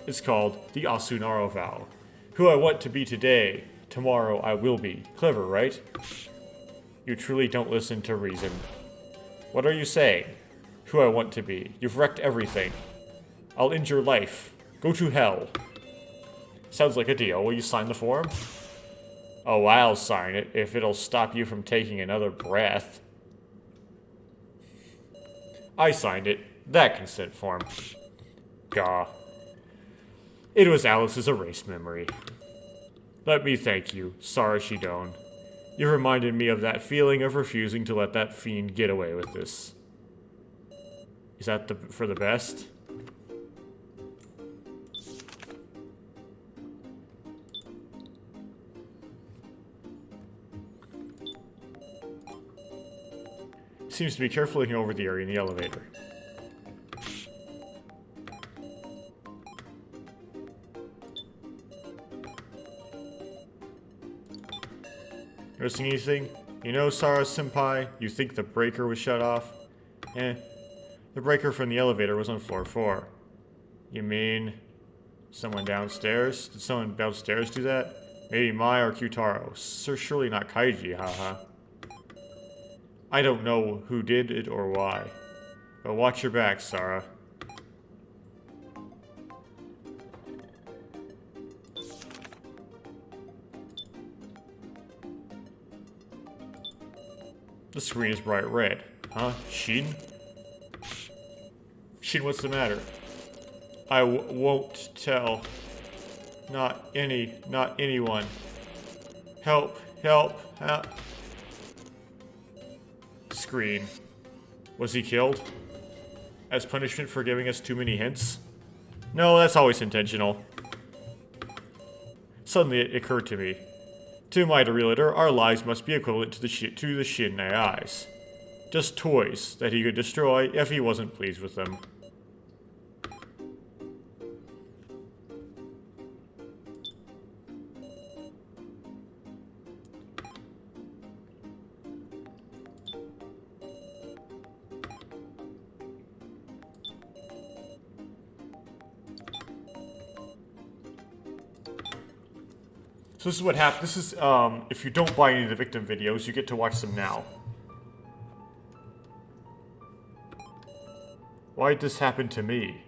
It's called the Asunaro Vow. Who I want to be today, tomorrow I will be. Clever, right? You truly don't listen to reason. What are you saying? Who I want to be. You've wrecked everything. I'll end your life. Go to hell. Sounds like a deal. Will you sign the form? Oh, I'll sign it if it'll stop you from taking another breath. I signed it. That consent form. Gah. It was Alice's erased memory. Let me thank you, Sara Shidone. You reminded me of that feeling of refusing to let that fiend get away with this. Is that for the best? Seems to be carefully looking over the area in the elevator. Noticing anything? You know, Sara-senpai, you think the breaker was shut off? The breaker from the elevator was on floor 4. You mean someone downstairs? Did someone downstairs do that? Maybe Mai or Kyutaro. Surely not Kaiji, haha. I don't know who did it or why. But watch your back, Sara. The screen is bright red. Huh? Shin? Shin, what's the matter? I won't tell. Not anyone. Help, help, help. Screen. Was he killed? As punishment for giving us too many hints? No, that's always intentional. Suddenly it occurred to me. To my realtor, our lives must be equivalent to the Shin AIs. just toys that he could destroy if he wasn't pleased with them. So this is what happened. This is, if you don't buy any of the victim videos, you get to watch them now. Why did this happen to me?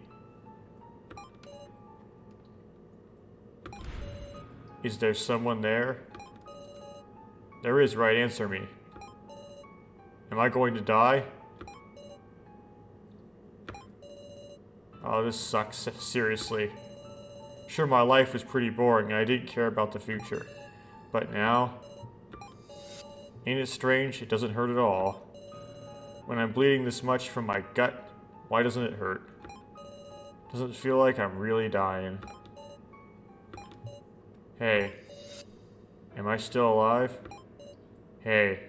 Is there someone there? There is, right? Answer me. Am I going to die? Oh, this sucks. Seriously. Sure, my life was pretty boring and I didn't care about the future. But now... Ain't it strange? It doesn't hurt at all. When I'm bleeding this much from my gut, why doesn't it hurt? Doesn't it feel like I'm really dying? Hey. Am I still alive? Hey.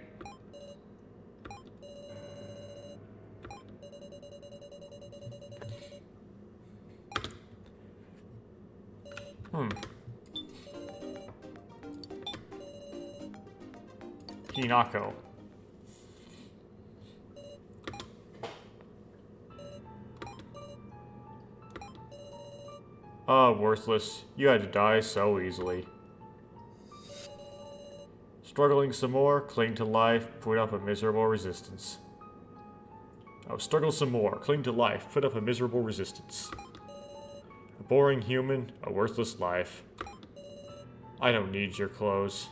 Hinako. Worthless. You had to die so easily. Struggling some more, cling to life, put up a miserable resistance. Oh, struggle some more, cling to life, put up a miserable resistance. A boring human, a worthless life. I don't need your clothes.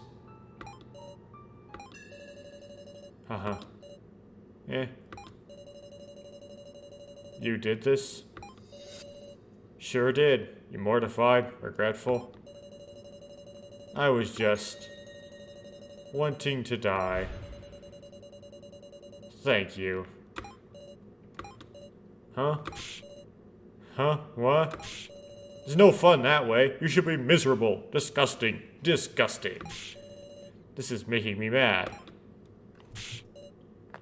Haha. Eh. You did this? Sure did. You mortified, regretful? I was just... wanting to die. Thank you. Huh? Huh? What? There's no fun that way. You should be miserable. Disgusting. Disgusting. This is making me mad.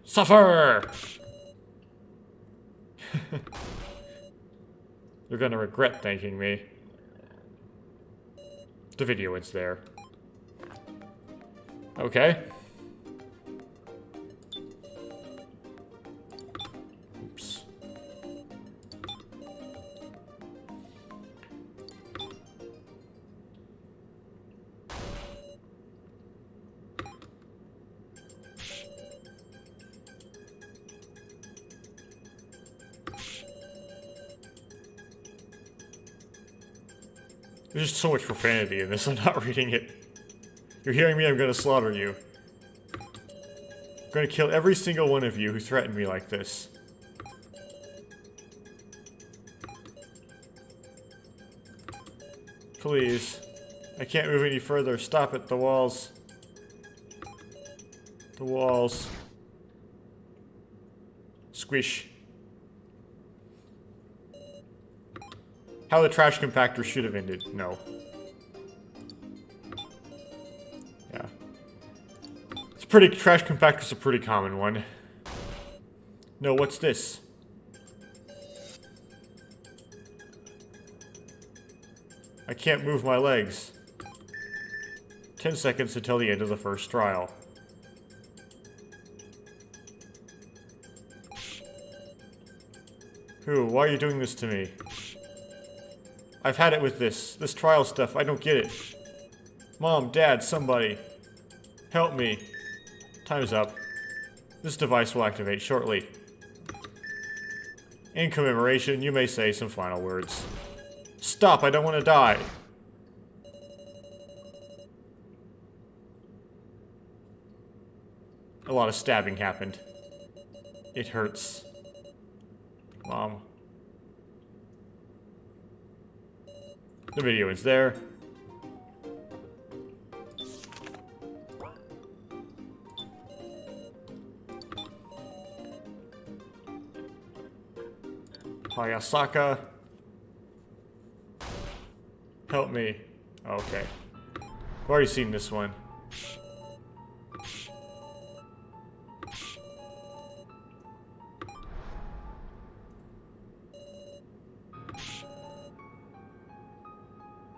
Suffer! You're gonna regret thanking me. The video is there. Okay. Oops. There's just so much profanity in this, I'm not reading it. You're hearing me, I'm gonna slaughter you. I'm gonna kill every single one of you who threatened me like this. Please. I can't move any further. Stop it, the walls. The walls. Squish. How the trash compactor should have ended. No. Yeah. It's pretty... Trash compactor's a pretty common one. No, what's this? I can't move my legs. 10 seconds until the end of the first trial. Who? Why are you doing this to me? I've had it with this trial stuff. I don't get it. Mom, Dad, somebody. Help me. Time's up. This device will activate shortly. In commemoration, you may say some final words. Stop, I don't want to die. A lot of stabbing happened. It hurts. Mom. The video is there. Hayasaka. Help me. Okay. I've already seen this one.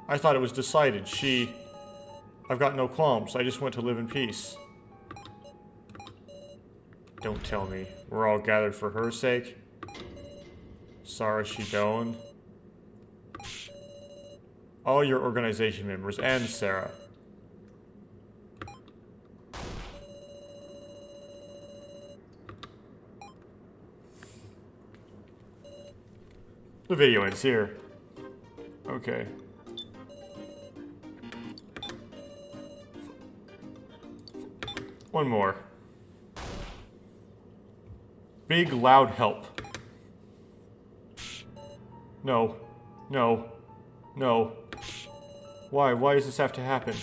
I thought it was decided. I've got no qualms. I just want to live in peace. Don't tell me. We're all gathered for her sake. Sarah Shidone. All your organization members and Sarah. The video ends here. Okay. One more. Big loud help. No. No. No. Why? Why does this have to happen?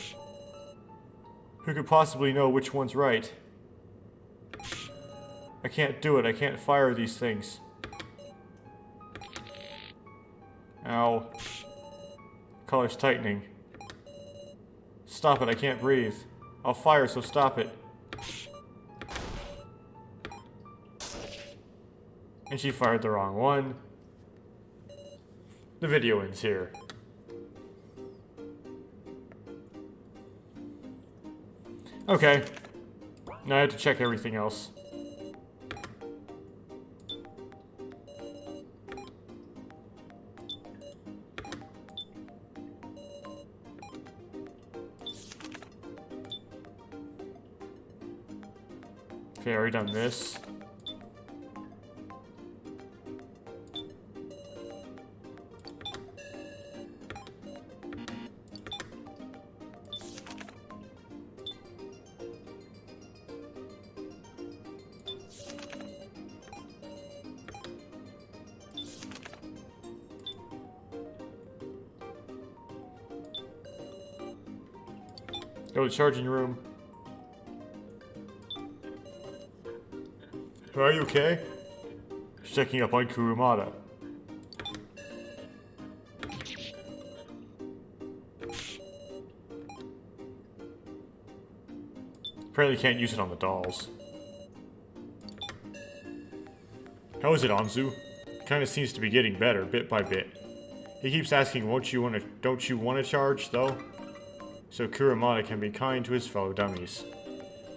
Who could possibly know which one's right? I can't do it. I can't fire these things. Ow. Color's tightening. Stop it. I can't breathe. I'll fire, so stop it. And she fired the wrong one. The video ends here. Okay. Now I have to check everything else. Okay, already done this. Go to the charging room. Are you okay? Just checking up on Kurumada. Apparently can't use it on the dolls. How is it, Anzu? Kinda seems to be getting better, bit by bit. He keeps asking, don't you want to charge, though? So Kurumada can be kind to his fellow dummies.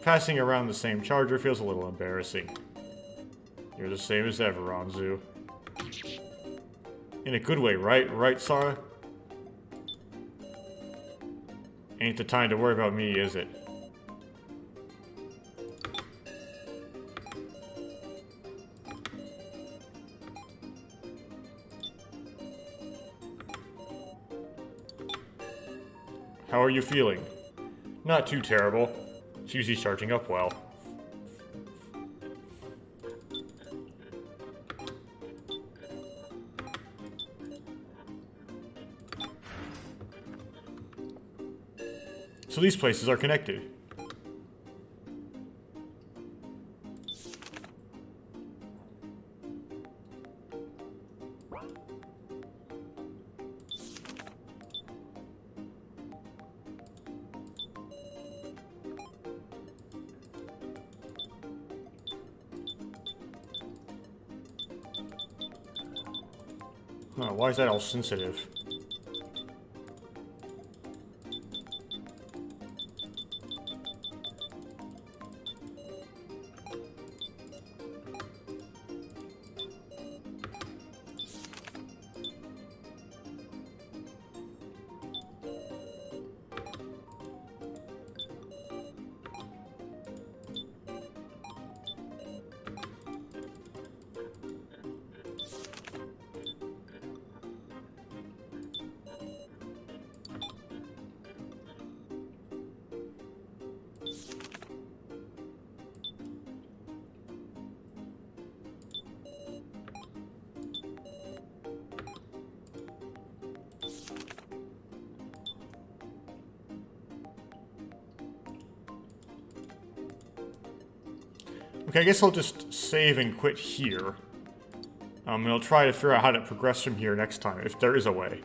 Passing around the same charger feels a little embarrassing. You're the same as ever, Anzu. In a good way, right? Right, Sarah? Ain't the time to worry about me, is it? How are you feeling? Not too terrible. Susie's charging up well. So these places are connected. Huh, why is that all sensitive? Okay, I guess I'll just save and quit here. And I'll try to figure out how to progress from here next time, if there is a way.